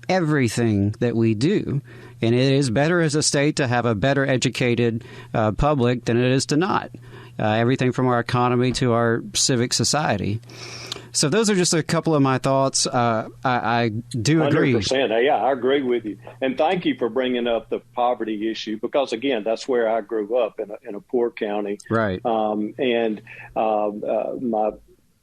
everything that we do. And it is better as a state to have a better educated public than it is to not. Everything from our economy to our civic society. So those are just a couple of my thoughts. I do agree. 100%. Yeah, I agree with you. And thank you for bringing up the poverty issue, because, again, that's where I grew up, in a poor county. Right. My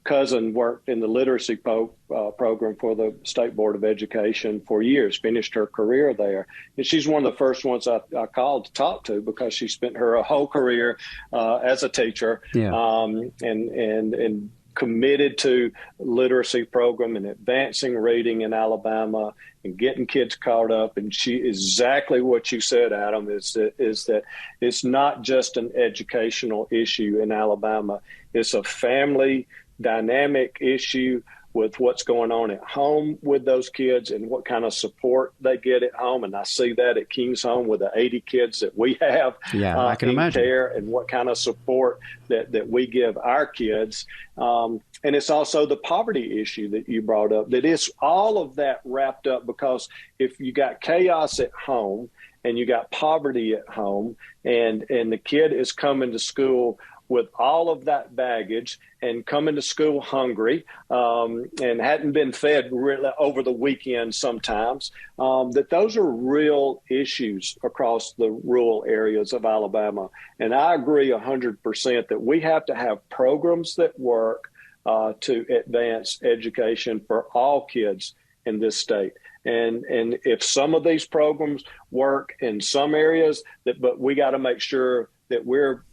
cousin worked in the literacy program for the State Board of Education for years, finished her career there. And she's one of the first ones I called to talk to, because she spent her whole career as a teacher. Yeah. And committed to literacy program and advancing reading in Alabama and getting kids caught up. And she, exactly what you said, Adam, is that it's not just an educational issue in Alabama. It's a family dynamic issue with what's going on at home with those kids and what kind of support they get at home. And I see that at King's Home with the 80 kids that we have I can imagine. There, and what kind of support that we give our kids. And it's also the poverty issue that you brought up, that is all of that wrapped up, because if you got chaos at home and you got poverty at home, and the kid is coming to school with all of that baggage and coming to school hungry and hadn't been fed really over the weekend sometimes, that those are real issues across the rural areas of Alabama. And I agree 100% that we have to have programs that work to advance education for all kids in this state. And if some of these programs work in some areas, but we got to make sure that we're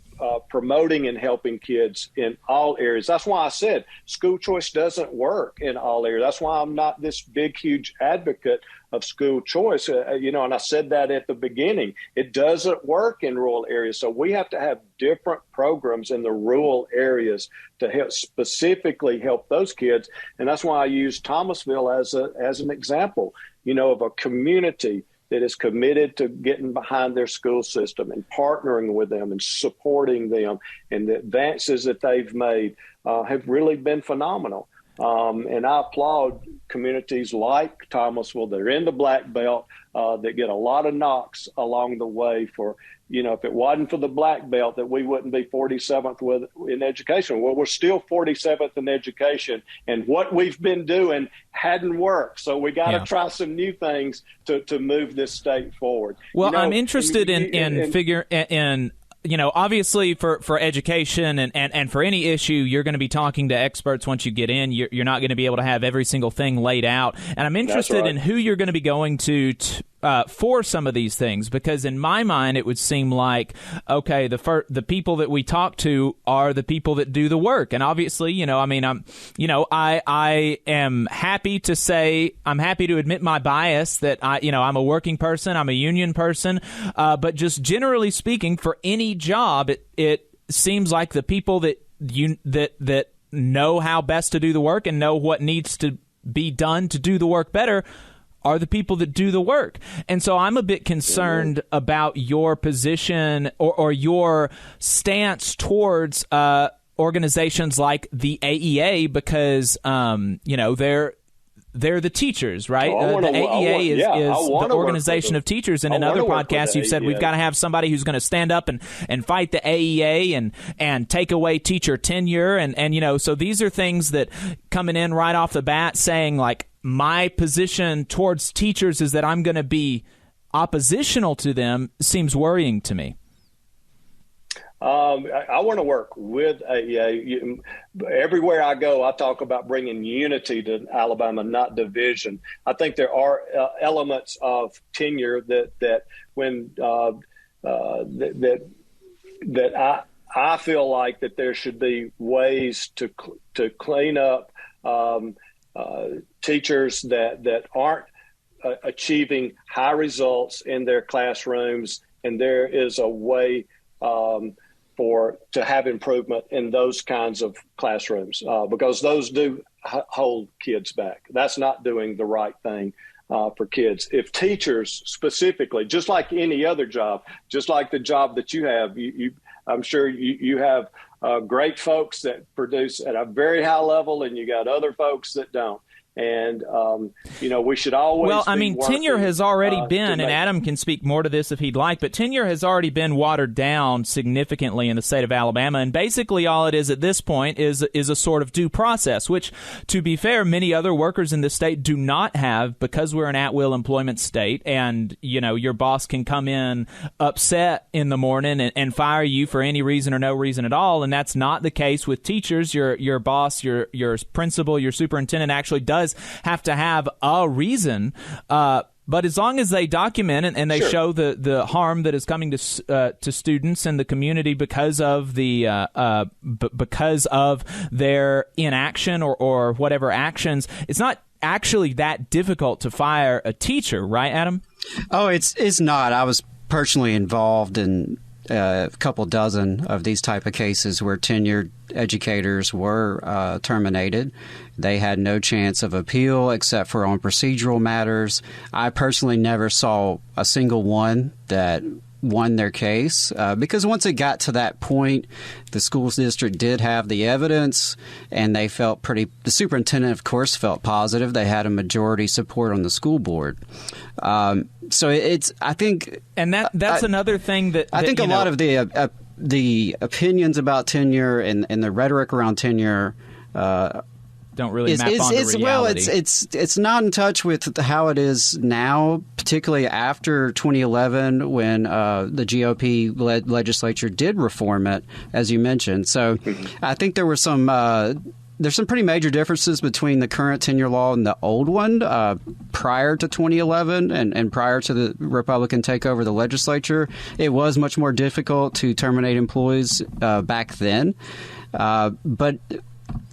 promoting and helping kids in all areas. That's why I said school choice doesn't work in all areas. That's why I'm not this big, huge advocate of school choice, and I said that at the beginning. It doesn't work in rural areas. So we have to have different programs in the rural areas to help specifically help those kids. And that's why I use Thomasville as an example, of a community that is committed to getting behind their school system and partnering with them and supporting them. And the advances that they've made have really been phenomenal. And I applaud communities like Thomasville that are in the Black Belt that get a lot of knocks along the way for, if it wasn't for the Black Belt, that we wouldn't be 47th in education. Well, we're still 47th in education, and what we've been doing hadn't worked. So we got to try some new things to move this state forward. Well, I'm interested in obviously for education and for any issue, you're going to be talking to experts once you get in. You're not going to be able to have every single thing laid out. And I'm interested in who you're going to be going to for some of these things, because in my mind, it would seem like, okay, the people that we talk to are the people that do the work. And obviously, I am happy to say, I'm happy to admit my bias that I'm a working person, I'm a union person, but just generally speaking, for any job, it seems like the people that that know how best to do the work and know what needs to be done to do the work better are the people that do the work. And so I'm a bit concerned about your position or your stance towards organizations like the AEA because, they're the teachers, right? The AEA is the organization of teachers. And in other podcasts, you've said we've got to have somebody who's going to stand up and fight the AEA and take away teacher tenure. And so these are things that coming in right off the bat saying, like, my position towards teachers is that I'm going to be oppositional to them seems worrying to me. I want to work with AEA. Everywhere I go, I talk about bringing unity to Alabama, not division. I think there are elements of tenure that I feel like that there should be ways to clean up teachers that aren't achieving high results in their classrooms, and there is a way to have improvement in those kinds of classrooms because those do hold kids back. That's not doing the right thing for kids. If teachers specifically, just like any other job, just like the job that you have, I'm sure you have great folks that produce at a very high level, and you got other folks that don't. And, we should always tenure has already been, and Adam can speak more to this if he'd like, but tenure has already been watered down significantly in the state of Alabama. And basically all it is at this point is a sort of due process, which, to be fair, many other workers in the state do not have because we're an at-will employment state. And, your boss can come in upset in the morning and fire you for any reason or no reason at all. And that's not the case with teachers. Your boss, your principal, your superintendent actually does have to have a reason, but as long as they document and they show the harm that is coming to students and the community because of their inaction or whatever actions, it's not actually that difficult to fire a teacher, right, Adam? Oh, it's not. I was personally involved in a couple dozen of these type of cases where tenured educators were terminated. They had no chance of appeal except for on procedural matters. I personally never saw a single one that won their case because once it got to that point, the school district did have the evidence, and they felt the superintendent, of course, felt positive. They had a majority support on the school board. So I think, and that's another thing that I think a lot of the opinions about tenure and the rhetoric around tenure don't really map onto reality. Well, it's not in touch with how it is now, particularly after 2011 when the GOP-led legislature did reform it, as you mentioned. So I think there were there's some pretty major differences between the current tenure law and the old one prior to 2011 and prior to the Republican takeover of the legislature. It was much more difficult to terminate employees back then. But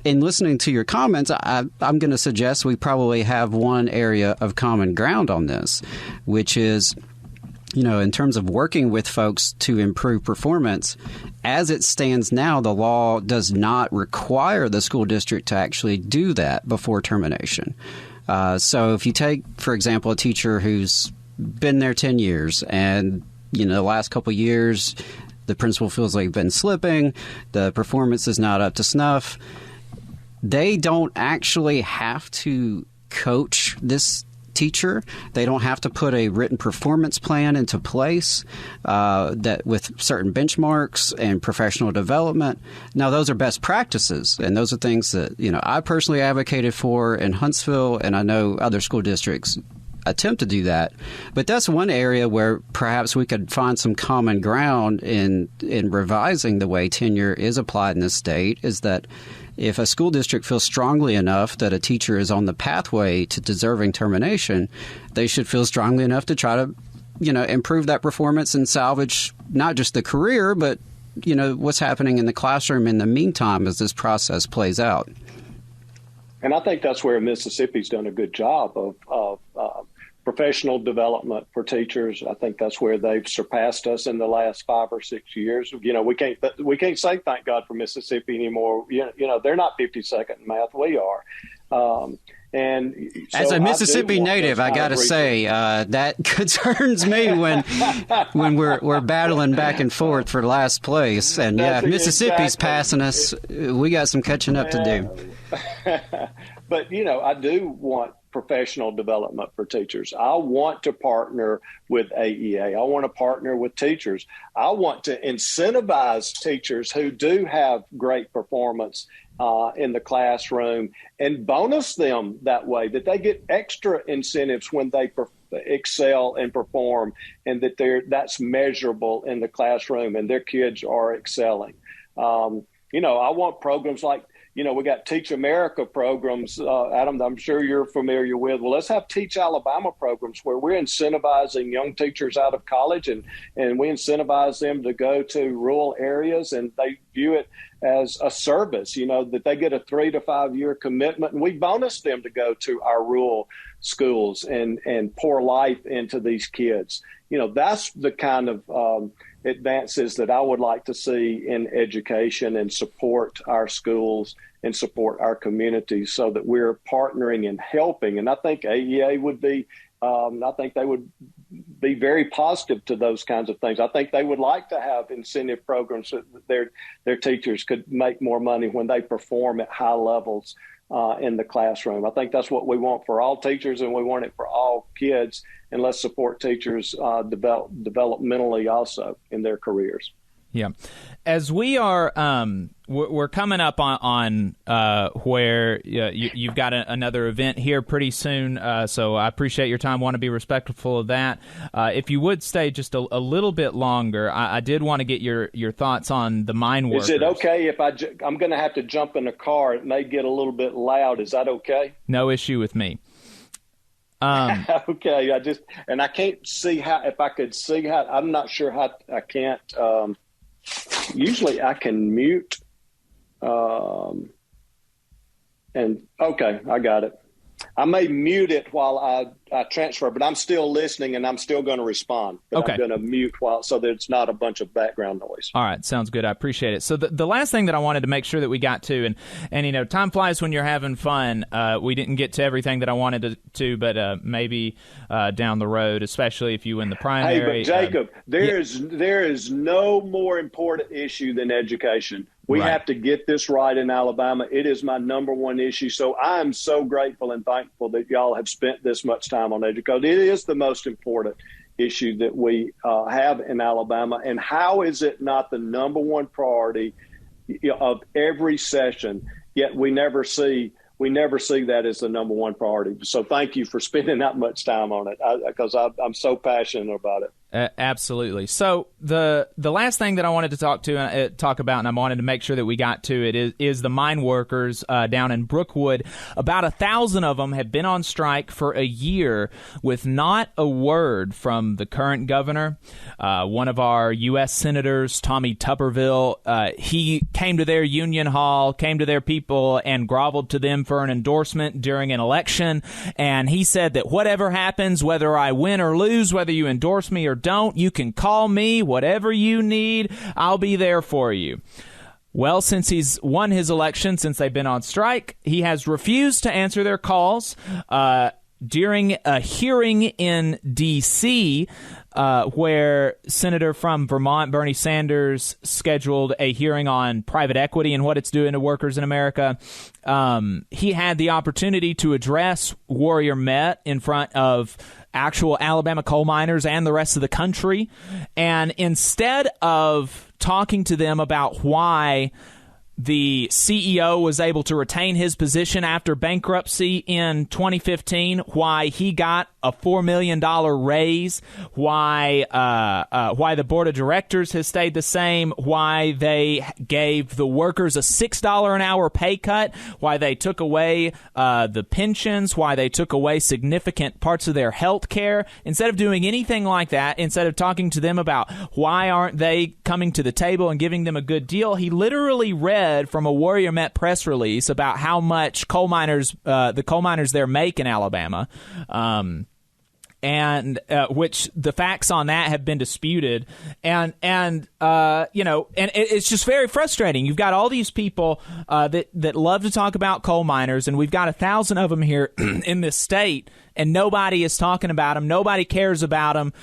in listening to your comments, I'm going to suggest we probably have one area of common ground on this, which is, in terms of working with folks to improve performance, as it stands now, the law does not require the school district to actually do that before termination. So if you take, for example, a teacher who's been there 10 years and, the last couple of years, the principal feels like they've been slipping, the performance is not up to snuff, they don't actually have to coach this teacher. They don't have to put a written performance plan into place that with certain benchmarks and professional development. Now, those are best practices, and those are things that I personally advocated for in Huntsville, and I know other school districts attempt to do that. But that's one area where perhaps we could find some common ground in revising the way tenure is applied in the state, is that if a school district feels strongly enough that a teacher is on the pathway to deserving termination, they should feel strongly enough to try to, improve that performance and salvage not just the career, but, what's happening in the classroom in the meantime as this process plays out. And I think that's where Mississippi's done a good job of Professional development for teachers, I think that's where they've surpassed us in the last 5 or 6 years. We can't say thank God for Mississippi anymore. They're not 52nd in math. We are. And so as a Mississippi native, I got to say that concerns me when we're battling back and forth for last place. And if Mississippi's passing us, we got some catching up to do. But I do want professional development for teachers. I want to partner with AEA. I want to partner with teachers. I want to incentivize teachers who do have great performance in the classroom and bonus them that way, that they get extra incentives when they excel and perform, and that that's measurable in the classroom and their kids are excelling. I want programs like, we got Teach America programs, Adam, I'm sure you're familiar with. Well, let's have Teach Alabama programs where we're incentivizing young teachers out of college and we incentivize them to go to rural areas, and they view it as a service, that they get a 3 to 5 year commitment, and we bonus them to go to our rural schools and pour life into these kids. That's the kind of advances that I would like to see in education and support our schools and support our communities, so that we're partnering and helping. And I think AEA would be, I think they would be very positive to those kinds of things. I think they would like to have incentive programs so that their teachers could make more money when they perform at high levels in the classroom. I think that's what we want for all teachers, and we want it for all kids. And let's support teachers developmentally also in their careers. Yeah. As we are, we're coming up on where you've got another event here pretty soon, so I appreciate your time. Want to be respectful of that. If you would stay just a little bit longer, I did want to get your thoughts on the mine workers. Is it okay if I'm going to have to jump in the car? It may get a little bit loud. Is that okay? No issue with me. Okay, I can't see how, if I could see how, I'm not sure how, I can't, usually I can mute, and okay, I got it. I may mute it while I transfer, but I'm still listening and I'm still going to respond. But okay. I'm going to mute so that it's not a bunch of background noise. All right. Sounds good. I appreciate it. So the last thing that I wanted to make sure that we got to, and time flies when you're having fun. We didn't get to everything that I wanted to, but maybe down the road, especially if you win the primary. Hey, but Jacob, there is no more important issue than education. We have to get this right in Alabama. It is my number one issue. So I am so grateful and thankful that y'all have spent this much time on education. It is the most important issue that we have in Alabama. And how is it not the number one priority of every session, yet we never see that as the number one priority. So thank you for spending that much time on it, because I'm so passionate about it. Absolutely. So the last thing that I wanted to talk about, and I wanted to make sure that we got to it, is the mine workers down in Brookwood. About 1,000 of them have been on strike for a year with not a word from the current governor. One of our U.S. senators, Tommy Tuberville, he came to their union hall, came to their people, and groveled to them for an endorsement during an election. And he said that whatever happens, whether I win or lose, whether you endorse me or don't, you can call me, whatever you need, I'll be there for you. Well, since he's won his election, since they've been on strike, he has refused to answer their calls. During a hearing in D.C., where Senator from Vermont, Bernie Sanders, scheduled a hearing on private equity and what it's doing to workers in America, he had the opportunity to address Warrior Met in front of actual Alabama coal miners and the rest of the country. And instead of talking to them about why the CEO was able to retain his position after bankruptcy in 2015, why he got a $4 million raise, why the board of directors has stayed the same, why they gave the workers a $6 an hour pay cut, why they took away the pensions, why they took away significant parts of their health care. Instead of doing anything like that, instead of talking to them about why aren't they coming to the table and giving them a good deal, he literally read from a Warrior Met press release about how much the coal miners there make in Alabama. and which the facts on that have been disputed, and it's just very frustrating. You've got all these people that love to talk about coal miners, and we've got 1,000 of them here in this state, and nobody is talking about them. Nobody cares about them.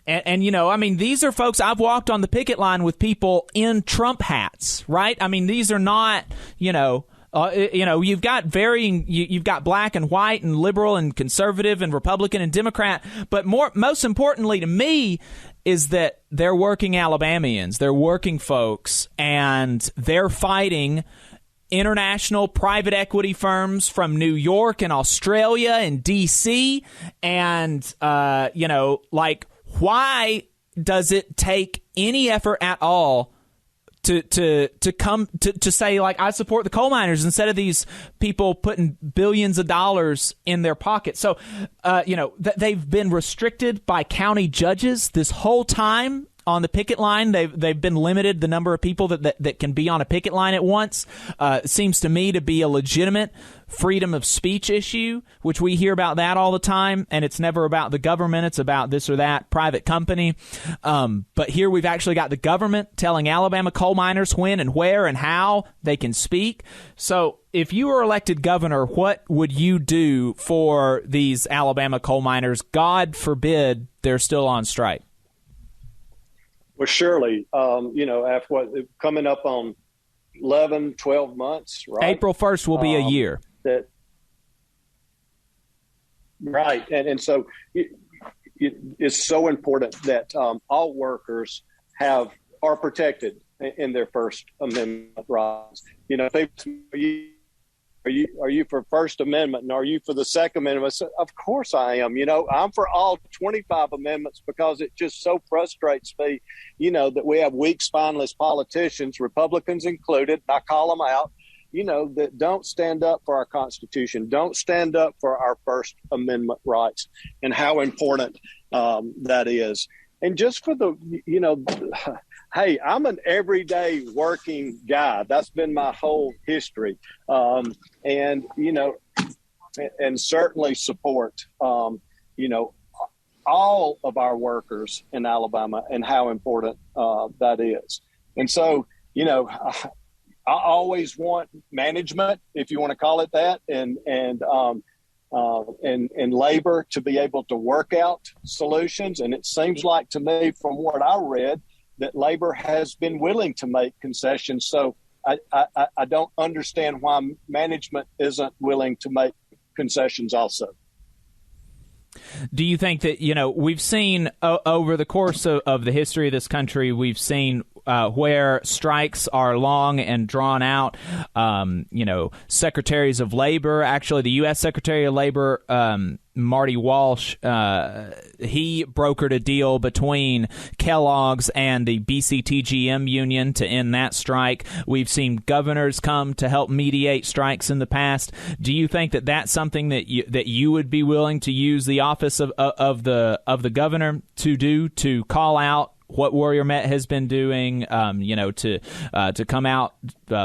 These are folks. I've walked on the picket line with people in Trump hats, right? I mean, these are not, you've got varying. You've got black and white and liberal and conservative and Republican and Democrat. But most importantly to me is that they're working Alabamians. They're working folks, and they're fighting international private equity firms from New York and Australia and D.C. And why does it take any effort at all to come to say, like, I support the coal miners instead of these people putting billions of dollars in their pockets? So, they've been restricted by county judges this whole time on the picket line. They've been limited the number of people that can be on a picket line at once. It seems to me to be a legitimate freedom of speech issue, which we hear about that all the time, and it's never about the government. It's about this or that private company. But here we've actually got the government telling Alabama coal miners when and where and how they can speak. So if you were elected governor, what would you do for these Alabama coal miners? God forbid they're still on strike. Well, surely, after coming up on 11, 12 months, right? April 1st will be a year. Right. And so it's so important that all workers are protected in their First Amendment rights. Are you for First Amendment, and are you for the Second Amendment? So, of course I am. I'm for all 25 amendments because it just so frustrates me, that we have weak, spineless politicians, Republicans included. I call them out, that don't stand up for our Constitution, don't stand up for our First Amendment rights, and how important that is. And just for hey, I'm an everyday working guy. That's been my whole history. And certainly support, all of our workers in Alabama and how important that is. And so, I always want management, if you want to call it that, and labor to be able to work out solutions. And it seems like to me, from what I read, that labor has been willing to make concessions. So I don't understand why management isn't willing to make concessions also. Do you think that, we've seen over the course of the history of this country, we've seen where strikes are long and drawn out, secretaries of labor, actually the U.S. Secretary of Labor, Marty Walsh, he brokered a deal between Kellogg's and the BCTGM union to end that strike. We've seen governors come to help mediate strikes in the past. Do you think that that's something that you would be willing to use the office of the governor to do, to call out what Warrior Met has been doing, to come out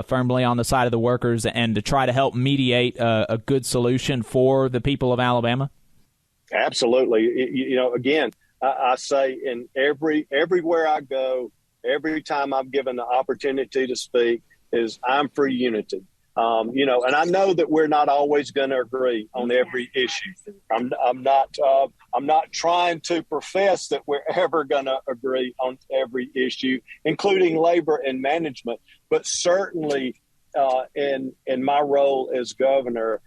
firmly on the side of the workers and to try to help mediate a good solution for the people of Alabama? Absolutely. Again, I say in everywhere I go, every time I'm given the opportunity to speak, is I'm for unity. And I know that we're not always going to agree on every issue. I'm not trying to profess that we're ever going to agree on every issue, including labor and management. But certainly, in my role as governor,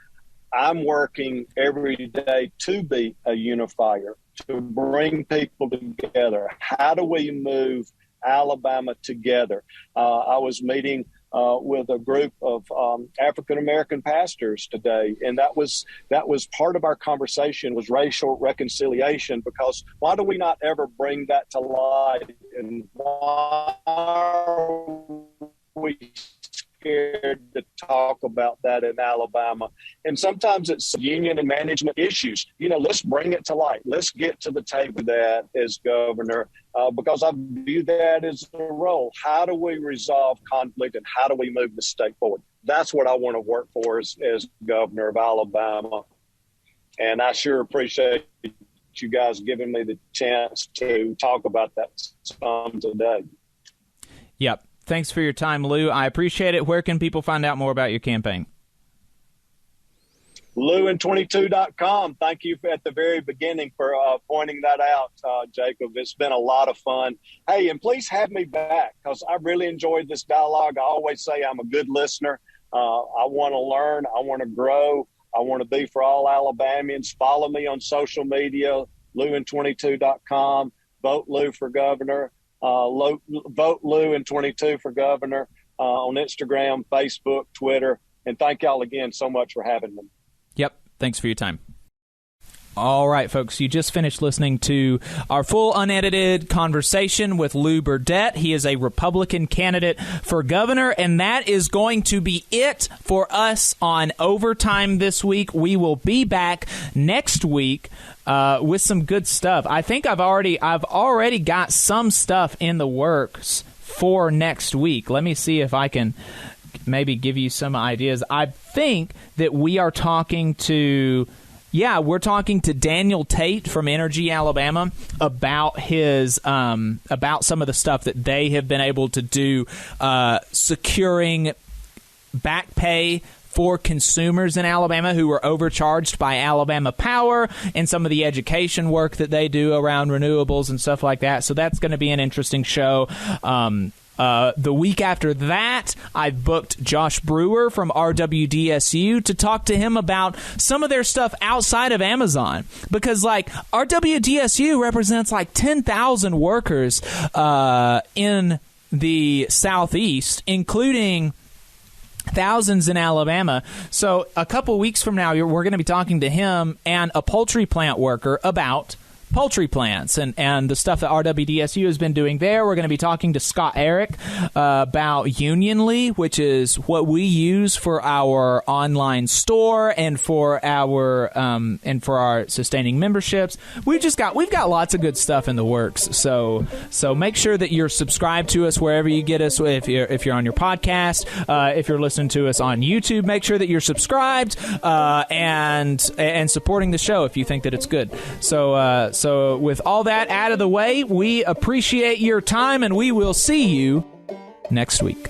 I'm working every day to be a unifier, to bring people together. How do we move Alabama together? I was meeting with a group of African-American pastors today, and that was part of our conversation, was racial reconciliation, because why do we not ever bring that to light, and why are we scared to talk about that in Alabama? And sometimes it's union and management issues. Let's bring it to light. Let's get to the table that as governor, because I view that as a role. How do we resolve conflict, and how do we move the state forward? That's what I want to work for as governor of Alabama. And I sure appreciate appreciate you guys giving me the chance to talk about that some today. Yep. Thanks for your time, Lou. I appreciate it. Where can people find out more about your campaign? LouIn22.com. Thank you at the very beginning for pointing that out, Jacob. It's been a lot of fun. Hey, and please have me back because I really enjoyed this dialogue. I always say I'm a good listener. I want to learn. I want to grow. I want to be for all Alabamians. Follow me on social media, LouIn22.com. Vote Lou for governor. Vote LouIn22 for governor on Instagram, Facebook, Twitter. And thank y'all again so much for having me. Yep. Thanks for your time. All right, folks, you just finished listening to our full unedited conversation with Lou Burdett. He is a Republican candidate for governor, and that is going to be it for us on Overtime this week. We will be back next week with some good stuff. I think I've already got some stuff in the works for next week. Let me see if I can maybe give you some ideas. I think that we are talking to Daniel Tate from Energy Alabama about his about some of the stuff that they have been able to do, securing back pay for consumers in Alabama who were overcharged by Alabama Power, and some of the education work that they do around renewables and stuff like that. So that's going to be an interesting show. The week after that, I've booked Josh Brewer from RWDSU to talk to him about some of their stuff outside of Amazon. Because, RWDSU represents 10,000 workers in the Southeast, including thousands in Alabama. So a couple weeks from now, we're going to be talking to him and a poultry plant worker about poultry plants and the stuff that RWDSU has been doing there. We're going to be talking to Scott Eric about Unionly, which is what we use for our online store and for our sustaining memberships. We've got lots of good stuff in the works. So make sure that you're subscribed to us wherever you get us. If you're on your podcast, if you're listening to us on YouTube, make sure that you're subscribed and supporting the show if you think that it's good. So with all that out of the way, we appreciate your time, and we will see you next week.